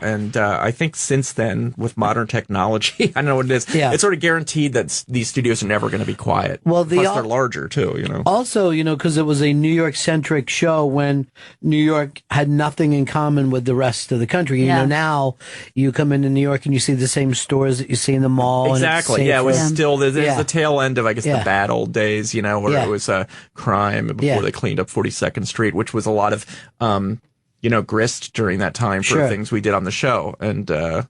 And I think since then, with modern technology, I don't know what it is. Yeah. It's sort of guaranteed that these studios are never going to be quiet. Well, plus they're larger too. Also, because it was a New York centric show when New York had nothing in common with the rest of the country. Now you come into New York and you see the same stores that you see in the mall. Exactly. And it was still there's the tail end of, I guess, the bad old days. Where it was crime before they cleaned up 42nd Street, which was a lot of, grist during that time for things we did on the show. And the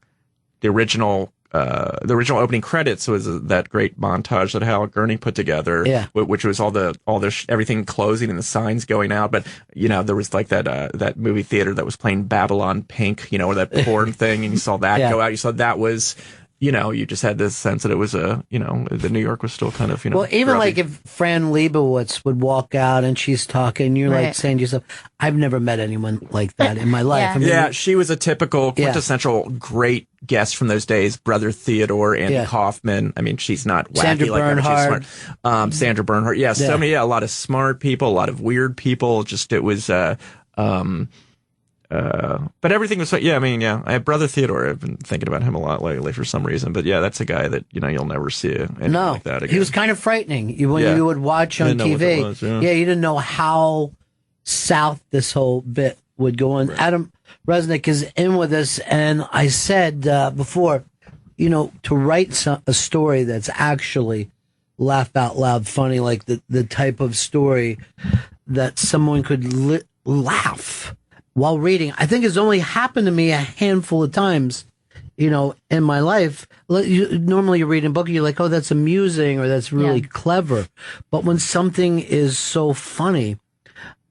original opening credits was that great montage that Hal Gurney put together, which was all the everything closing and the signs going out. But there was like that movie theater that was playing Babylon Pink, or that porn thing, and you saw that go out. You saw that was. You just had this sense that it was the New York was still kind of, Well, even grubby. like if Fran Lebowitz would walk out and she's talking, you're like saying to yourself, I've never met anyone like that in my life. Yeah. I mean, She was a typical, quintessential great guest from those days. Brother Theodore, Andy Kaufman. I mean, she's not wacky Sandra like Bernhard. that, but she's smart. Sandra Bernhard. Yeah, so many, a lot of smart people, a lot of weird people. Just, it was, but everything was, I have Brother Theodore. I've been thinking about him a lot lately for some reason. But that's a guy that, you'll never see anything like that again. He was kind of frightening when you would watch on TV. Was, you didn't know how south this whole bit would go on. Right. Adam Resnick is in with us. And I said before, to write a story that's actually laugh out loud funny, like the type of story that someone could laugh while reading, I think has only happened to me a handful of times, in my life. Normally you read a book and you're like, oh, that's amusing or that's really clever. But when something is so funny,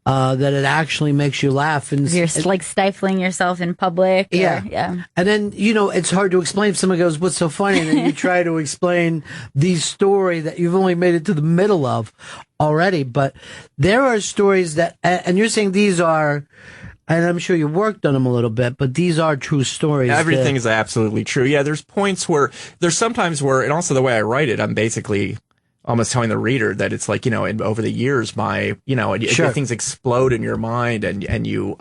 that it actually makes you laugh. And you're like stifling yourself in public. Yeah. And then, it's hard to explain if someone goes, what's so funny? And then you try to explain the story that you've only made it to the middle of already. But there are stories that, and you're saying these are, and I'm sure you worked on them a little bit, but these are true stories. Everything is absolutely true. Yeah, there's sometimes where, and also the way I write it, I'm basically almost telling the reader that it's like, over the years, things explode in your mind and you,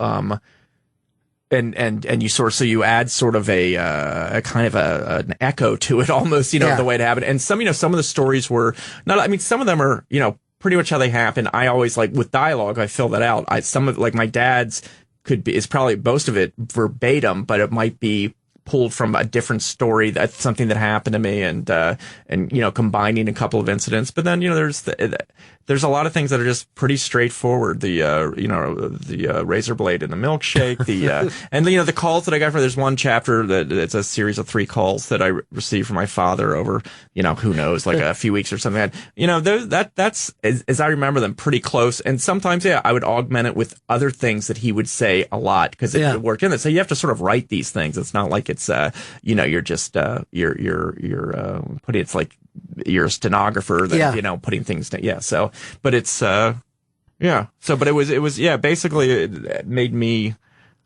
and you so you add sort of a kind of an echo to it almost, the way it happened. And some of the stories were some of them are, pretty much how they happen. I always with dialogue, I fill that out. Some of my dad's is probably most of it verbatim, but it might be pulled from a different story. That's something that happened to me, and combining a couple of incidents. But then there's a lot of things that are just pretty straightforward. The razor blade in the milkshake. And the calls that I got there's one chapter that it's a series of 3 calls that I received from my father over who knows a few weeks or something. That's as I remember them pretty close. And sometimes I would augment it with other things that he would say a lot because it worked in it. So you have to sort of write these things. It's not like it's you're just you're putting it's like you're a stenographer that putting things down. So but it's so but it was basically it made me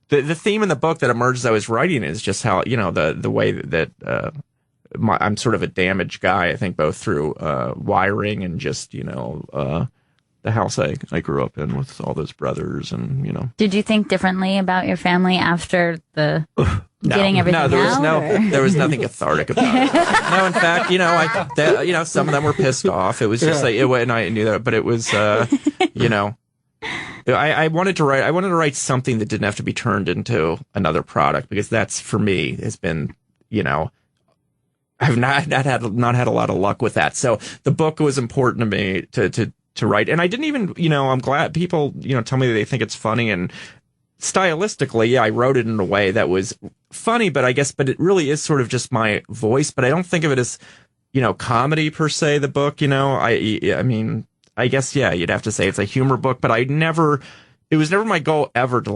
the theme in the book that emerged as I was writing is just how the way that I'm sort of a damaged guy, I think, both through wiring and just the house I grew up in with all those brothers and Did you think differently about your family after the getting everything there was nothing cathartic about it. No, in fact, some of them were pissed off. It was just and I knew that, but it was, I wanted to write something that didn't have to be turned into another product because that's for me has been, I've not had a lot of luck with that. So the book was important to me to write, and I didn't even, I'm glad people, tell me they think it's funny and. Stylistically, I wrote it in a way that was funny, but it really is sort of just my voice. But I don't think of it as, comedy per se. The book, I mean, I guess you'd have to say it's a humor book. But it was never my goal ever to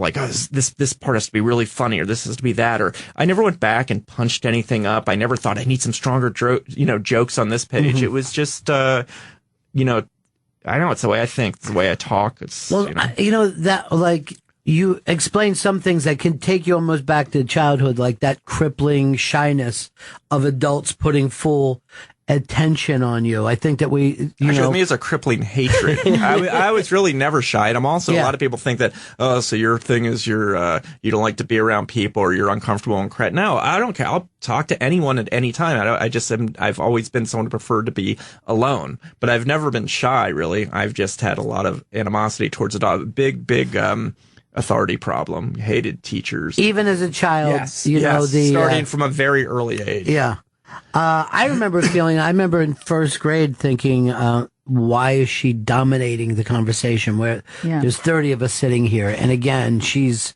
this part has to be really funny or this has to be that. Or I never went back and punched anything up. I never thought I need some stronger, jokes on this page. Mm-hmm. It was just, I know it's the way I think, it's the way I talk. It's you explain some things that can take you almost back to childhood, like that crippling shyness of adults putting full attention on you. I think that with me is a crippling hatred. I was really never shy, and I'm also a lot of people think that so your thing is you don't like to be around people or you're uncomfortable and crap. No, I don't care. I'll talk to anyone at any time. I've always been someone who preferred to be alone, but I've never been shy. Really, I've just had a lot of animosity towards a big authority problem. Hated teachers. Even as a child, yes. Starting from a very early age. Yeah. I remember in first grade thinking, why is she dominating the conversation where there's 30 of us sitting here? And again, she's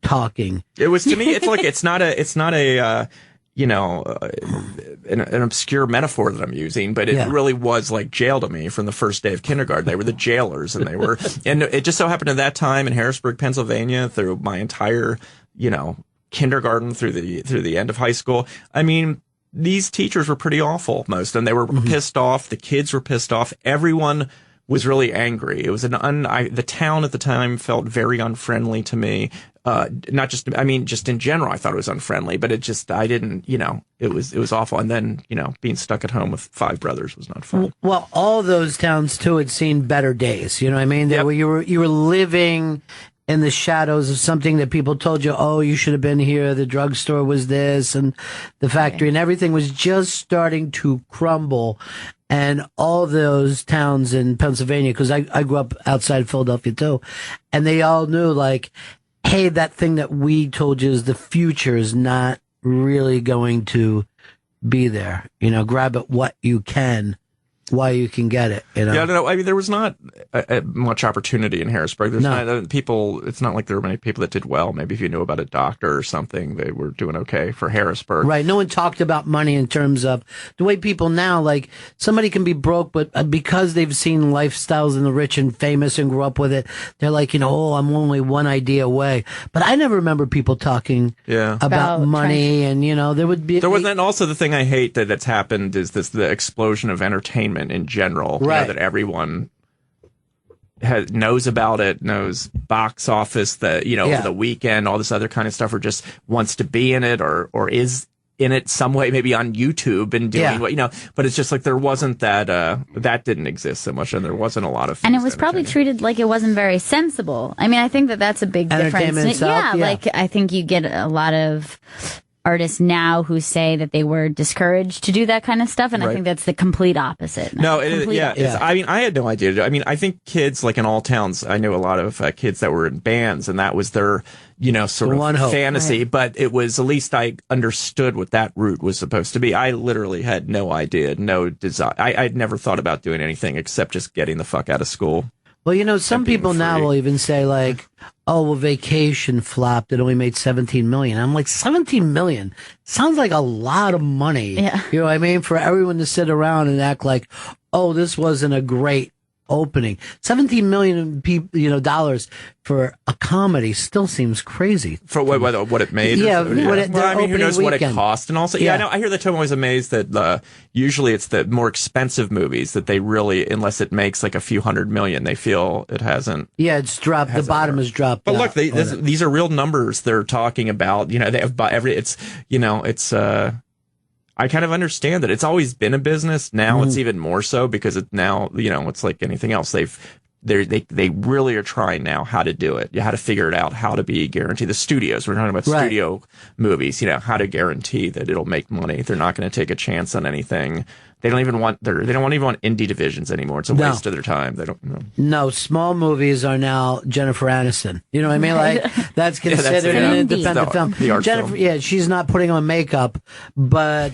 talking. It was, to me, it's like, it's not a an obscure metaphor that I'm using, but it really was like jail to me from the first day of kindergarten. They were the jailers, and and it just so happened at that time in Harrisburg, Pennsylvania, through my entire, kindergarten through the end of high school. I mean, these teachers were pretty awful, most of them. They were pissed off. The kids were pissed off. Everyone was really angry. It was the town at the time felt very unfriendly to me. Just in general, I thought it was unfriendly, but I didn't, it was awful. And then, being stuck at home with 5 brothers was not fun. Well, all those towns too had seen better days. You know what I mean? Yep. You were living in the shadows of something that people told you, oh, you should have been here. The drugstore was this and the factory and everything was just starting to crumble. And all those towns in Pennsylvania, because I grew up outside Philadelphia too, and they all knew hey, that thing that we told you is the future is not really going to be there. You know, grab at what you can while you can get it. You know? Yeah, no, I mean, there was not much opportunity in Harrisburg. There's not people. It's not like there were many people that did well. Maybe if you knew about a doctor or something, they were doing okay for Harrisburg. Right. No one talked about money in terms of the way people now, like somebody can be broke, but because they've seen lifestyles in the rich and famous and grew up with it, they're like, you know, oh, I'm only one idea away. But I never remember people talking about money, and you know, there would be. There was, and also the thing I hate that's happened is the explosion of entertainment in general, right? You know, that everyone knows about it, knows box office, over the weekend, all this other kind of stuff, or just wants to be in it, or is in it some way, maybe on YouTube and doing what, you know, but it's just like there wasn't that didn't exist so much, and there wasn't a lot of and it was probably treated like it wasn't very sensible. I mean, I think that's a big difference. Like I think you get a lot of artists now who say that they were discouraged to do that kind of stuff, and I think that's the complete opposite. No, I mean, I had no idea. I mean, I think kids, like in all towns, I knew a lot of kids that were in bands, and that was their, you know, sort of fantasy, right. But it was, at least I understood what that route was supposed to be. I literally had no idea, no desire. I'd never thought about doing anything except just getting the fuck out of school. Well, you know, some people now will even say like, oh, well, Vacation flopped. It only made $17 million. I'm like, $17 million sounds like a lot of money. Yeah. You know what I mean? For everyone to sit around and act like, oh, this wasn't a great opening. $17 million, dollars for a comedy still seems crazy. For what it made? Yeah. I mean, who knows what it cost? And also, I know. I hear that I'm always amazed that usually it's the more expensive movies that they really, unless it makes like a few $100 million, they feel it hasn't. Yeah, it's dropped. The bottom has dropped. But look, these are real numbers they're talking about. You know, they have I kind of understand that it's always been a business. Now it's even more so because it's like anything else. They really are trying now how to do it, how to figure it out, how to be guaranteed. The studios, we're talking about studio movies, you know, how to guarantee that it'll make money. They're not going to take a chance on anything. They don't even want indie divisions anymore. It's a waste of their time. They don't know. No, small movies are now Jennifer Aniston. You know what I mean? Like that's considered an independent film. Jennifer, she's not putting on makeup, but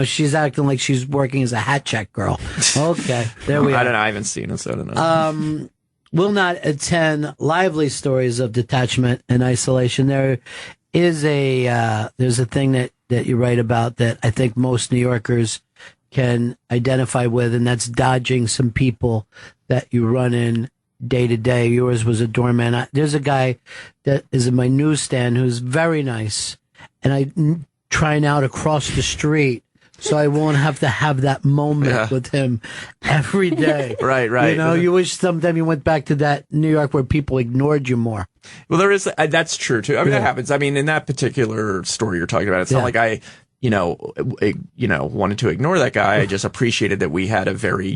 she's acting like she's working as a hat check girl. Okay, there we are. I don't know. I haven't seen it, so I don't know. Will not attend lively stories of detachment and isolation. There is there's a thing that you write about that I think most New Yorkers can identify with, and that's dodging some people that you run in day to day. Yours was a doorman. There's a guy that is in my newsstand who's very nice, and I'm trying out across the street so I won't have to have that moment with him every day. Right. You know, you wish sometime you went back to that New York where people ignored you more. Well, there is, that's true too. I mean, that happens. I mean, in that particular story you're talking about, it's not like I, wanted to ignore that guy. I just appreciated that we had a very,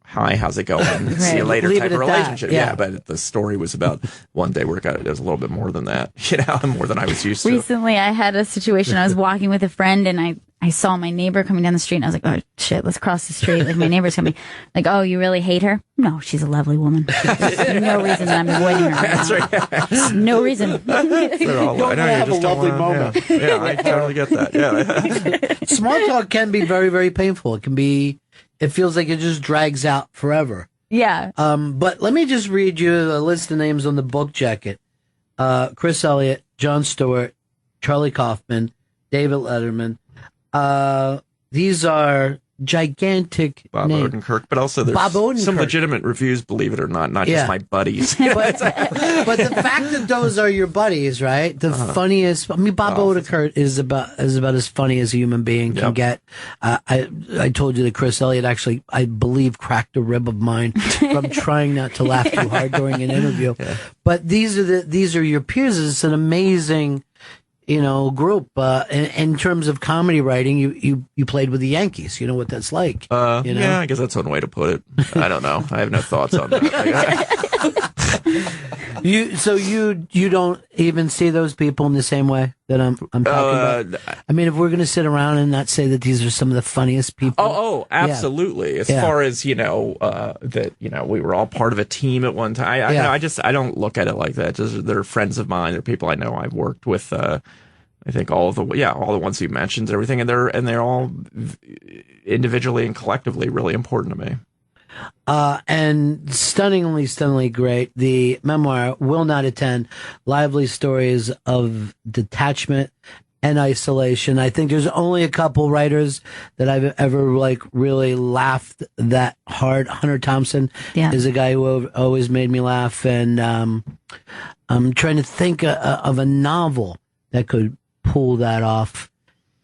hi, how's it going? See you later type of relationship. Yeah, but the story was about one day where it was a little bit more than that, more than I was used to. Recently, I had a situation. I was walking with a friend, and I saw my neighbor coming down the street, and I was like, oh, shit, let's cross the street. Like, my neighbor's coming. Like, oh, you really hate her? No, she's a lovely woman. There's no reason that I'm avoiding her right now. That's right. No reason. I know, have a lovely moment. Yeah, I totally get that. Yeah. Small talk can be very, very painful. It feels like it just drags out forever. Yeah. But let me just read you a list of names on the book jacket. Chris Elliott, Jon Stewart, Charlie Kaufman, David Letterman. These are gigantic Bob names. Odenkirk, but also there's some legitimate reviews, believe it or not just my buddies. But the fact that those are your buddies, right? The funniest. I mean, Bob Odenkirk is about as funny as a human being can get. I told you that Chris Elliott actually, I believe, cracked a rib of mine from trying not to laugh too hard during an interview. Yeah. But these are your peers. It's an amazing group. In terms of comedy writing, you played with the Yankees. You know what that's like. Yeah, I guess that's one way to put it. I don't know. I have no thoughts on that. You don't even see those people in the same way that I'm talking about. I mean, if we're going to sit around and not say that these are some of the funniest people. Oh, absolutely. As far as that we were all part of a team at one time. I don't look at it like that. Just they're friends of mine. They're people I know. I've worked with. I think all the ones you mentioned, everything, and they're all individually and collectively really important to me. And stunningly great. The memoir, Will Not Attend, lively stories of detachment and isolation. I think there's only a couple writers that I've ever really laughed that hard. Hunter Thompson is a guy who always made me laugh. And I'm trying to think of a novel that could pull that off.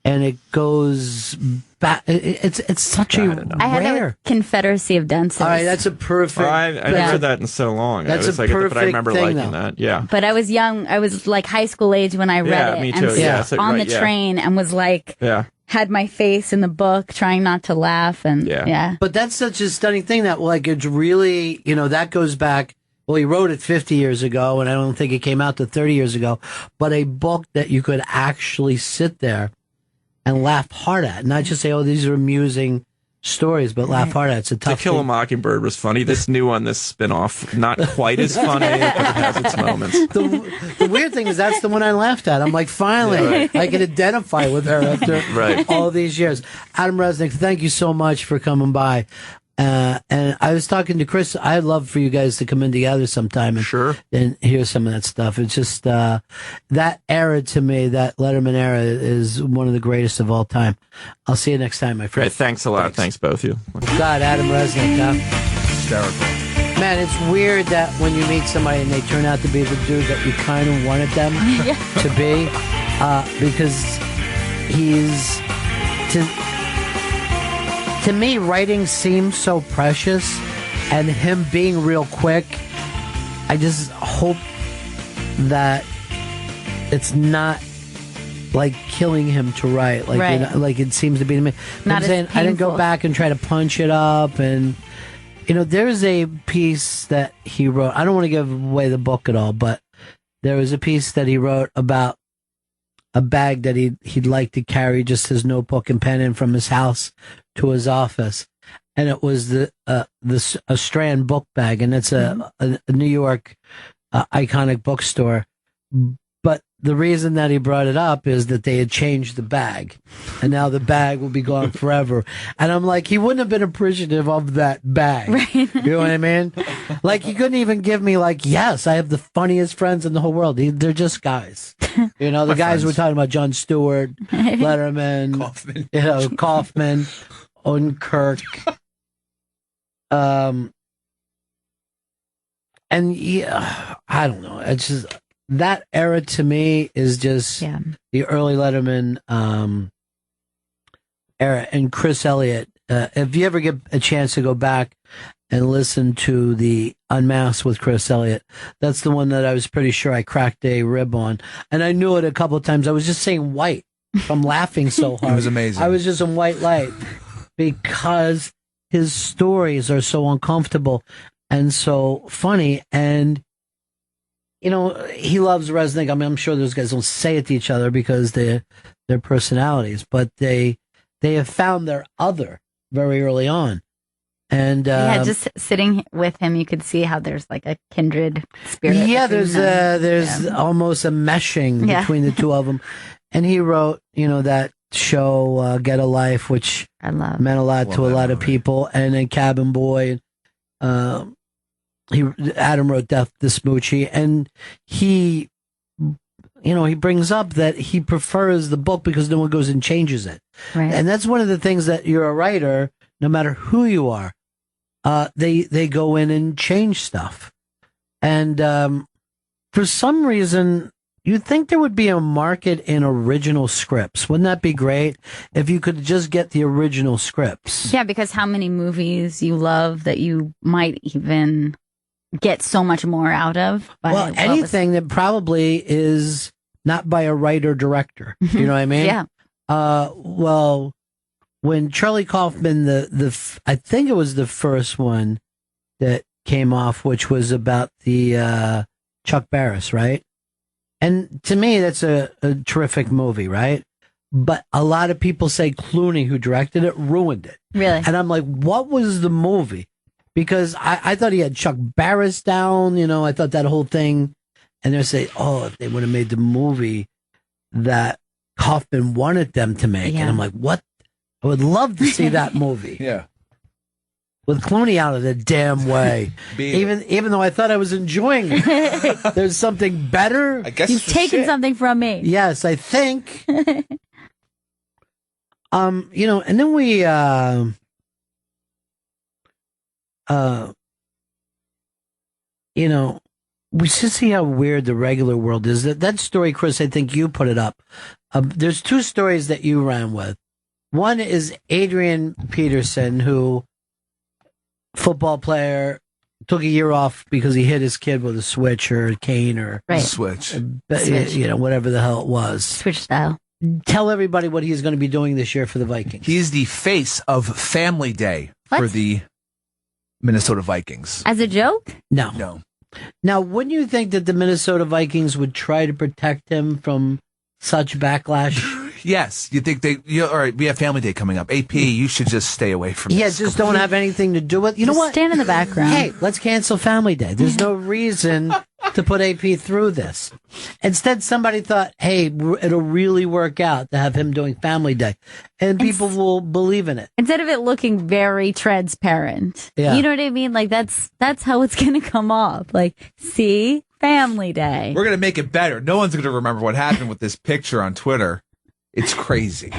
And it goes back. It's such a rare. I had that with Confederacy of Dunces. All right, that's a perfect. Well, I haven't read that in so long. That's a perfect but I remember thing, liking that. Yeah. But I was young. I was like high school age when I read it. Me too. And on the train and was like, had my face in the book, trying not to laugh. And But that's such a stunning thing that it's really, that goes back. Well, he wrote it 50 years ago, and I don't think it came out to 30 years ago. But a book that you could actually sit there and laugh hard at, not just say, "Oh, these are amusing stories," but laugh hard at. It's a tough. To Kill a Mockingbird was funny. This new one, this spinoff, not quite as funny, but it has its moments. The weird thing is that's the one I laughed at. I'm like, finally, I can identify with her after all these years. Adam Resnick, thank you so much for coming by. And I was talking to Chris. I'd love for you guys to come in together sometime and hear some of that stuff. It's just that era to me, that Letterman era, is one of the greatest of all time. I'll see you next time, my friend. Great, thanks a lot. Thanks both of you. God, Adam Resnick, hysterical. Man, it's weird that when you meet somebody and they turn out to be the dude that you kind of wanted them to be, because he's to me, writing seems so precious, and him being real quick, I just hope that it's not like killing him to write, like it seems to be to me. Not I'm saying I didn't go back and try to punch it up, and there's a piece that he wrote. I don't want to give away the book at all, but there was a piece that he wrote about a bag that he'd like to carry just his notebook and pen in from his house to his office, and it was a Strand book bag, and it's a New York iconic bookstore. But the reason that he brought it up is that they had changed the bag, and now the bag will be gone forever. And I'm like, he wouldn't have been appreciative of that bag. Right. You know what I mean? Like, he couldn't even give me yes, I have the funniest friends in the whole world. They're just guys. The guys friends. We're talking about: Jon Stewart, Letterman, Kaufman, Odenkirk. And I don't know. It's just that era to me is just the early Letterman era. And Chris Elliott, if you ever get a chance to go back and listen to the Unmasked with Chris Elliott, that's the one that I was pretty sure I cracked a rib on. And I knew it a couple of times. I was just saying white from laughing so hard. It was amazing. I was just in white light because his stories are so uncomfortable and so funny. And he loves Resnick. I mean, I'm sure those guys don't say it to each other because they're their personalities, but they have found their other very early on. And just sitting with him, you could see how there's like a kindred spirit. Yeah, there's almost a meshing between the two of them. And he wrote, that show Get a Life, which I love. Meant a lot to a lot of people, and then Cabin Boy. Adam wrote Death to Smoochie, and he brings up that he prefers the book because no one goes and changes it. Right. And that's one of the things that you're a writer, no matter who you are, they go in and change stuff. And for some reason, you'd think there would be a market in original scripts. Wouldn't that be great if you could just get the original scripts? Yeah, because how many movies you love that you might even get so much more out of? Well, anything that probably is not by a writer-director. You know what I mean? Yeah. Well, when Charlie Kaufman, I think it was the first one that came off, which was about the Chuck Barris, right? And to me, that's a terrific movie, right? But a lot of people say Clooney, who directed it, ruined it. Really? And I'm like, what was the movie? Because I thought he had Chuck Barris down, I thought that whole thing. And they're saying, if they would have made the movie that Kaufman wanted them to make. And I'm like, what? I would love to see that movie. Yeah. With Clooney out of the damn way. Even though I thought I was enjoying it. There's something better. I guess you've taken something from me. Yes, I think. And then we we should see how weird the regular world is. That story, Chris, I think you put it up. There's two stories that you ran with. One is Adrian Peterson, who, football player, took a year off because he hit his kid with a switch or a cane or switch. Whatever the hell it was. Switch style. Tell everybody what he's going to be doing this year for the Vikings. He's the face of Family Day for the Minnesota Vikings. As a joke? No. Now, wouldn't you think that the Minnesota Vikings would try to protect him from such backlash? Yes. You think all right, we have Family Day coming up. AP, you should just stay away from this. Just don't have anything to do with. You know what? Stand in the background. Hey, let's cancel Family Day. There's no reason to put AP through this. Instead, somebody thought, hey, it'll really work out to have him doing Family Day. And people will believe in it. Instead of it looking very transparent. Yeah. You know what I mean? Like, that's how it's going to come off. Like, see? Family Day. We're going to make it better. No one's going to remember what happened with this picture on Twitter. It's crazy.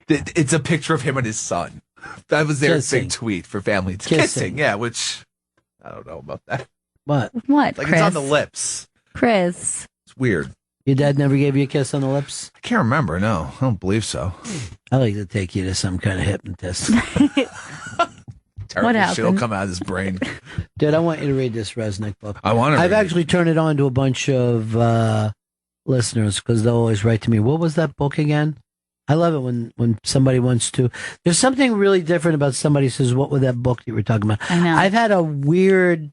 It's a picture of him and his son. That was their big tweet for Family Day. Kissing, yeah, which I don't know about that. What? What, Like, Chris? it's on the lips. Chris. It's weird. Your dad never gave you a kiss on the lips? I can't remember, no. I don't believe so. I like to take you to some kind of hypnotist. Terrible happened? shit will come out of his brain. Dude, I want you to read this Resnick book. I want to I've actually turned it on to a bunch of listeners because they'll always write to me, what was that book again? I love it when somebody wants to. There's something really different about somebody says, what was that book you were talking about? I know. I've had a weird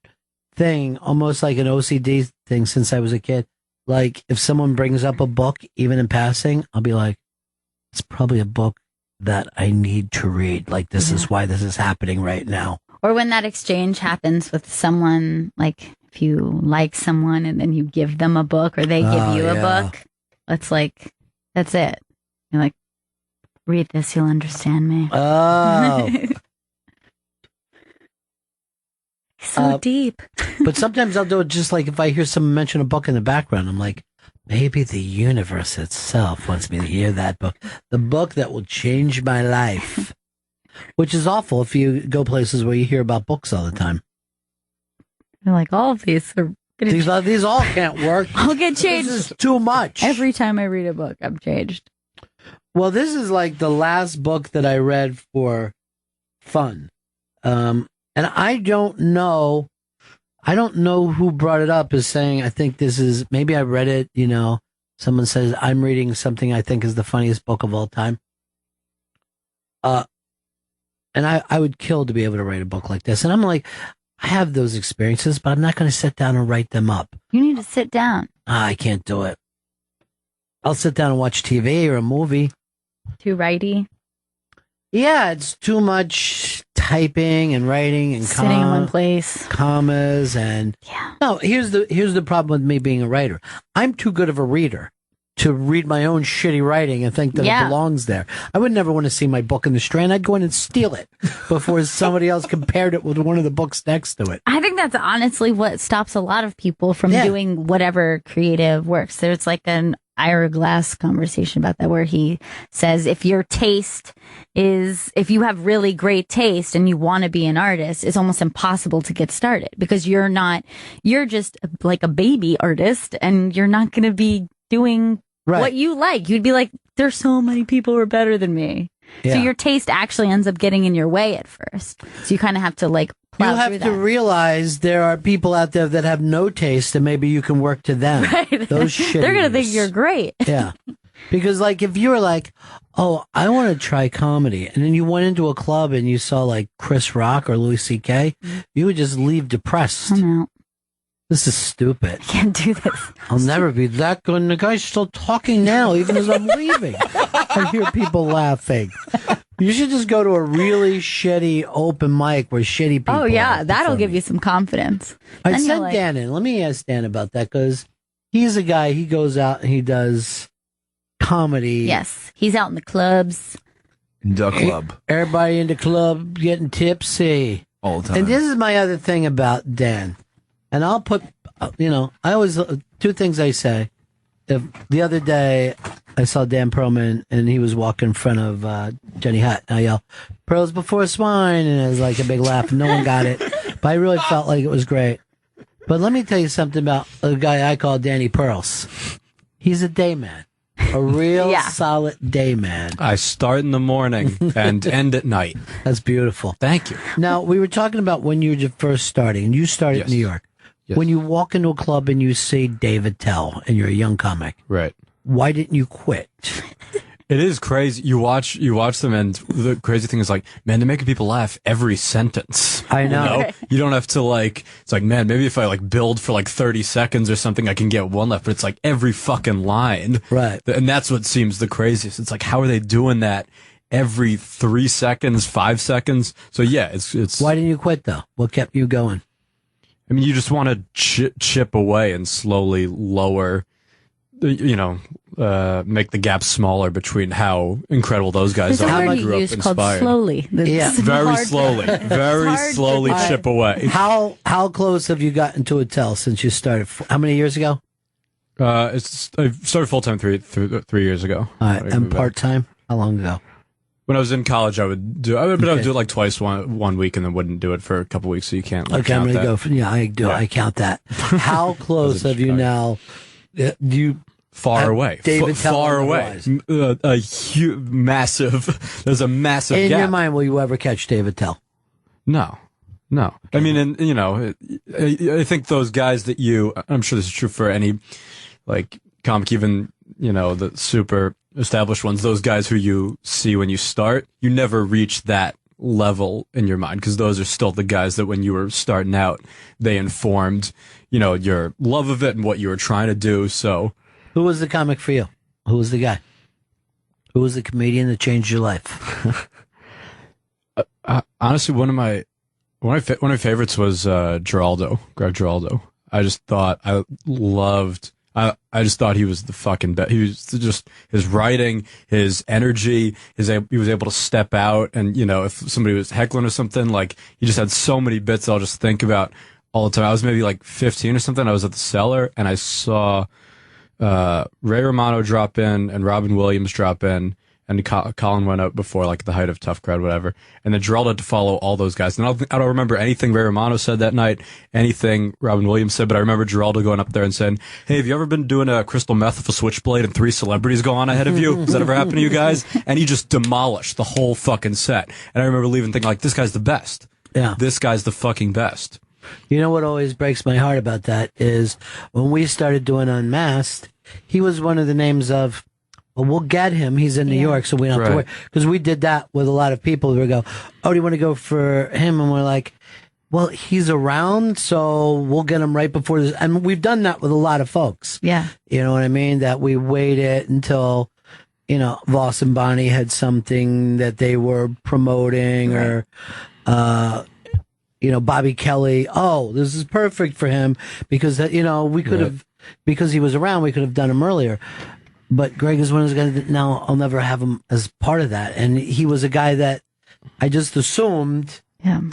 thing, almost like an OCD thing since I was a kid. Like, if someone brings up a book, even in passing, I'll be like, it's probably a book that I need to read. Like, this is why this is happening right now. Or when that exchange happens with someone, like if you like someone and then you give them a book or they give you a book, it's like, that's it. You're like, read this, you'll understand me. Oh. So deep. But sometimes I'll do it just like if I hear someone mention a book in the background, I'm like, maybe the universe itself wants me to hear that book. The book that will change my life. Which is awful if you go places where you hear about books all the time. You're like, all of these are... These all can't work. I'll get changed. This is too much. Every time I read a book, I'm changed. Well, this is like the last book that I read for fun. And I don't know who brought it up as saying, I think this is, maybe I read it, someone says, I'm reading something I think is the funniest book of all time. And I would kill to be able to write a book like this. And I'm like, I have those experiences, but I'm not going to sit down and write them up. You need to sit down. I can't do it. I'll sit down and watch TV or a movie. Too righty? Yeah, it's too much typing and writing and sitting in one place, commas and no. Here's the problem with me being a writer. I'm too good of a reader to read my own shitty writing and think that it belongs there. I would never want to see my book in the Strand. I'd go in and steal it before somebody else compared it with one of the books next to it. I think that's honestly what stops a lot of people from doing whatever creative works. There's like an Ira Glass conversation about that where he says if you have really great taste and you want to be an artist, it's almost impossible to get started because you're just like a baby artist and you're not going to be doing what you like. You'd be like, there's so many people who are better than me. Yeah. So your taste actually ends up getting in your way at first. So you kind of have to plow through that. You have to realize there are people out there that have no taste and maybe you can work to them. Right. Those shitty. They're going to think you're great. Yeah. Because if you were like, oh, I want to try comedy, and then you went into a club and you saw like Chris Rock or Louis C.K., you would just leave depressed. I'm out. This is stupid. I can't do this. I'll never be that good. And the guy's still talking now, even as I'm leaving. I hear people laughing. You should just go to a really shitty open mic where shitty people. Oh, yeah. That'll give you some confidence. I sent Dan in. Let me ask Dan about that because he's a guy, he goes out and he does comedy. Yes, he's out in the clubs. The club. Everybody in the club getting tipsy. All the time. And this is my other thing about Dan. And I'll put, I always, two things I say. If the other day I saw Dan Perlman and he was walking in front of Jenny Hutt. And I yell, "Pearls before swine." And it was like a big laugh. And no one got it. But I really felt like it was great. But let me tell you something about a guy I call Danny Pearls. He's a day man. A real solid day man. I start in the morning and end at night. That's beautiful. Thank you. Now, we were talking about when you were first starting, and you started in New York. Yes. When you walk into a club and you see David Tell and you're a young comic, right? Why didn't you quit? It is crazy. You watch them, and the crazy thing is, like, man, they're making people laugh every sentence. I know. You don't have to, like, it's like, man, maybe if I, like, build for, like, 30 seconds or something, I can get one left, but it's, like, every fucking line. Right. And that's what seems the craziest. It's like, how are they doing that every 3 seconds, 5 seconds? So, yeah, it's. Why didn't you quit, though? What kept you going? I mean, you just want to chip away and slowly lower, make the gap smaller between how incredible those guys are. There's a word you use called slowly. Very slowly chip away. How close have you gotten to a Tell since you started? How many years ago? I started full time 3 years ago. All right, and part time? How long ago? When I was in college, I would do it like twice one week, and then wouldn't do it for a couple weeks. So you can't. Like, okay, I'm going to go. I do. Yeah. I count that. How close have you now? Do you? Far away. David far away. A huge, massive. There's a massive in gap. your mind, will you ever catch David Tell? No. Okay. I mean, and I think those guys that I'm sure this is true for any, like, comic, even, the super established ones, those guys who you see when you start, you never reach that level in your mind, because those are still the guys that when you were starting out, they informed, your love of it and what you were trying to do. So, who was the comic for you? Who was the guy? Who was the comedian that changed your life? Honestly, one of my favorites was Giraldo, Greg Giraldo. I just thought he was the fucking best. He was just, his writing, his energy, he was able to step out, and if somebody was heckling or something, like, he just had so many bits that I'll just think about all the time. I was maybe like 15 or something. I was at the Cellar and I saw Ray Romano drop in and Robin Williams drop in, and Colin went out before, like, the height of Tough Crowd, whatever. And then Gerald had to follow all those guys. And I don't remember anything Ray Romano said that night, anything Robin Williams said, but I remember Geraldo going up there and saying, "Hey, have you ever been doing a crystal meth with a switchblade and 3 celebrities go on ahead of you? Has that ever happened to you guys?" And he just demolished the whole fucking set. And I remember leaving thinking, like, this guy's the best. Yeah. This guy's the fucking best. You know what always breaks my heart about that is when we started doing Unmasked, he was one of the names of, well, we'll get him. He's in New York, so we don't have to worry. Because we did that with a lot of people who would go, "Oh, do you want to go for him?" And we're like, well, he's around, so we'll get him right before this. And we've done that with a lot of folks. Yeah. You know what I mean? That we waited until, Voss and Bonnie had something that they were promoting, or, Bobby Kelly. Oh, this is perfect for him because we could have, because he was around, we could have done him earlier. But Greg is one of those guys that now I'll never have him as part of that. And he was a guy that I just assumed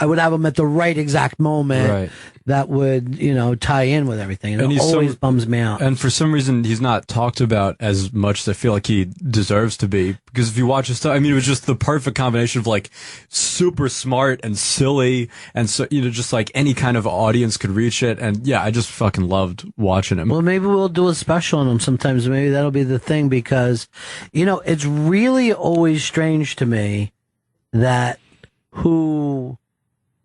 I would have him at the right exact moment that would, tie in with everything. And it always bums me out. And for some reason, he's not talked about as much as I feel like he deserves to be. Because if you watch his stuff, I mean, it was just the perfect combination of, like, super smart and silly. And so, just like any kind of audience could reach it. And yeah, I just fucking loved watching him. Well, maybe we'll do a special on him sometimes. Maybe that'll be the thing, because, it's really always strange to me that who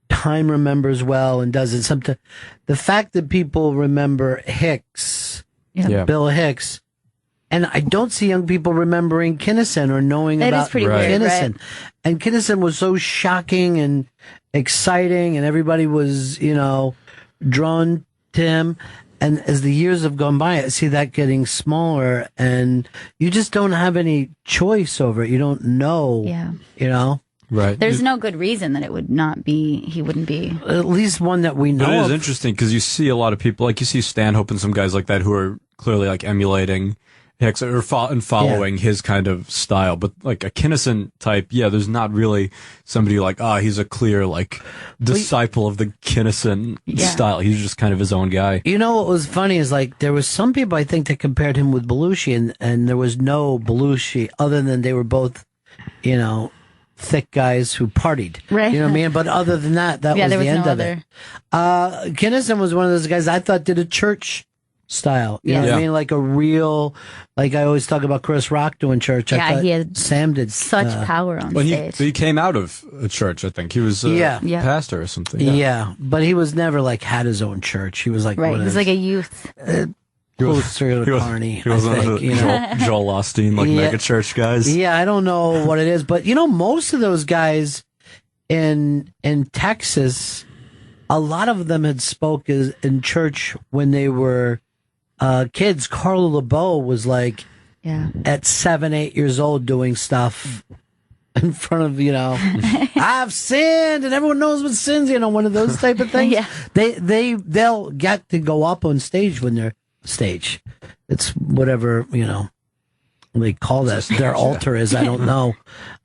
time remembers well and doesn't. Sometimes the fact that people remember Hicks, Bill Hicks, and I don't see young people remembering Kinison or knowing about Kinison. Right. And Kinison was so shocking and exciting, and everybody was, drawn to him. And as the years have gone by, I see that getting smaller, and you just don't have any choice over it. You don't know, Right. There's no good reason that he wouldn't be. At least one that we know. But it is interesting because you see a lot of people, like you see Stanhope and some guys like that who are clearly, like, emulating Hicks or following his kind of style. But like a Kinison type, there's not really somebody like, he's a clear like disciple of the Kinison style. He's just kind of his own guy. You know what was funny is like there was some people I think that compared him with Belushi, and there was no Belushi other than they were both, thick guys who partied. Right. You know what I mean? But other than that, was the end of it. Kinison was one of those guys I thought did a church style. You know what I mean? Like a real, like I always talk about Chris Rock doing church. I thought he had Sam did such power on stage. He came out of a church, I think. He was a pastor or something. Yeah, but he was never like had his own church. He was like, he was like a youth. Closer to Carney, he was Joel Osteen, like mega church guys. Yeah, I don't know what it is, but most of those guys in Texas, a lot of them had spoke in church when they were kids. Carlo LeBeau was like at 7, 8 years old doing stuff in front of I've sinned and everyone knows what sins. One of those type of things. They'll get to go up on stage when they're stage. It's whatever they call that. Their altar is. I don't know.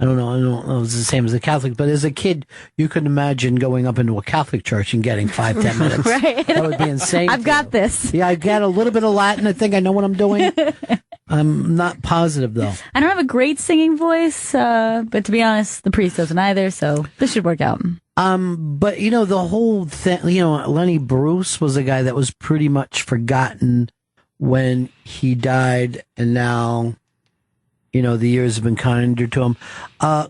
It's the same as the Catholic. But as a kid, you could imagine going up into a Catholic church and getting 5-10 minutes. Right. That would be insane. I've got this. Yeah, I got a little bit of Latin. I think I know what I'm doing. I'm not positive though. I don't have a great singing voice, but to be honest, the priest doesn't either. So this should work out. But the whole thing, Lenny Bruce was a guy that was pretty much forgotten when he died, and now, the years have been kinder to him.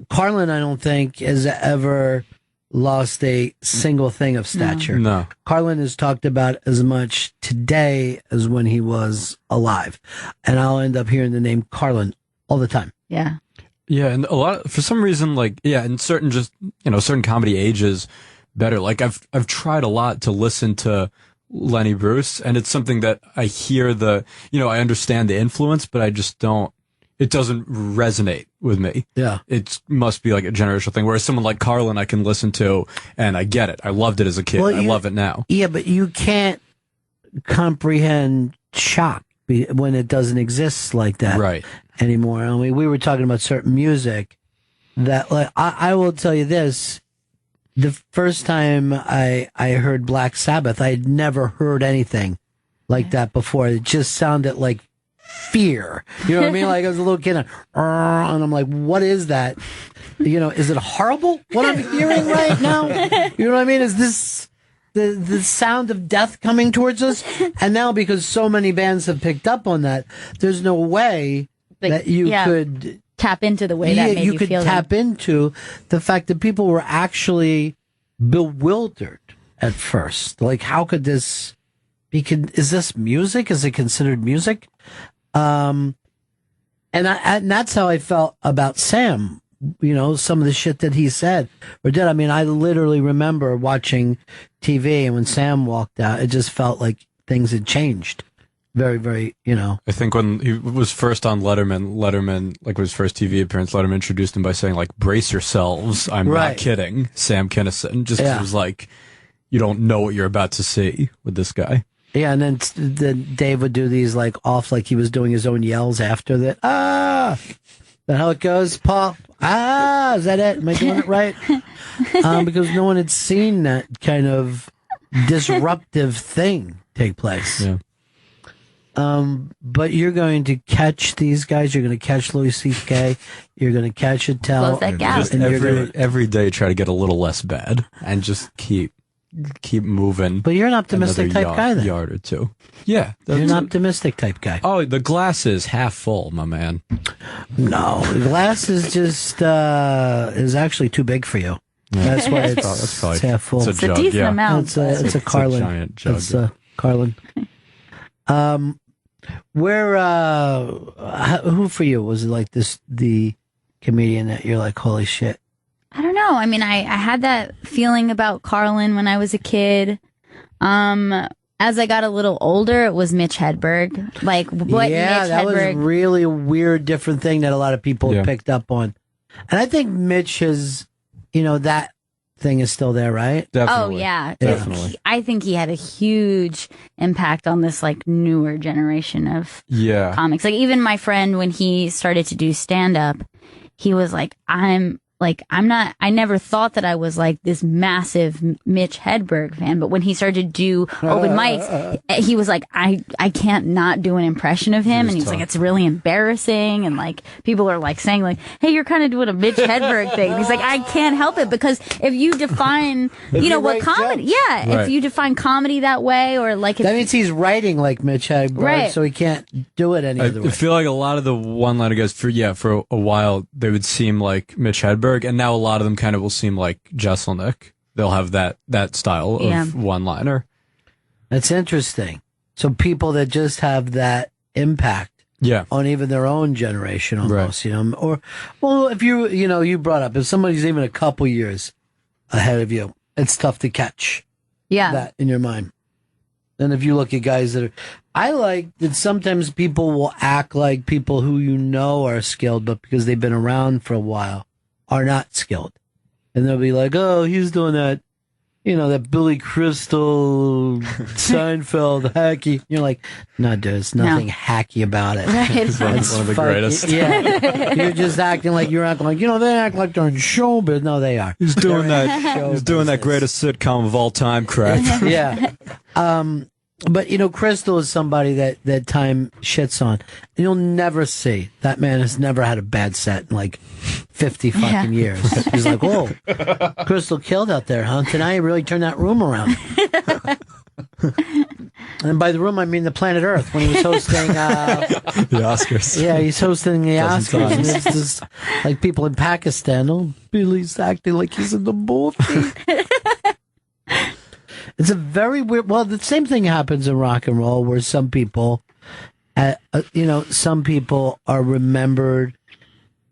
Carlin, I don't think, has ever lost a single thing of stature. No. Carlin is talked about as much today as when he was alive. And I'll end up hearing the name Carlin all the time. Yeah. Yeah, and a lot for some reason, like in certain certain comedy ages, better. Like I've tried a lot to listen to Lenny Bruce, and it's something that I hear I understand the influence, but I just don't. It doesn't resonate with me. Yeah, it must be like a generational thing. Whereas someone like Carlin, I can listen to, and I get it. I loved it as a kid. I love it now. Yeah, but you can't comprehend shock when it doesn't exist like that anymore. I mean, we were talking about certain music that, like, I will tell you this. The first time I heard Black Sabbath, I had never heard anything like that before. It just sounded like fear. You know what I mean? Like I was a little kid and I'm like, what is that? Is it horrible what I'm hearing right now? You know what I mean? Is this the sound of death coming towards us? And now, because so many bands have picked up on that, there's no way that you could tap into the way that made you could feel tap into the fact that people were actually bewildered at first. Like, how could this be? Is this music? Is it considered music? And that's how I felt about Sam. Some of the shit that he said or did. I mean, I literally remember watching TV, and when Sam walked out, it just felt like things had changed. Very, very, I think when he was first on Letterman, like his first TV appearance, Letterman introduced him by saying, like, brace yourselves. I'm not kidding. Sam Kinison. Just 'cause it was like, you don't know what you're about to see with this guy. Yeah, and then Dave would do these like he was doing his own yells after that. Is that how it goes, Paul? Is that it? Am I doing it right? Because no one had seen that kind of disruptive thing take place. Yeah. But you're going to catch these guys. You're going to catch Louis C.K. You're going to catch Attell. Close that gap. Just every day try to get a little less bad and just keep moving. But you're an optimistic type guy, then. Yard or two. Yeah. You're an optimistic type guy. Oh, the glass is half full, my man. No, the glass is just is actually too big for you. Yeah. That's why it's half full. It's a decent amount. It's a Carlin. It's a giant jug. It's a Carlin. Who for you was it like the comedian that you're like, holy shit? I don't know. I mean, I had that feeling about Carlin when I was a kid. As I got a little older, it was Mitch Hedberg. Like, what Mitch Hedberg... was really a weird, different thing that a lot of people picked up on. And I think Mitch has, that thing is still there, right? Oh yeah, Definitely. I think he had a huge impact on this like newer generation of comics. Like even my friend, when he started to do stand up, he was like, I never thought that I was like this massive Mitch Hedberg fan, but when he started to do open mics, he was like, I can't not do an impression of him. And he was like, it's really embarrassing. And like, people are like saying like, hey, you're kind of doing a Mitch Hedberg thing. And he's like, I can't help it, because if you define, what comedy, if you define comedy that way, or like, that means he's writing like Mitch Hedberg, so he can't do it any other way. I feel like a lot of the one-liner guys for a while, they would seem like Mitch Hedberg. And now a lot of them kind of will seem like Jeselnik. They'll have that style of one-liner. That's interesting. So people that just have that impact on even their own generation almost, or, well, if you brought up, if somebody's even a couple years ahead of you, it's tough to catch that in your mind. And if you look at guys that I like that sometimes people will act like people who are skilled, but because they've been around for a while, are not skilled. And they'll be like, oh, he's doing that, that Billy Crystal, Seinfeld, hacky. And you're like, no, dude, there's nothing hacky about it. Right. It's one of the greatest. Yeah. You're just acting like they act like they're in showbiz. No, they are. He's doing that greatest sitcom of all time crap. Yeah. But, Crystal is somebody that time shits on. And you'll never see. That man has never had a bad set in like 50 fucking years. He's like, whoa, Crystal killed out there, huh? Tonight really turned that room around. And by the room, I mean the planet Earth, when he was hosting the Oscars. Yeah, he's hosting the Oscars. And there's just like people in Pakistan. Oh, Billy's acting like he's in the movie. It's a very weird. Well, the same thing happens in rock and roll, where some people, some people are remembered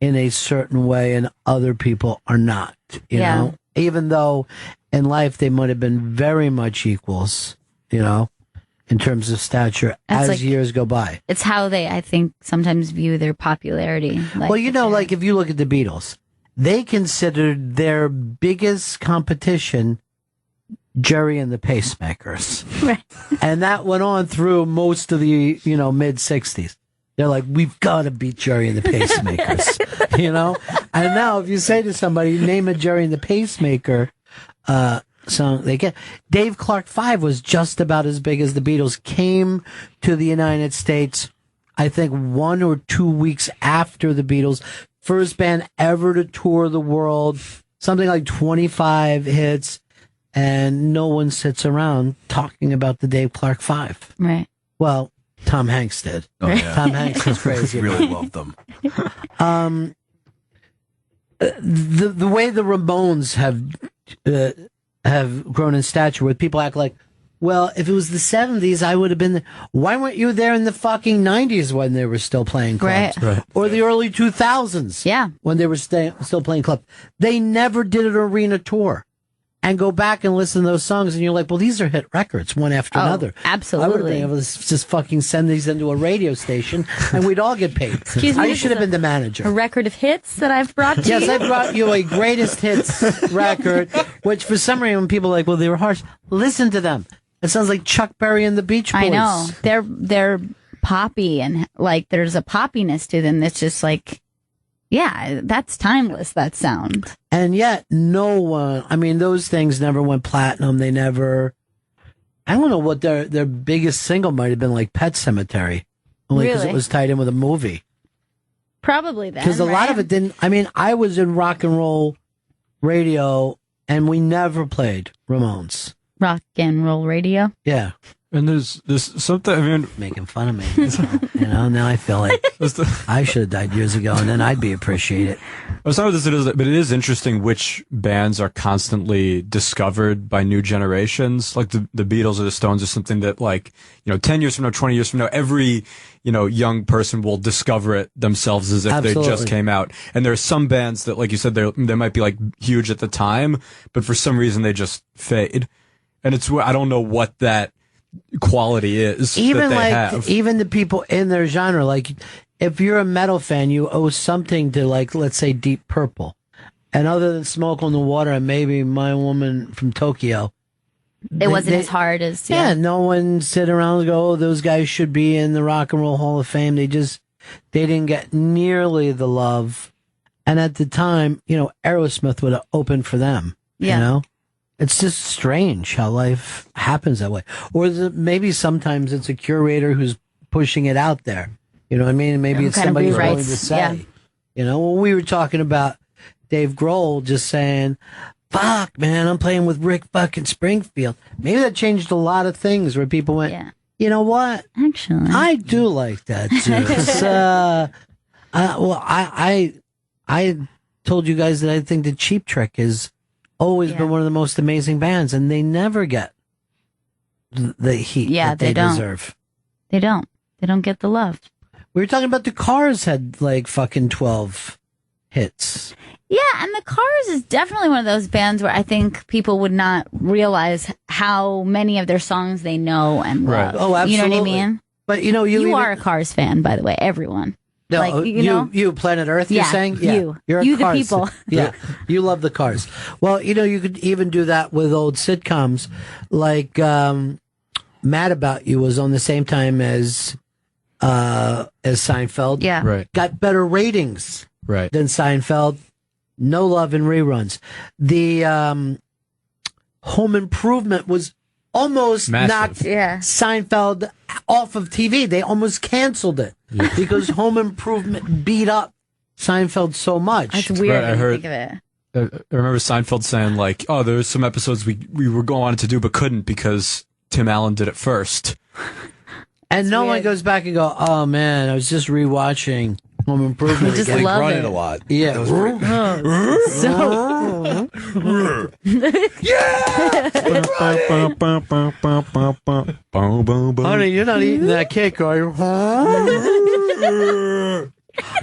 in a certain way, and other people are not. You know, even though in life they might have been very much equals. In terms of stature, as years go by. It's how they, I think, sometimes view their popularity. Well, like if you look at the Beatles, they considered their biggest competition Jerry and the Pacemakers. Right. And that went on through most of the, mid 60s. They're like, we've got to beat Jerry and the Pacemakers, And now if you say to somebody, name a Jerry and the Pacemaker song, they get. Dave Clark 5 was just about as big as the Beatles, came to the United States, I think 1 or 2 weeks after the Beatles, first band ever to tour the world, something like 25 hits. And no one sits around talking about the Dave Clark 5. Right. Well, Tom Hanks did. Oh, yeah. Tom Hanks was crazy. Really loved them. The way the Ramones have grown in stature, where people act like, well, if it was the 70s, I would have been there. Why weren't you there in the fucking 90s when they were still playing clubs? Right. Or the early 2000s. Yeah. When they were still playing clubs. They never did an arena tour. And go back and listen to those songs, and you're like, well, these are hit records, one after another. Absolutely. I would have been able to just fucking send these into a radio station, and we'd all get paid. Excuse me, I should have been the manager. A record of hits that I've brought to you? Yes, I brought you a greatest hits record, which for some reason, when people are like, well, they were harsh, listen to them. It sounds like Chuck Berry and the Beach Boys. I know. They're poppy, and like there's a poppiness to them that's just like, yeah, that's timeless, that sound. And yet, no one, those things never went platinum. They never, I don't know what their biggest single might have been, like Pet Sematary. Only because it was tied in with a movie. Probably that. Because a lot of it didn't, I was in rock and roll radio, and we never played Ramones. Rock and roll radio? Yeah. And there's something, making fun of me. Now I feel like I should have died years ago, and then I'd be appreciated. I'm sorry this is, but it is interesting which bands are constantly discovered by new generations. Like the Beatles or the Stones or something that 10 years from now, 20 years from now, every, young person will discover it themselves as if they just came out. And there are some bands that, like you said, they might be like huge at the time, but for some reason they just fade. And I don't know what that quality is even that they have. Even the people in their genre, like if you're a metal fan, you owe something to, like, let's say Deep Purple. And other than Smoke on the Water and maybe My Woman from Tokyo, it wasn't as hard as no one sit around and go, oh, those guys should be in the Rock and Roll Hall of Fame. They didn't get nearly the love. And at the time, Aerosmith would have opened for them. It's just strange how life happens that way. Or maybe sometimes it's a curator who's pushing it out there. You know what I mean? Maybe it's somebody who's willing to say. When we were talking about Dave Grohl just saying, fuck, man, I'm playing with Rick fucking Springfield. Maybe that changed a lot of things where people went, you know what? Actually, I do like that too. I told you guys that I think the Cheap Trick has always been one of the most amazing bands, and they never get the heat that they deserve. They don't. They don't get the love. We were talking about the Cars had like fucking 12 hits. Yeah, and the Cars is definitely one of those bands where I think people would not realize how many of their songs they know and love. Oh, absolutely. You know what I mean? But you are a Cars fan, by the way. Everyone. No, like, you Planet Earth, you're saying? Yeah. You're you a the Cars. people. Yeah. You love the Cars. Well, you could even do that with old sitcoms. Like, Mad About You was on the same time as Seinfeld. Yeah. Right. Got better ratings Right. than Seinfeld. No love in reruns. The Home Improvement was almost knocked Seinfeld off of TV. They almost canceled it because Home Improvement beat up Seinfeld so much. That's weird when you think of it. I remember Seinfeld saying like, "Oh, there's some episodes we were going to do but couldn't because Tim Allen did it first." And no one goes back and go, "Oh man, I was just rewatching Home Improvement." Just again. love Running it. a lot. Yeah. Honey, you're not eating that cake, are you?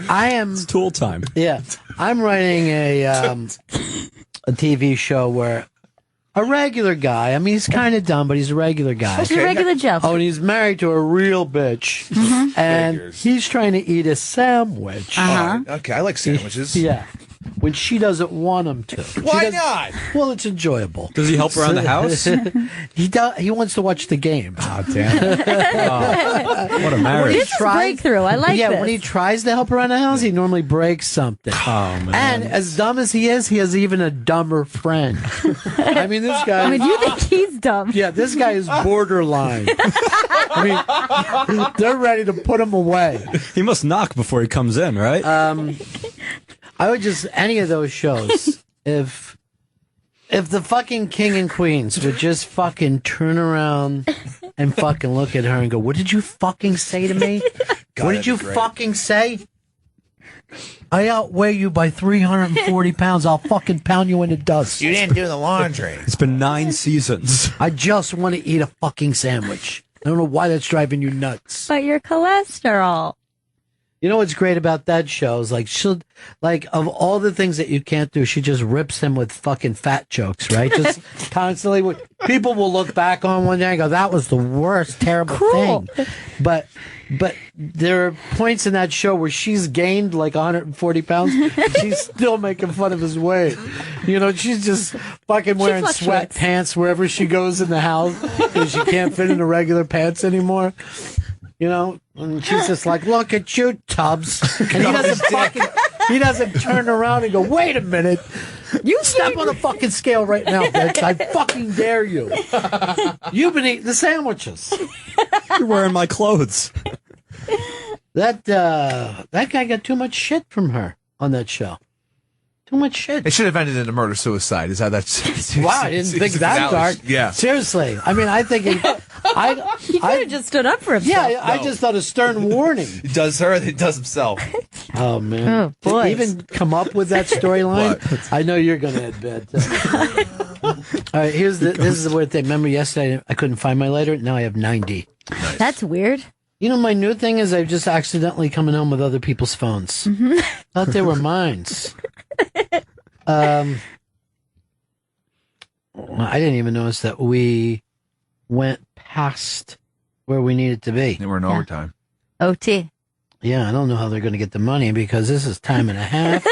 I am. It's tool time. Yeah, I'm writing a TV show where a regular guy. I mean, he's kind of dumb, but he's a regular guy. Just a regular Joe. Oh, and he's married to a real bitch, and he's trying to eat a sandwich. Okay, I like sandwiches. Yeah, when she doesn't want him to. Why not? Well, it's enjoyable. Does he help around the house? He wants to watch the game. Oh, damn. Oh, what a marriage. This is breakthrough. I like this. When he tries to help around the house, he normally breaks something. Oh, man. And as dumb as he has even a dumber friend. I mean, this guy. I mean, you think he's dumb? Yeah, this guy is borderline. I mean, they're ready to put him away. He must knock before he comes in, right? I would just any of those shows if the fucking king and queens would just fucking turn around and fucking look at her and go, "What did you fucking say to me? What did you fucking say? I outweigh you by 340 pounds. I'll fucking pound you into dust. You didn't do the laundry. It's been 9 seasons. I just want to eat a fucking sandwich. I don't know why that's driving you nuts." But your cholesterol. You know what's great about that show is of all the things that you can't do, she just rips him with fucking fat jokes, right? Just constantly. People will look back on one day and go, "That was the worst, terrible thing." But there are points in that show where she's gained like 140 pounds. And she's still making fun of his weight. She's just fucking wearing sweatpants wherever she goes in the house because she can't fit into regular pants anymore. And she's just like, "Look at you, Tubbs." And he doesn't turn around and go, "Wait a minute. You step on the fucking scale right now, bitch. I fucking dare you. You've been eating the sandwiches. You're wearing my clothes." That guy got too much shit from her on that show. Too much shit. It should have ended in a murder-suicide. Is how that's... Wow, I didn't think that dark. Yeah. Seriously. I mean, I think He could have just stood up for himself. Yeah, I just thought a stern warning. He does her, he does himself. Oh, man. Oh, boy. To even come up with that storyline, I know you're going to head bed. All right, this is the weird thing. Remember yesterday I couldn't find my lighter? Now I have 90. Nice. That's weird. My new thing is I've just accidentally coming home with other people's phones. Mm-hmm. Thought they were mine. I didn't even notice that we went past where we needed to be. They were in overtime. OT. Yeah, I don't know how they're going to get the money because this is time and a half.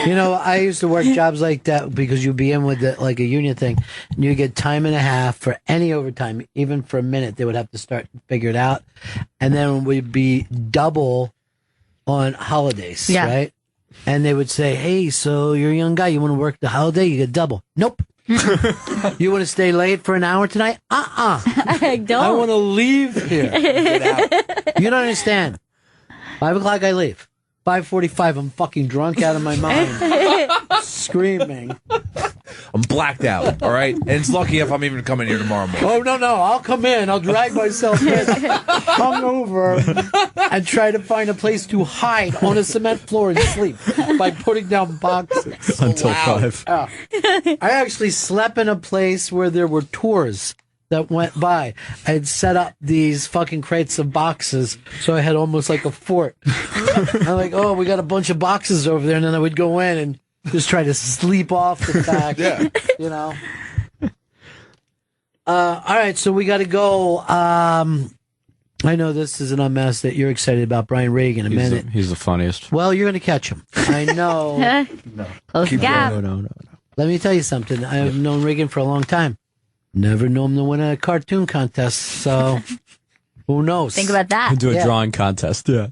You know, I used to work jobs like that because you'd be in with like a union thing, and you get time and a half for any overtime, even for a minute. They would have to start to figure it out, and then it would be double on holidays, right? And they would say, "Hey, so you're a young guy, you want to work the holiday? You get double." Nope. You want to stay late for an hour tonight? I don't. I want to leave here. Get out. You don't understand. 5 o'clock, I leave. 5:45, I'm fucking drunk out of my mind. Screaming. I'm blacked out, all right? And it's lucky if I'm even coming here tomorrow morning. Oh, no. I'll come in. I'll drag myself in, hungover, and try to find a place to hide on a cement floor and sleep by putting down boxes. Until 5. I actually slept in a place where there were tours that went by. I had set up these fucking crates of boxes, so I had almost like a fort. I'm like, oh, we got a bunch of boxes over there, and then I would go in and just try to sleep off the fact, you know. All right, so we got to go. I know this is an unmasked that you're excited about, Brian Regan. He's the funniest. Well, you're going to catch him. I know. Close gap. No. Let me tell you something. I've known Regan for a long time. Never known him to win a cartoon contest, so who knows? Think about that. Do a drawing contest, yeah.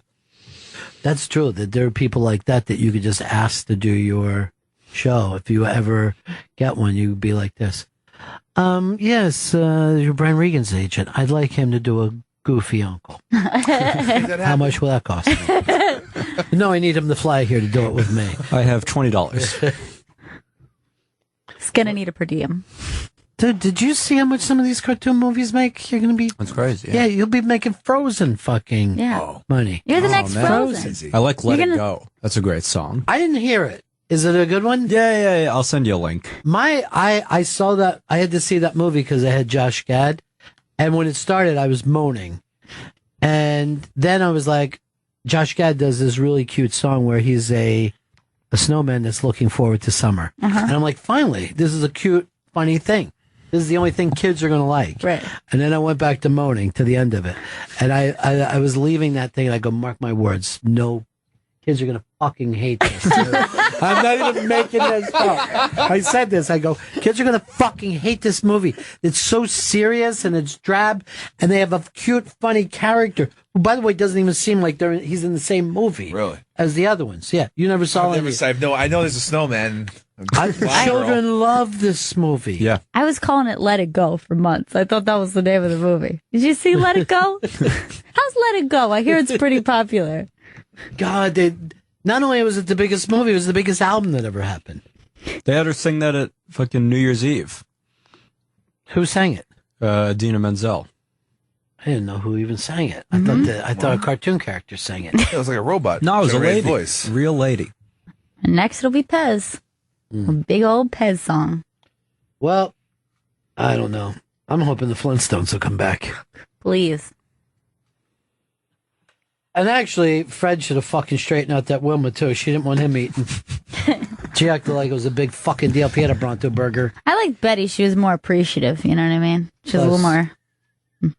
That's true, that there are people like that you could just ask to do your show. If you ever get one, you'd be like this. Yes, you're Brian Regan's agent. I'd like him to do a goofy uncle. How much will that cost me? No, I need him to fly here to do it with me. I have $20. He's going to need a per diem. Dude, did you see how much some of these cartoon movies make? You're going to be... That's crazy. Yeah, you'll be making Frozen fucking money. You're the next Frozen. I like Let It Go. That's a great song. I didn't hear it. Is it a good one? Yeah. I'll send you a link. I saw that. I had to see that movie because I had Josh Gad. And when it started, I was moaning. And then I was like, Josh Gad does this really cute song where he's a snowman that's looking forward to summer. And I'm like, finally, this is a cute, funny thing. This is the only thing kids are going to like. Right. And then I went back to moaning to the end of it. And I was leaving that thing and I go, mark my words, no kids are going to fucking hate this. I'm not even making this up. I said this. I go, kids are going to fucking hate this movie. It's so serious and it's drab and they have a cute, funny character who, by the way, doesn't even seem like he's in the same movie as the other ones. Yeah. You never saw it. I know there's a snowman. Children love this movie. Yeah. I was calling it Let It Go for months. I thought that was the name of the movie. Did you see Let It Go? How's Let It Go? I hear it's pretty popular. God, not only was it the biggest movie, it was the biggest album that ever happened. They had her sing that at fucking New Year's Eve. Who sang it? Idina Menzel. I didn't know who even sang it. I thought a cartoon character sang it. It was like a robot. No, it was a lady. Voice. Real lady. And next it'll be Pez. A big old Pez song. Well, I don't know. I'm hoping the Flintstones will come back. Please. And actually, Fred should have fucking straightened out that Wilma, too. She didn't want him eating. She acted like it was a big fucking deal if he had a Bronto burger. I like Betty. She was more appreciative. You know what I mean? She was a little more...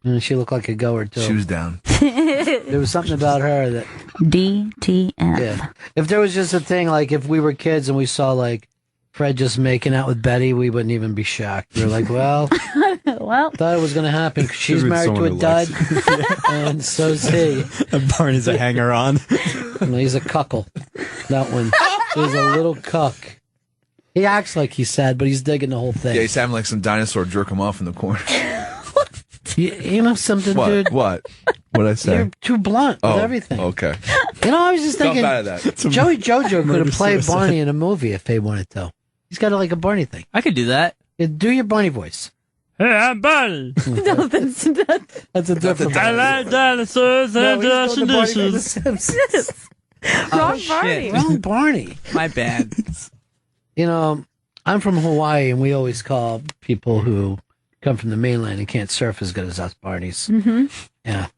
And she looked like a goer, too. Shoes down. There was something about her that... DTF. Yeah. If there was just a thing, like, if we were kids and we saw, like, Fred just making out with Betty, we wouldn't even be shocked. We were like, well, thought it was going to happen. She's married to a dud, and so's he. And Barney's a hanger-on. No, he's a cuckle. That one. He's a little cuck. He acts like he's sad, but he's digging the whole thing. Yeah, he's having like some dinosaur jerk him off in the corner. You know something, what? dude? What did I say? You're too blunt with everything. Okay. You know, I was just thinking, out of that. Joey Jojo could have played Barney in a movie if they wanted to. He's got like a Barney thing. I could do that. Yeah, do your Barney voice. Hey, I'm Barney. No, that's a different I like dinosaurs and washing dishes. Wrong Barney. Wrong Barney. My bad. You know, I'm from Hawaii, and we always call people who come from the mainland and can't surf as good as us Barneys. Mm-hmm. Yeah.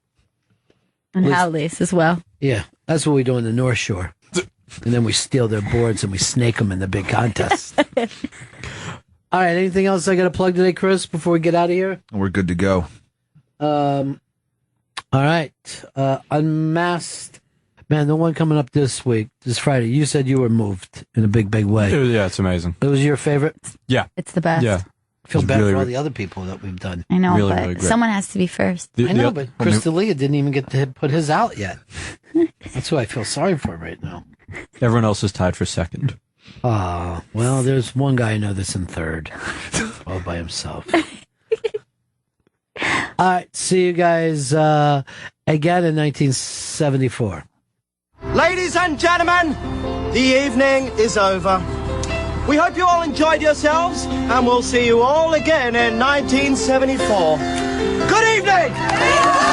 And Howleys as well. Yeah, that's what we do in the North Shore. And then we steal their boards and we snake them in the big contest. All right, anything else I got to plug today, Chris, before we get out of here? We're good to go. All All right. Unmasked. Man, the one coming up this week, this Friday, you said you were moved in a big, big way. Yeah, it's amazing. It was your favorite? Yeah. It's the best. Yeah. I feel bad really, for all really- the other people that we've done. I know, Really, but really great. someone has to be first. I know, but Chris D'Elia didn't even get to put his out yet. That's who I feel sorry for right now. Everyone else is tied for second. Well, there's one guy I know that's in third, all by himself. All right, see you guys again in 1974. Ladies and gentlemen, the evening is over. We hope you all enjoyed yourselves, and we'll see you all again in 1974. Good evening!